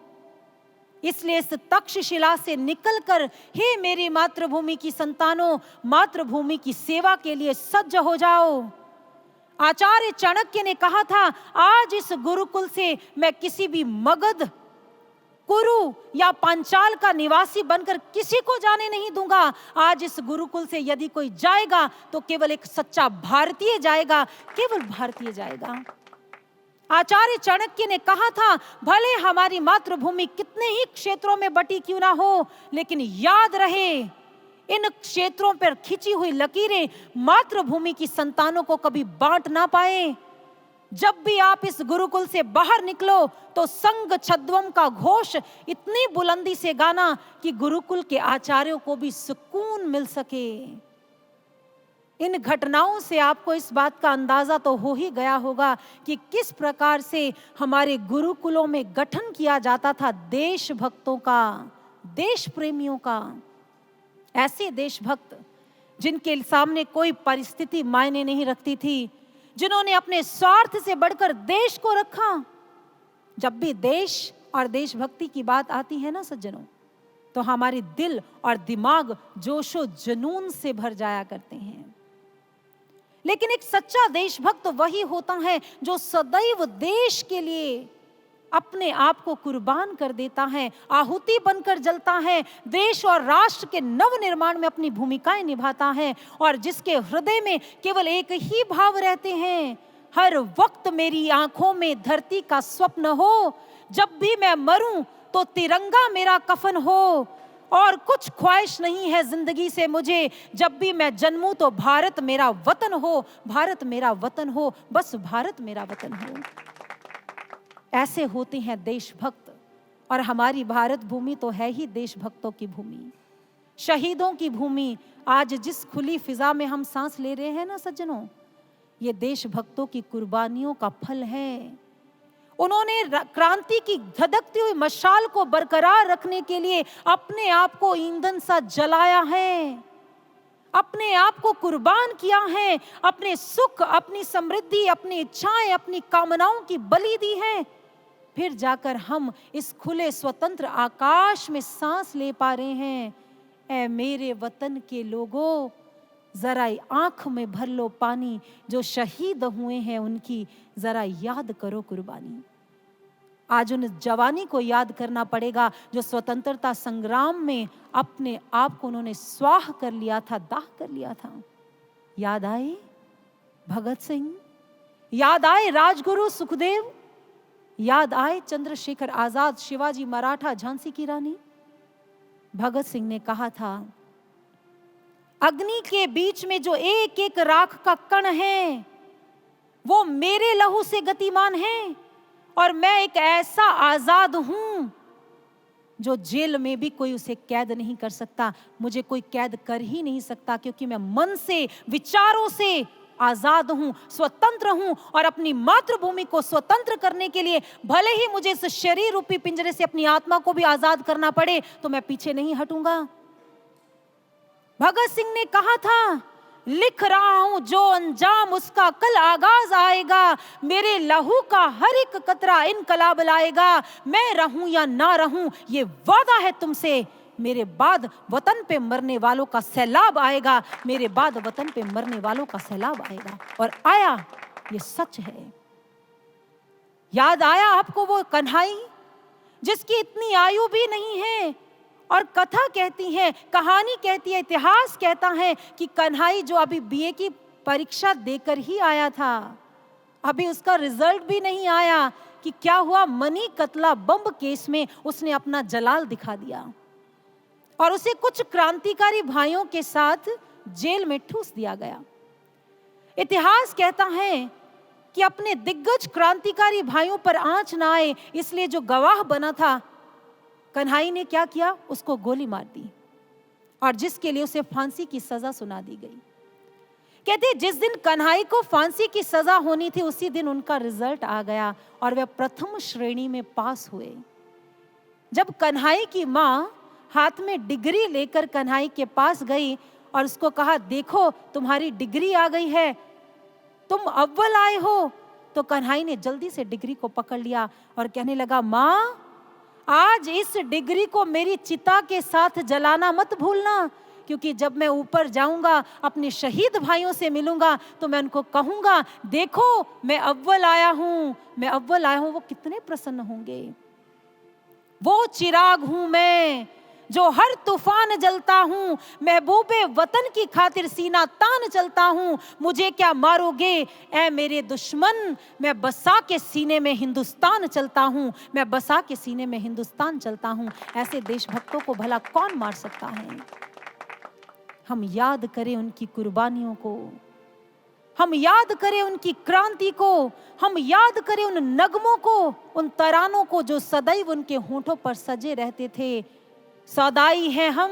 इसलिए इस तक्षशिला से निकलकर हे मेरी मातृभूमि की संतानों, मातृभूमि की सेवा के लिए सज्ज हो जाओ। आचार्य चाणक्य ने कहा था, आज इस गुरुकुल से मैं किसी भी मगध, कुरु या पांचाल का निवासी बनकर किसी को जाने नहीं दूंगा। आज इस गुरुकुल से यदि कोई जाएगा तो केवल एक सच्चा भारतीय जाएगा, केवल भारतीय जाएगा। आचार्य चाणक्य ने कहा था, भले हमारी मातृभूमि कितने ही क्षेत्रों में बटी क्यों ना हो, लेकिन याद रहे इन क्षेत्रों पर खिंची हुई लकीरें मातृभूमि की संतानों को कभी बांट ना पाए। जब भी आप इस गुरुकुल से बाहर निकलो तो संग छद्वम का घोष इतनी बुलंदी से गाना कि गुरुकुल के आचार्यों को भी सुकून मिल सके। इन घटनाओं से आपको इस बात का अंदाजा तो हो ही गया होगा कि किस प्रकार से हमारे गुरुकुलों में गठन किया जाता था देशभक्तों का, देश प्रेमियों का। ऐसे देशभक्त जिनके सामने कोई परिस्थिति मायने नहीं रखती थी, जिन्होंने अपने स्वार्थ से बढ़कर देश को रखा। जब भी देश और देशभक्ति की बात आती है ना सज्जनों, तो हमारे दिल और दिमाग जोशो जुनून से भर जाया करते हैं। लेकिन एक सच्चा देशभक्त वही होता है जो सदैव देश के लिए अपने आप को कुर्बान कर देता है, आहुति बनकर जलता है, देश और राष्ट्र के नव निर्माण में अपनी भूमिकाएं निभाता है, और जिसके हृदय में केवल एक ही भाव रहते हैं, हर वक्त मेरी आंखों में धरती का स्वप्न हो, जब भी मैं मरूं तो तिरंगा मेरा कफन हो, और कुछ ख्वाहिश नहीं है जिंदगी से मुझे, जब भी मैं जन्मूं तो भारत मेरा वतन हो, भारत मेरा वतन हो, बस भारत मेरा वतन हो। ऐसे होते हैं देशभक्त। और हमारी भारत भूमि तो है ही देशभक्तों की भूमि, शहीदों की भूमि। आज जिस खुली फिजा में हम सांस ले रहे हैं ना सज्जनों, ये देशभक्तों की कुर्बानियों का फल है। उन्होंने क्रांति की धधकती हुई मशाल को बरकरार रखने के लिए अपने आप को ईंधन सा जलाया है, अपने आप को कुर्बान किया है, अपने सुख, अपनी समृद्धि, अपनी इच्छाएं, अपनी कामनाओं की बलि दी है। फिर जाकर हम इस खुले स्वतंत्र आकाश में सांस ले पा रहे हैं। ऐ मेरे वतन के लोगों, जरा आंख में भर लो पानी, जो शहीद हुए हैं उनकी जरा याद करो कुर्बानी। आज उन जवानी को याद करना पड़ेगा जो स्वतंत्रता संग्राम में अपने आप को उन्होंने स्वाह कर लिया था, दाह कर लिया था। याद आए भगत सिंह, याद आए राजगुरु सुखदेव, याद आए चंद्रशेखर आजाद, शिवाजी मराठा, झांसी की रानी। भगत सिंह ने कहा था, अग्नि के बीच में जो एक एक राख का कण है वो मेरे लहू से गतिमान है, और मैं एक ऐसा आजाद हूं जो जेल में भी कोई उसे कैद नहीं कर सकता, मुझे कोई कैद कर ही नहीं सकता, क्योंकि मैं मन से, विचारों से आजाद हूं, स्वतंत्र हूं। और अपनी मातृभूमि को स्वतंत्र करने के लिए भले ही मुझे इस शरीर रूपी पिंजरे से अपनी आत्मा को भी आजाद करना पड़े, तो मैं पीछे नहीं हटूंगा। भगत सिंह ने कहा था, लिख रहा हूं जो अंजाम उसका कल आगाज आएगा, मेरे लहू का हर एक कतरा इनकलाब लाएगा, मैं रहूं या ना रहूं ये वादा है तुमसे, मेरे बाद वतन पे मरने वालों का सैलाब आएगा, मेरे बाद वतन पे मरने वालों का सैलाब आएगा। और आया, ये सच है। याद आया आपको वो कन्हई जिसकी इतनी आयु भी नहीं है, और कथा कहती है, कहानी कहती है, इतिहास कहता है कि कन्हई जो अभी बीए की परीक्षा देकर ही आया था, अभी उसका रिजल्ट भी नहीं आया कि क्या हुआ, मनी कतला बम केस में उसने अपना जलाल दिखा दिया और उसे कुछ क्रांतिकारी भाइयों के साथ जेल में ठूस दिया गया। इतिहास कहता है कि अपने दिग्गज क्रांतिकारी भाइयों पर आंच ना आए, इसलिए जो गवाह बना था कन्हई ने क्या किया, उसको गोली मार दी, और जिसके लिए उसे फांसी की सजा सुना दी गई। कहते जिस दिन कन्हई को फांसी की सजा होनी थी, उसी दिन उनका रिजल्ट आ गया और वे प्रथम श्रेणी में पास हुए। जब कन्हई की मां हाथ में डिग्री लेकर कन्हई के पास गई और उसको कहा, देखो तुम्हारी डिग्री आ गई है, तुम अव्वल आए हो, तो कन्हई ने जल्दी से डिग्री को पकड़ लिया और कहने लगा, मां आज इस डिग्री को मेरी चिता के साथ जलाना मत भूलना, क्योंकि जब मैं ऊपर जाऊंगा अपने शहीद भाइयों से मिलूंगा तो मैं उनको कहूंगा, देखो मैं अव्वल आया हूं, मैं अव्वल आया हूं। वो कितने प्रसन्न होंगे। वो चिराग हूं मैं जो हर तूफान जलता हूं, महबूबे वतन की खातिर सीना तान चलता हूं, मुझे क्या मारोगे ऐ मेरे दुश्मन, मैं बसा के सीने में हिंदुस्तान चलता हूं, मैं बसा के सीने में हिंदुस्तान चलता हूं। ऐसे देशभक्तों को भला कौन मार सकता है। हम याद करें उनकी कुर्बानियों को, हम याद करें उनकी क्रांति को, हम याद करें उन नगमों को, उन तरानों को जो सदैव उनके होठों पर सजे रहते थे। सौदाई हैं हम,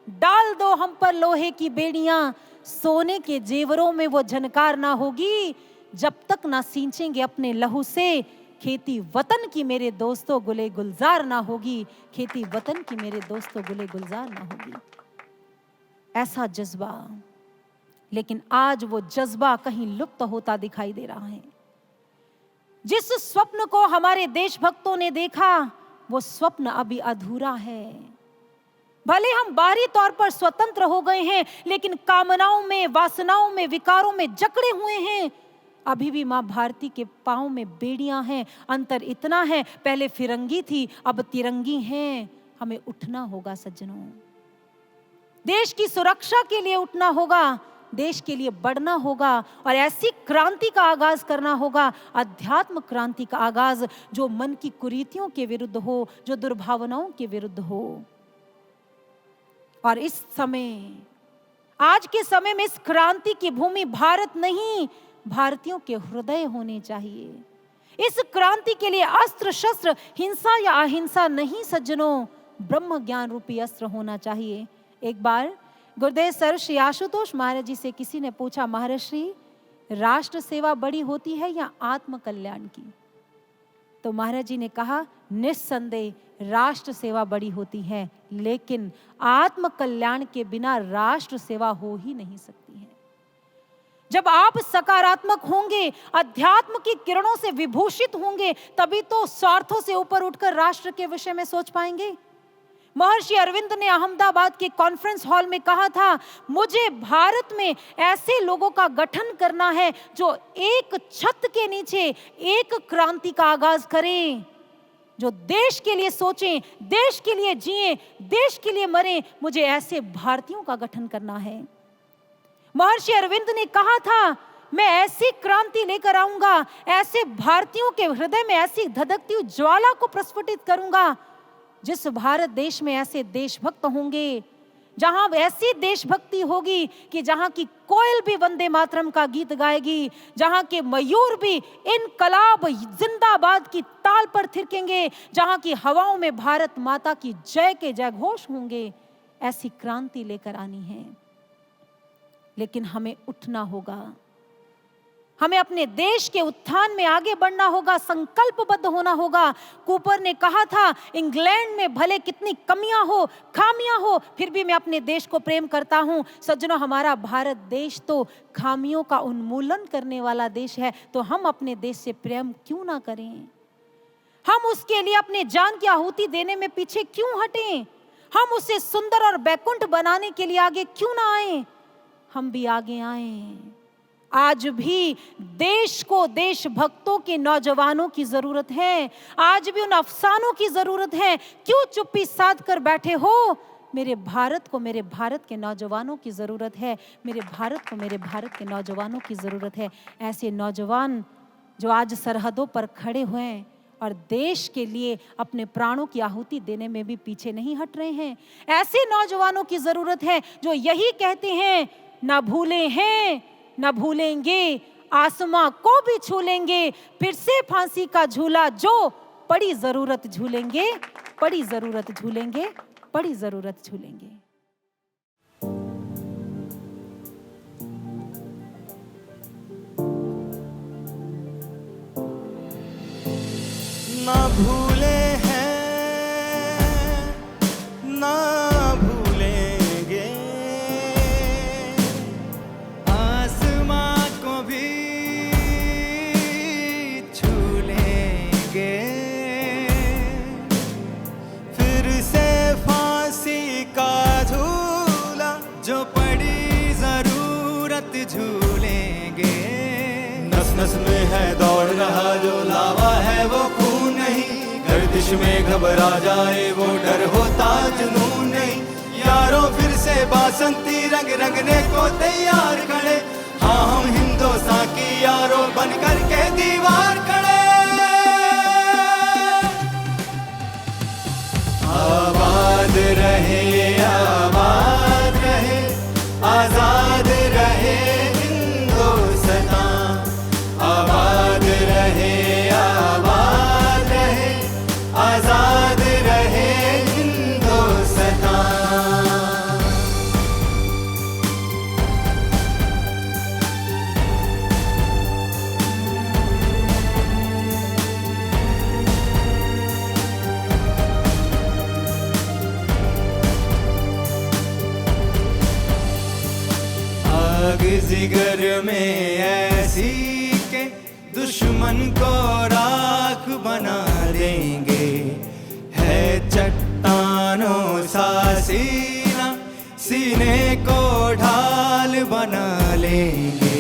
डाल दो हम पर लोहे की बेड़ियां, सोने के जेवरों में वो झनकार ना होगी जब तक ना सींचेंगे अपने लहू से। खेती वतन की मेरे दोस्तों गुले गुलजार ना होगी, खेती वतन की मेरे दोस्तों गुले गुलजार ना होगी। ऐसा जज्बा, लेकिन आज वो जज्बा कहीं लुप्त होता दिखाई दे रहा है। जिस स्वप्न को हमारे देशभक्तों ने देखा, वो स्वप्न अभी अधूरा है। भले हम बाहरी तौर पर स्वतंत्र हो गए हैं, लेकिन कामनाओं में, वासनाओं में, विकारों में जकड़े हुए हैं। अभी भी मां भारती के पांव में बेड़ियां हैं। अंतर इतना है, पहले फिरंगी थी, अब तिरंगी हैं। हमें उठना होगा सज्जनों, देश की सुरक्षा के लिए उठना होगा, देश के लिए बढ़ना होगा और ऐसी क्रांति का आगाज करना होगा, अध्यात्म क्रांति का आगाज, जो मन की कुरीतियों के विरुद्ध हो, जो दुर्भावनाओं के विरुद्ध हो। और इस समय, आज के समय में इस क्रांति की भूमि भारत नहीं, भारतीयों के हृदय होने चाहिए। इस क्रांति के लिए अस्त्र शस्त्र, हिंसा या अहिंसा नहीं सज्जनों, ब्रह्म ज्ञान रूपी अस्त्र होना चाहिए। एक बार गुरुदेव सर श्री आशुतोष महाराज जी से किसी ने पूछा, महर्षि राष्ट्र सेवा बड़ी होती है या आत्म कल्याण की? तो महाराज जी ने कहा, निस्संदेह राष्ट्र सेवा बड़ी होती है, लेकिन आत्म कल्याण के बिना राष्ट्र सेवा हो ही नहीं सकती है। जब आप सकारात्मक होंगे, अध्यात्म की किरणों से विभूषित होंगे, तभी तो स्वार्थों से ऊपर उठकर राष्ट्र के विषय में सोच पाएंगे। महर्षि अरविंद ने अहमदाबाद के कॉन्फ्रेंस हॉल में कहा था, मुझे भारत में ऐसे लोगों का गठन करना है जो एक छत के नीचे एक क्रांति का आगाज करें, जो देश के लिए सोचें, देश के लिए जिएं, देश के लिए मरें। मुझे ऐसे भारतीयों का गठन करना है। महर्षि अरविंद ने कहा था, मैं ऐसी क्रांति लेकर आऊंगा, ऐसे भारतीयों के हृदय में ऐसी धधकती हुई ज्वाला को प्रस्फुटित करूंगा, जिस भारत देश में ऐसे देशभक्त होंगे, जहां ऐसी देशभक्ति होगी कि जहां की कोयल भी वंदे मातरम का गीत गाएगी, जहां के मयूर भी इनकलाब जिंदाबाद की ताल पर थिरकेंगे, जहां की हवाओं में भारत माता की जय के जयघोष होंगे। ऐसी क्रांति लेकर आनी है, लेकिन हमें उठना होगा, हमें अपने देश के उत्थान में आगे बढ़ना होगा, संकल्पबद्ध होना होगा। कूपर ने कहा था, इंग्लैंड में भले कितनी कमियां हो, खामियां हो, फिर भी मैं अपने देश को प्रेम करता हूं। सज्जनों, हमारा भारत देश तो खामियों का उन्मूलन करने वाला देश है, तो हम अपने देश से प्रेम क्यों ना करें? हम उसके लिए अपने जान की आहुति देने में पीछे क्यों हटें? हम उसे सुंदर और बैकुंठ बनाने के लिए आगे क्यों ना आए? हम भी आगे आए। आज भी देश को देशभक्तों के नौजवानों की जरूरत है, आज भी उन अफसानों की जरूरत है। क्यों चुप्पी साध कर बैठे हो? मेरे भारत को मेरे भारत के नौजवानों की जरूरत है, मेरे भारत को मेरे भारत के नौजवानों की जरूरत है। ऐसे नौजवान जो आज सरहदों पर खड़े हुए हैं और देश के लिए अपने प्राणों की आहुति देने में भी पीछे नहीं हट रहे हैं। ऐसे नौजवानों की जरूरत है जो यही कहते हैं, ना भूले हैं न भूलेंगे, आसमां को भी छू लेंगे, फिर से फांसी का झूला जो पड़ी जरूरत झूलेंगे, पड़ी जरूरत झूलेंगे, पड़ी जरूरत झूलेंगे। ना भूले हैं ना भूलेंगे, आसमां को भी छू लेंगे, फिर से फांसी का झूला जो पड़ी जरूरत झूलेंगे। नस नस में है दौड़ रहा जो लावा है वो खून नहीं, गर्दिश में घबरा जाए वो डर होता जुनून नहीं। यारों फिर से बासंती रंग रंगने को तैयार खड़े, हाँ हम हिंदुस्तान की यारों बन कर के दीवार खड़े। आबाद रहे आजाद रहे हिंदुस्तान, आबाद रहे आजाद रहे हिंदुस्तान। आग जिगर में ऐसी के दुश्मन को राख बना देंगे, है चट्टानों सा सीना सीने को ढाल बना लेंगे।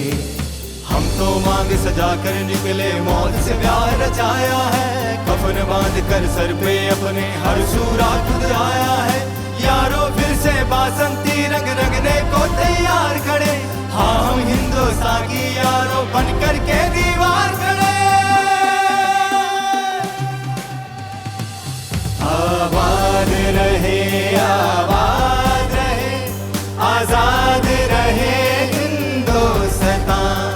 हम तो मांग सजा कर निकले, मौत से प्यार रचाया है, कफन बांध कर सर पे अपने हर सूरा खुद आया है। यारो फिर से बासंती रंग रंगने को तैयार खड़े, हाँ हम हिंदुस्तान की यारो बन कर के दीवार खड़े। आबाद रहे आबाद रहे, आजाद रहे हिंदुस्तान,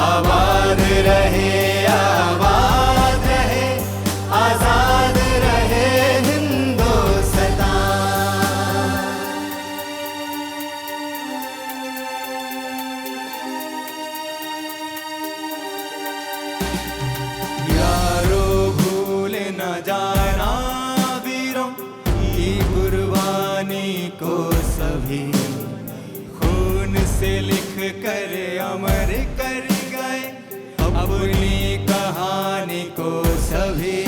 आबाद रहे आबाद रहे, आजाद रहे हिंदुस्तान। यारो भूल न जाना वीरों की कुर्बानी को, सभी खून से लिख कर अमर कर गए अपनी कहानी को सभी।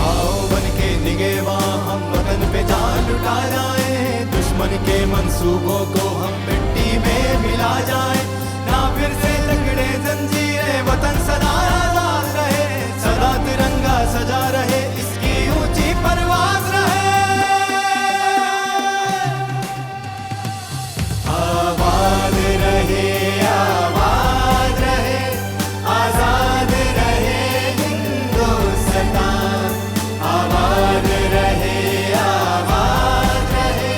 आओ बन के निगहबां हम वतन पे जान लुटा जाए, दुश्मन के मंसूबों को हम मिट्टी में मिला जाए। ना फिर से जकड़े जंजीरें, वतन सदा आजाद रहे, सदा तिरंगा सजा रहे, इसकी ऊंची परवाज रहे। आबाद रहे आबाद रहे, आजाद रहे हिंदुस्तान, आबाद रहे आबाद रहे,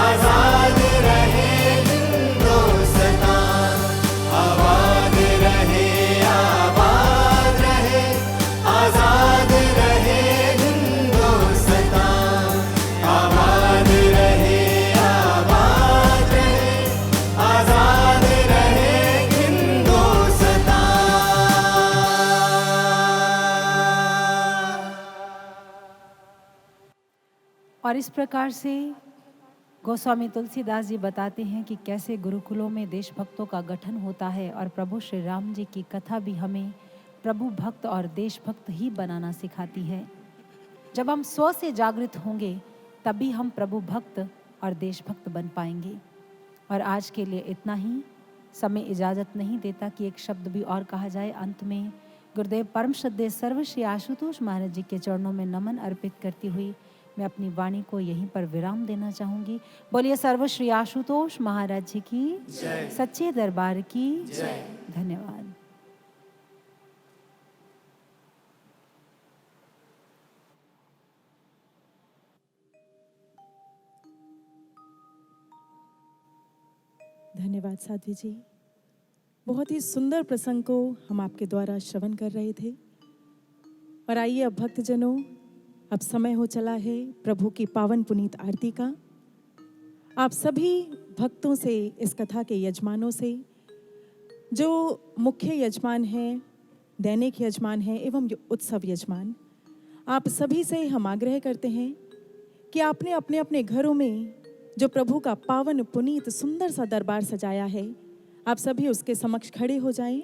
आजाद रहे हिंदुस्तान, आबाद रहे आबाद रहे, आजाद रहे हिंदुस्तान, आबाद रहे आबाद रहे, आजाद रहे हिंदुस्तान। और इस प्रकार से गोस्वामी तुलसीदास जी बताते हैं कि कैसे गुरुकुलों में देशभक्तों का गठन होता है, और प्रभु श्री राम जी की कथा भी हमें प्रभु भक्त और देशभक्त ही बनाना सिखाती है। जब हम स्व से जागृत होंगे तभी हम प्रभु भक्त और देशभक्त बन पाएंगे। और आज के लिए इतना ही, समय इजाज़त नहीं देता कि एक शब्द भी और कहा जाए। अंत में गुरुदेव परम श्रद्धेय सर्व श्री आशुतोष महाराज जी के चरणों में नमन अर्पित करती हुई मैं अपनी वाणी को यहीं पर विराम देना चाहूंगी। बोलिए सर्व श्री आशुतोष महाराज जी की जय, सच्चे दरबार की जय। धन्यवाद। धन्यवाद साध्वी जी। बहुत ही सुंदर प्रसंग को हम आपके द्वारा श्रवण कर रहे थे। और आइए अब भक्तजनों, अब समय हो चला है प्रभु की पावन पुनीत आरती का। आप सभी भक्तों से, इस कथा के यजमानों से, जो मुख्य यजमान हैं, दैनिक यजमान हैं एवं उत्सव यजमान, आप सभी से हम आग्रह करते हैं कि आपने अपने अपने घरों में जो प्रभु का पावन पुनीत सुंदर सा दरबार सजाया है, आप सभी उसके समक्ष खड़े हो जाएं।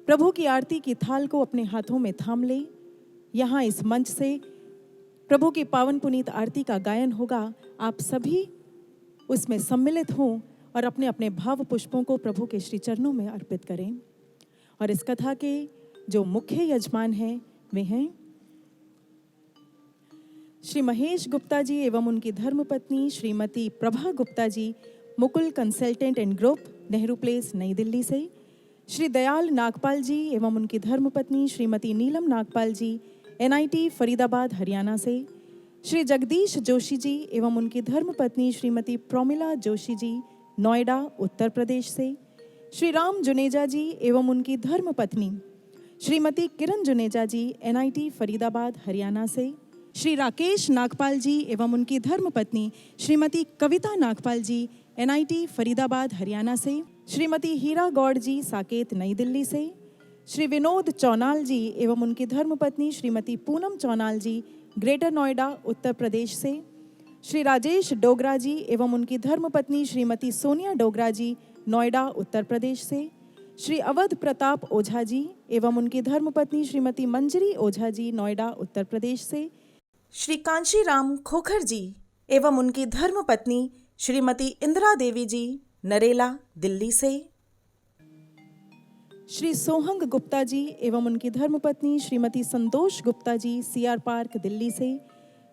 प्रभु की आरती की थाल को अपने हाथों में थाम लें। यहाँ इस मंच से प्रभु की पावन पुनीत आरती का गायन होगा। आप सभी उसमें सम्मिलित हों और अपने अपने भाव पुष्पों को प्रभु के श्री चरणों में अर्पित करें। और इस कथा के जो मुख्य यजमान हैं वे हैं श्री महेश गुप्ता जी एवं उनकी धर्मपत्नी Shrimati Prabha Gupta ji, Mukul consultant and group, Nehru place, New Delhi से। श्री दयाल नागपाल जी एवं उनकी धर्मपत्नी श्रीमती नीलम नागपाल जी, NIT फरीदाबाद, हरियाणा से। श्री जगदीश जोशी जी एवं उनकी धर्मपत्नी श्रीमती प्रोमिला जोशी जी, नोएडा, उत्तर प्रदेश से। श्री राम जुनेजा जी एवं उनकी धर्मपत्नी श्रीमती किरण जुनेजा जी, NIT फरीदाबाद, हरियाणा से। श्री राकेश नागपाल जी एवं उनकी धर्मपत्नी श्रीमती कविता नागपाल जी, NIT फरीदाबाद, हरियाणा से। श्रीमती हीरा गौड़ जी, साकेत, नई दिल्ली से। श्री विनोद चौनाल जी एवं उनकी धर्मपत्नी श्रीमती पूनम चौनाल जी, ग्रेटर नोएडा, उत्तर प्रदेश से। श्री राजेश डोगरा जी एवं उनकी धर्मपत्नी श्रीमती सोनिया डोगरा जी, नोएडा उत्तर प्रदेश से। श्री अवध प्रताप ओझा जी एवं उनकी धर्मपत्नी श्रीमती मंजरी ओझा जी, नोएडा उत्तर प्रदेश से। श्री कांशीराम खोखर जी एवं उनकी धर्मपत्नी श्रीमती इंदिरा देवी जी, नरेला, दिल्ली से। श्री सोहंग गुप्ता जी एवं उनकी धर्मपत्नी श्रीमती संतोष गुप्ता जी, सीआर पार्क, दिल्ली से।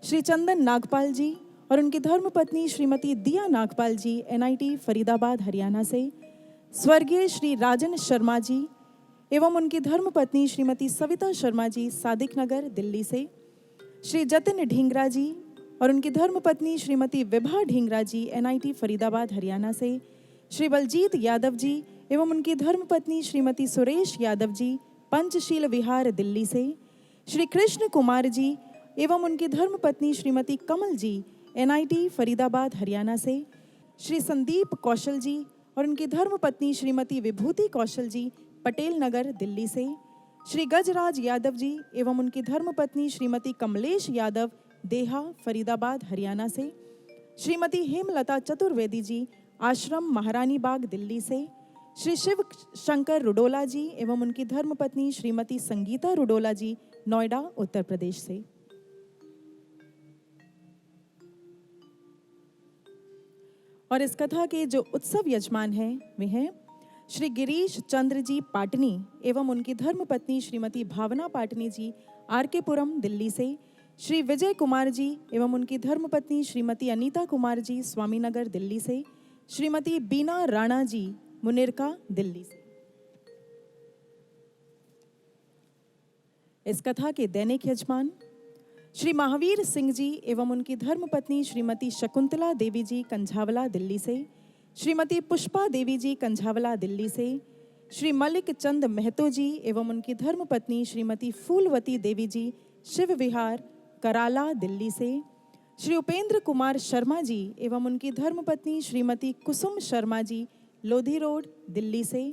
श्री चंदन नागपाल जी और उनकी धर्मपत्नी श्रीमती दिया नागपाल जी, एनआईटी, फरीदाबाद, हरियाणा से। स्वर्गीय श्री राजन शर्मा जी एवं उनकी धर्मपत्नी श्रीमती सविता शर्मा जी, सादिक नगर, दिल्ली से। श्री जतिन ढींगरा जी और उनकी धर्मपत्नी श्रीमती विभा ढींगरा जी, एनआईटी, फरीदाबाद, हरियाणा से। श्री बलजीत यादव जी एवं उनकी धर्मपत्नी श्रीमती सुरेश यादव जी, पंचशील विहार, दिल्ली से। श्री कृष्ण कुमार जी एवं उनकी धर्मपत्नी श्रीमती कमल जी, एनआईटी, फरीदाबाद, हरियाणा से। श्री संदीप कौशल जी और उनकी धर्मपत्नी श्रीमती विभूति कौशल जी, पटेल नगर, दिल्ली से। श्री गजराज यादव जी एवं उनकी धर्मपत्नी श्रीमती कमलेश यादव, देहा, फरीदाबाद, हरियाणा से। श्रीमती हेमलता चतुर्वेदी जी, आश्रम, महारानी बाग, दिल्ली से। श्री शिव शंकर रुडोला जी एवं उनकी धर्मपत्नी श्रीमती संगीता रुडोला जी, नोएडा, उत्तर प्रदेश से। और इस कथा के जो उत्सव यजमान हैं वे हैं श्री गिरीश चंद्र जी पाटनी एवं उनकी धर्मपत्नी श्रीमती भावना पाटनी जी, आरके पुरम, दिल्ली से। श्री विजय कुमार जी एवं उनकी धर्मपत्नी श्रीमती अनीता कुमार जी, स्वामीनगर, दिल्ली से। श्रीमती बीना राणा जी, मुनिरका, दिल्ली से। इस कथा के दैनिक यजमान श्री महावीर सिंह जी एवं उनकी धर्मपत्नी श्रीमती शकुंतला देवी जी, कंझावला, दिल्ली से। श्रीमती पुष्पा देवी जी, कंझावला, दिल्ली से। श्री मलिक चंद महतो जी एवं उनकी धर्मपत्नी श्रीमती फूलवती देवी जी, शिव विहार, कराला, दिल्ली से। श्री उपेंद्र कुमार शर्मा जी एवं उनकी धर्मपत्नी श्रीमती कुसुम शर्मा जी, लोधी रोड, दिल्ली से।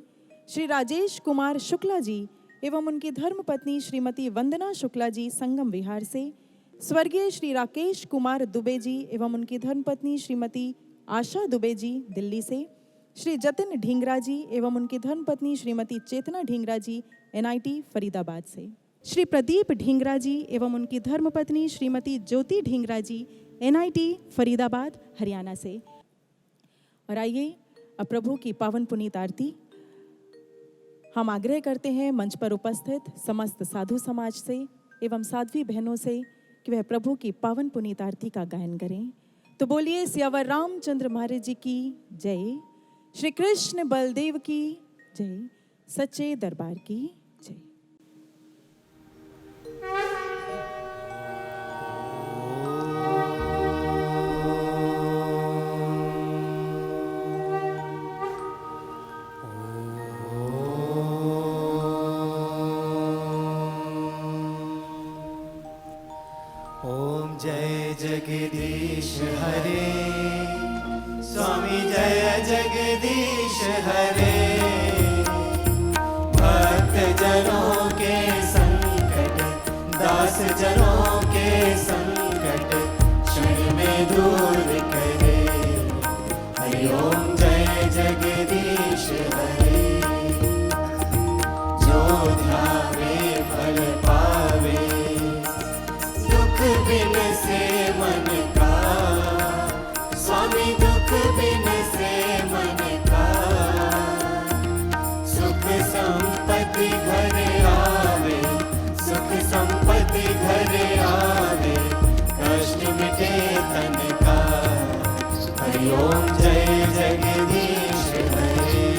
श्री राजेश कुमार शुक्ला जी एवं उनकी धर्मपत्नी श्रीमती वंदना शुक्ला जी, संगम विहार से। स्वर्गीय श्री राकेश कुमार दुबे जी एवं उनकी धर्मपत्नी श्रीमती आशा दुबे जी, दिल्ली से। श्री जतिन ढींगरा जी एवं उनकी धर्मपत्नी श्रीमती चेतना ढींगरा जी, एनआईटी, फरीदाबाद से। श्री प्रदीप ढींगरा जी एवं उनकी धर्मपत्नी श्रीमती ज्योति ढींगरा जी, एनआईटी, फरीदाबाद, हरियाणा से। और आइए अब प्रभु की पावन पुनीत आरती हम आग्रह करते हैं मंच पर उपस्थित समस्त साधु समाज से एवं साध्वी बहनों से कि वह प्रभु की पावन पुनीत आरती का गायन करें। तो बोलिए सियावर रामचंद्र महाराज जी की जय, श्री कृष्ण बलदेव की जय, सच्चे दरबार की जय। ओम जय जगदीश हरे, स्वामी जय जगदीश हरे। भक्त जनों के संकट, दास जनों के संकट, क्षण में दूर करे। हरि ओम जय जगदीश हरे। जो ध्यावे फल पावे, दुख बिन से मन का, स्वामी दुख बिन से मन का। सुख संपत्ति घर आवे, सुख संपत्ति घर आवे, कष्ट मिटे तन का। हरि ओम जय जगदीश हरे।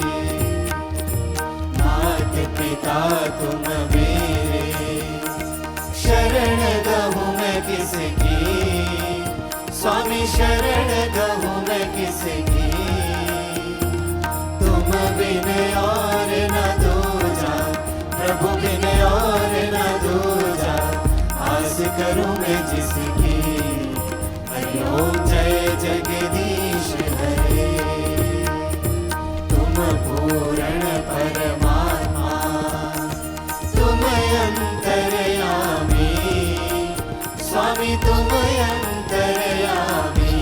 मात पिता तुम मेरे, शरण गहूँ मैं किसकी, स्वामी शरण गहूँ मैं किसकी। तुम बिन और न दूजा, प्रभु बिन और न दूजा, आस करूँ मैं जिसकी। हरि ओम जय जगदीश हरे। तुम पूर्ण परमात्मा, तुम अंतर्यामी, स्वामी तुम अंतर्यामी।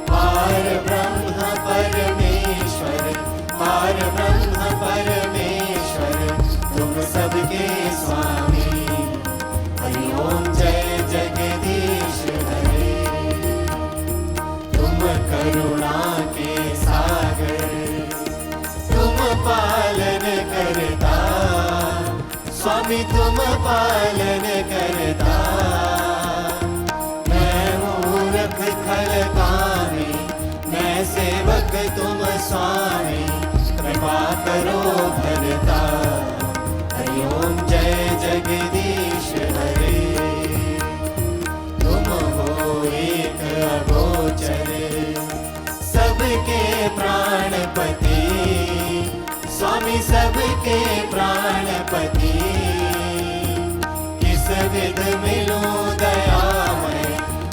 पार ब्रह्म परमेश्वर, स्वामी तुम पालन करता, मैं मूर्ख खलकामी, मैं सेवक तुम स्वामी, कृपा करो भरता। हरि ओम जय जगदीश हरे, तुम हो एक अगोचर, सबके प्राणपति, स्वामी सबके प्राणपति। किस विध मिलूं दयामय,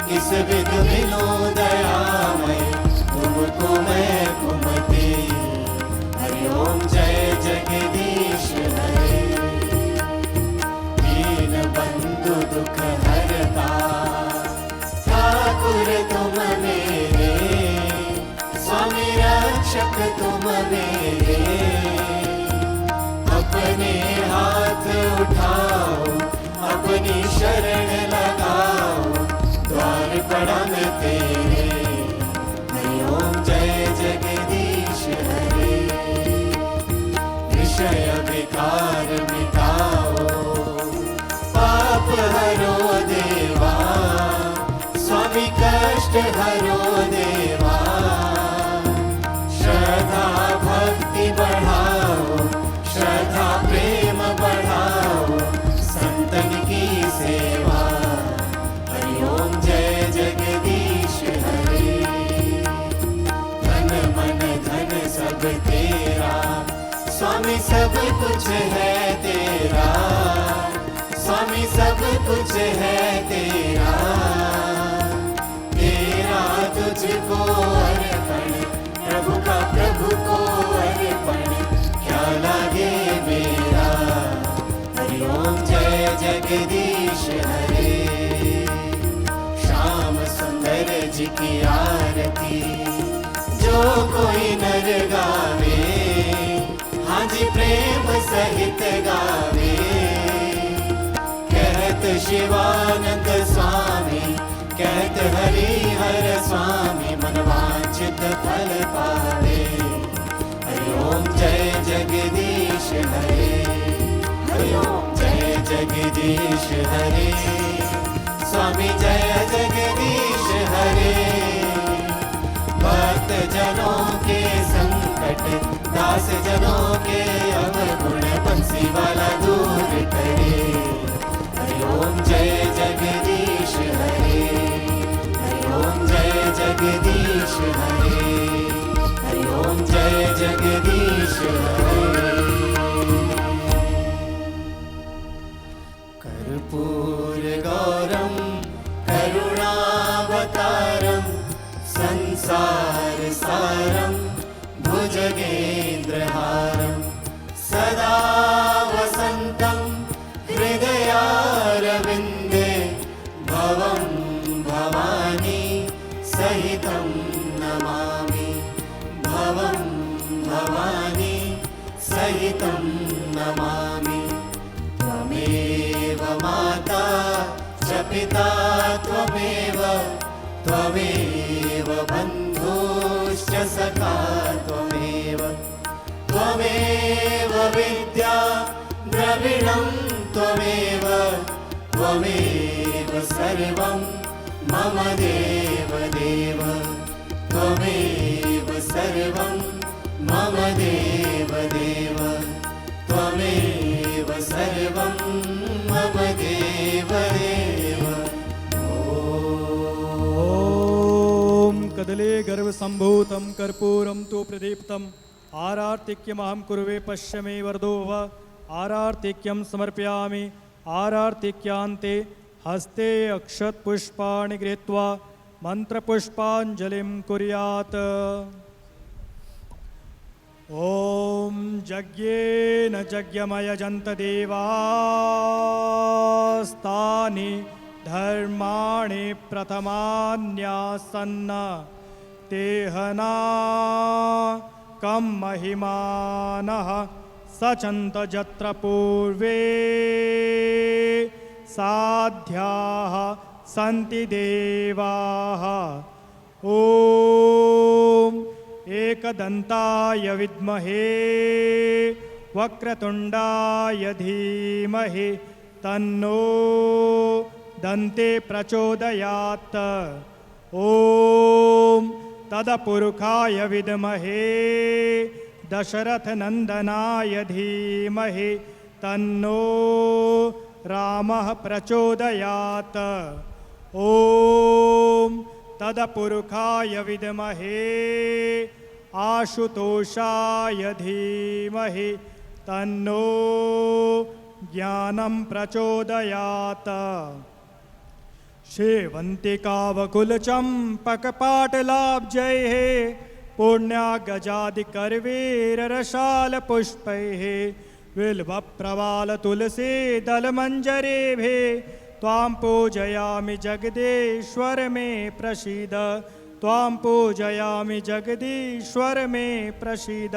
किस विध मिलूं दयामय, तुमको मैं कुमति। हरि ओम जय जगदीश हरे, दीन बंधु दुख हरता, ठाकुर तुम मेरे, स्वामी रक्षक तुम मेरे। अपने हाथ उठाओ, अपनी शरण लगाओ, द्वार पड़ा मैं तेरे। हरि ओम जय जगदीश हरे, विषय विकार मिटाओ, पाप हरो देवा, स्वामी कष्ट हरो देवा। श्रद्धा भक्ति बढ़ाओ, श्रद्धा प्रेम बढ़ाओ, संतन की सेवा। हरि ओम जय जगदीश हरे, धन मन धन सब तेरा, स्वामी सब कुछ है तेरा, स्वामी सब कुछ है तेरा। तेरा तुझको अर्पण, प्रभु का प्रभु को अर्पण, क्या लागे मेरा। हरि ओम जय जगदीश हरे, श्याम सुंदर जी की आरती जो कोई नर गावे, हाँ जी प्रेम सहित गावे। कहत शिवानंद स्वामी, कहत हरिहर स्वामी, मनवांछित फल पावे। हरि ओम जय जगदीश हरे, हरि ओम जय जगदीश हरे, स्वामी जय जगदीश हरे। भक्त जनों के संकट, दास जनों के अवगुण, बंसी वाला दूर करे। हरि ओम जय जगदीश हरे, हरि ओम जय जगदीश हरे, हरि ओम जय जगदीश हरे। कर्पूर गौरम करुणावतारम, संसार सारम भुजगेन्द्रहारम, सदा वसन्तं हृदयारविन्दे, भवं भवानी सहितं नमामि, भवं भवानी सहितं नमामि। त्वमेव माता च पिता त्वमेव, त्वमेव बन्धुश्च सखा त्वमेव, त्वमेव विद्या द्रविणं त्वमेव, त्वमेव सर्वं मम देव देव, त्वमेव सर्वं मम देव देव, त्वमेव सर्वं मम देव देव। ओम कदले गर्भ संभूतं कर्पूरं तु प्रदीप्तम् आरार्तिक्यमहं कुर्वे पश्य मे वरदो भव। आरार्तिक्यं समर्पयामि, आरार्तिक्यान्ते हस्ते अक्षतपुष्पाणि गृहीत्वा मंत्रपुष्पाञ्जलिं कुर्यात्। ओम यज्ञेन यज्ञमयजन्त देवास्तानि धर्माणि प्रथमान्यासन्न तेहना कम महिमानः सचन्त जत्र पूर्वे साध्याः सन्ति देवाः। ॐ एकदन्ताय विद्महे वक्रतुण्डाय धीमहि तन्नो दन्ते प्रचोदयात्। ॐ तदपुरुखाय विद्महे दशरथनन्दनाय धीमहि तन्नो रामः प्रचोदयात्। ॐ तदपुरुखाय विद्महे आशुतोषाय धीमहि तन्नो ज्ञानं प्रचोदयात्। शेवन्तिकावकुलचम्पकपाटलाब्जैः पुण्यागजादिकर्वीररसालपुष्पैः बिल्वप्रवालतुलसीदलमञ्जरीभिः त्वां पूजयामि जगदीश्वर मे प्रसीद। त्वां पूजयामि जगदीश्वर मे प्रसीद।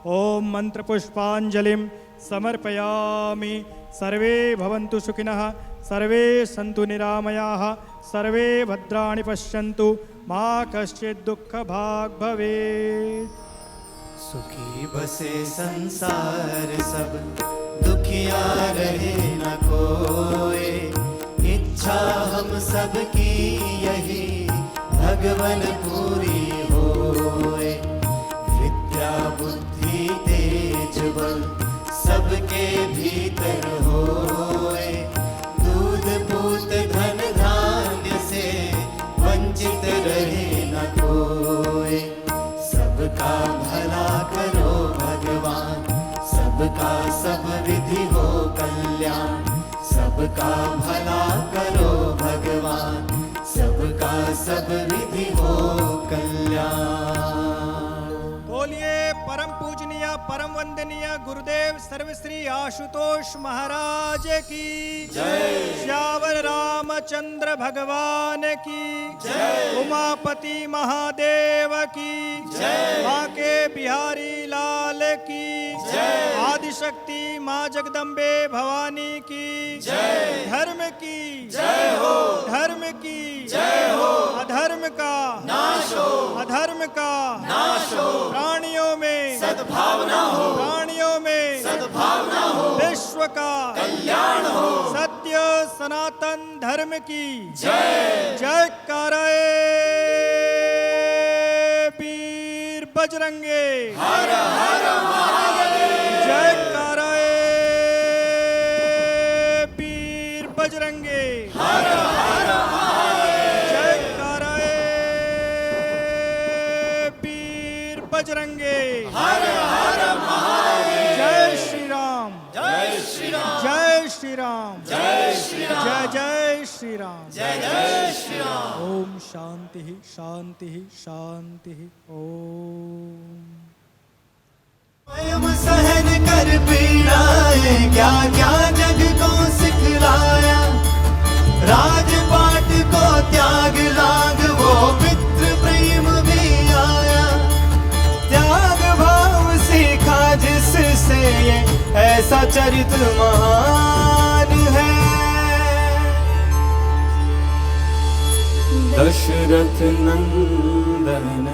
ॐ मन्त्रपुष्पाञ्जलिं समर्पयामि। सर्वे भवन्तु सुखिनः, सर्वे सन्तु निरामयाः, सर्वे भद्राणि पश्यन्तु, मा कश्चित् दुःखभाग् भवेत्। सुखी बसे संसार सब, दुखिया रहे न कोई। इच्छा हम सबकी यही, भगवन पूरी होए। विद्या बुद्धि तेज बल सबके भीतर होए। दूध पूत धन धान्य से वंचित रहे न कोई। सबका भला करो भगवान, सबका सब विधि हो कल्याण। सबका भला करो भगवान, सबका सब विधि हो कल्याण। बोलिए परम पूजनीय परम वंदनीय गुरुदेव सर्वश्री आशुतोष महाराज की जय। श्यावर रामचंद्र भगवान की जय। उमापति महादेव की जय। माँ के बिहारी लाल की जय। आदिशक्ति माँ जगदम्बे भवानी की जय। धर्म की जय हो, धर्म की जय हो। अधर्म का नाश हो, अधर्म का नाश हो। प्राणियों में सद्भावना हो, प्राणियों में सद्भावना हो। विश्व का कल्याण हो, सत्य सनातन धर्म की जय। जय काराए वीर बजरंगे, हर हर महादेव। जय काराए वीर बजरंगे, हर हर महादेव। जय काराए वीर बजरंगे, हर हर महादेव। जय श्री राम, जय श्री राम, जय श्री राम, जय श्री राम, जय जय श्री राम, जय जय श्री राम। ओम शांति शांति शांति। ओम स्वयं सहन कर पीड़ाएं, क्या क्या जग को सिखलाया। राजपाट को त्याग लाग, वो मित्र प्रेम भी आया। त्याग भाव सीखा जिससे ये, ऐसा चरित्र महान है। दशरथ नंदन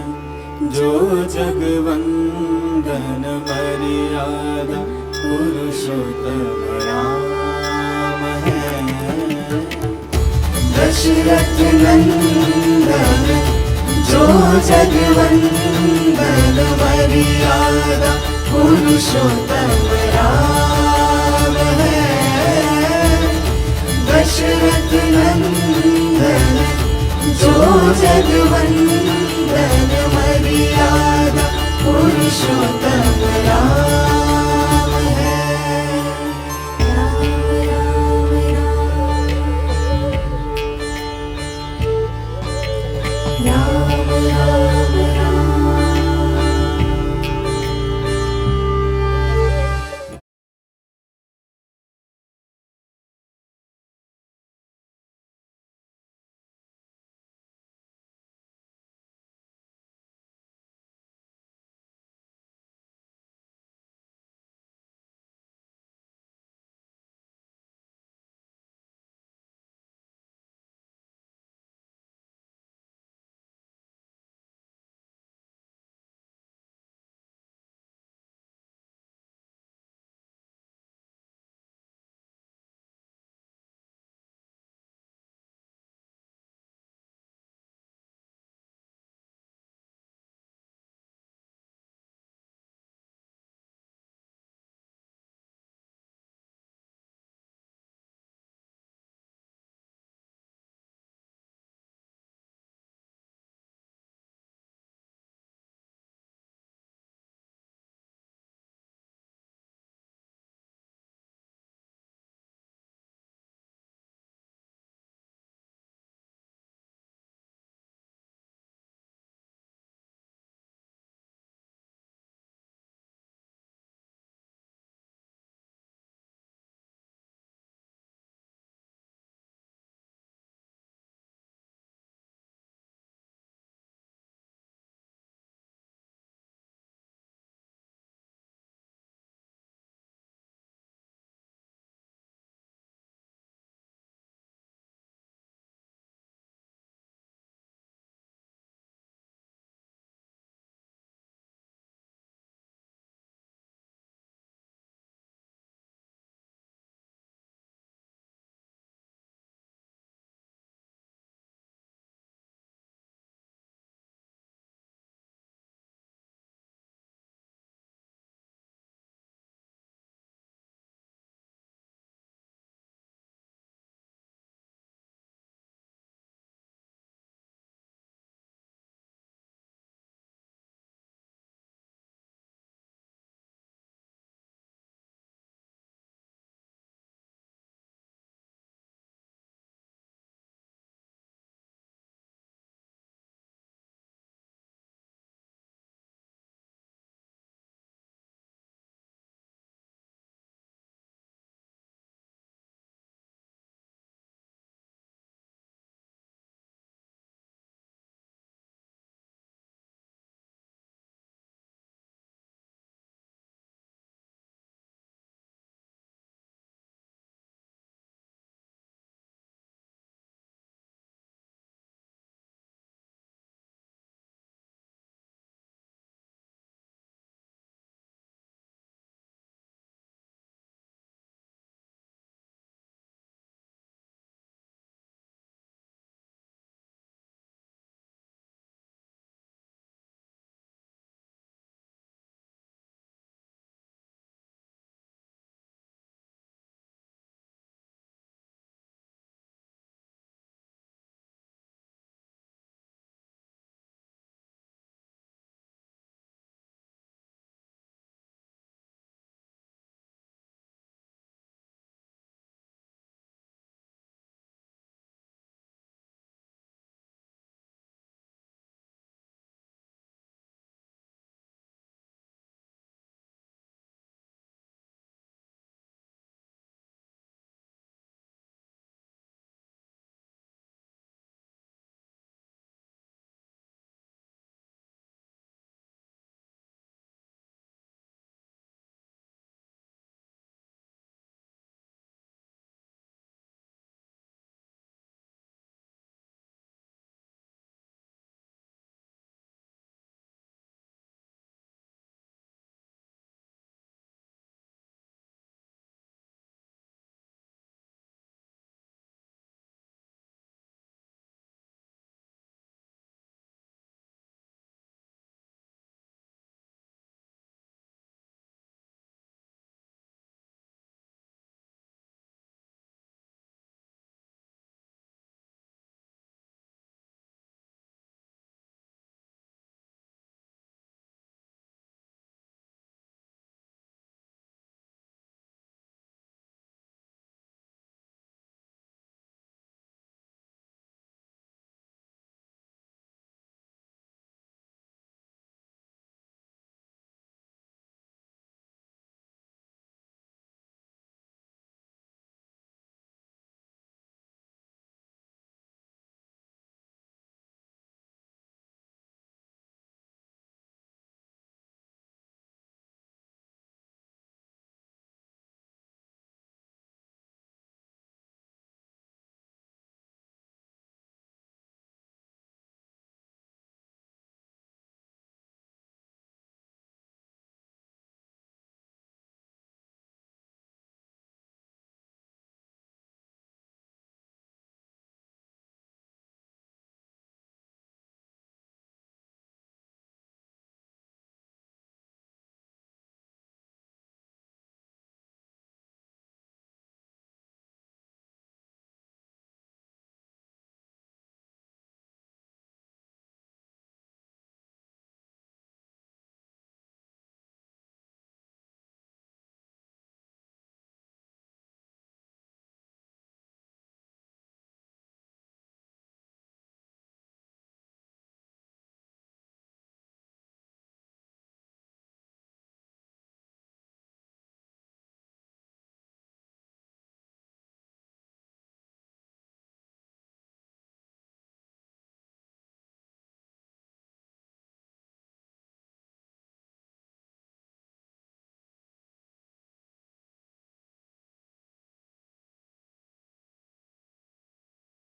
जो जगवंदन, मर्यादा पुरुषोत्तम राम है। दशरथ नंदन जो जगवंदन, मर्यादा पुरुषोत्तम राम है। दशरथ नंदन जो जगवंदन, मर्यादा पुरुषोत्तम राम।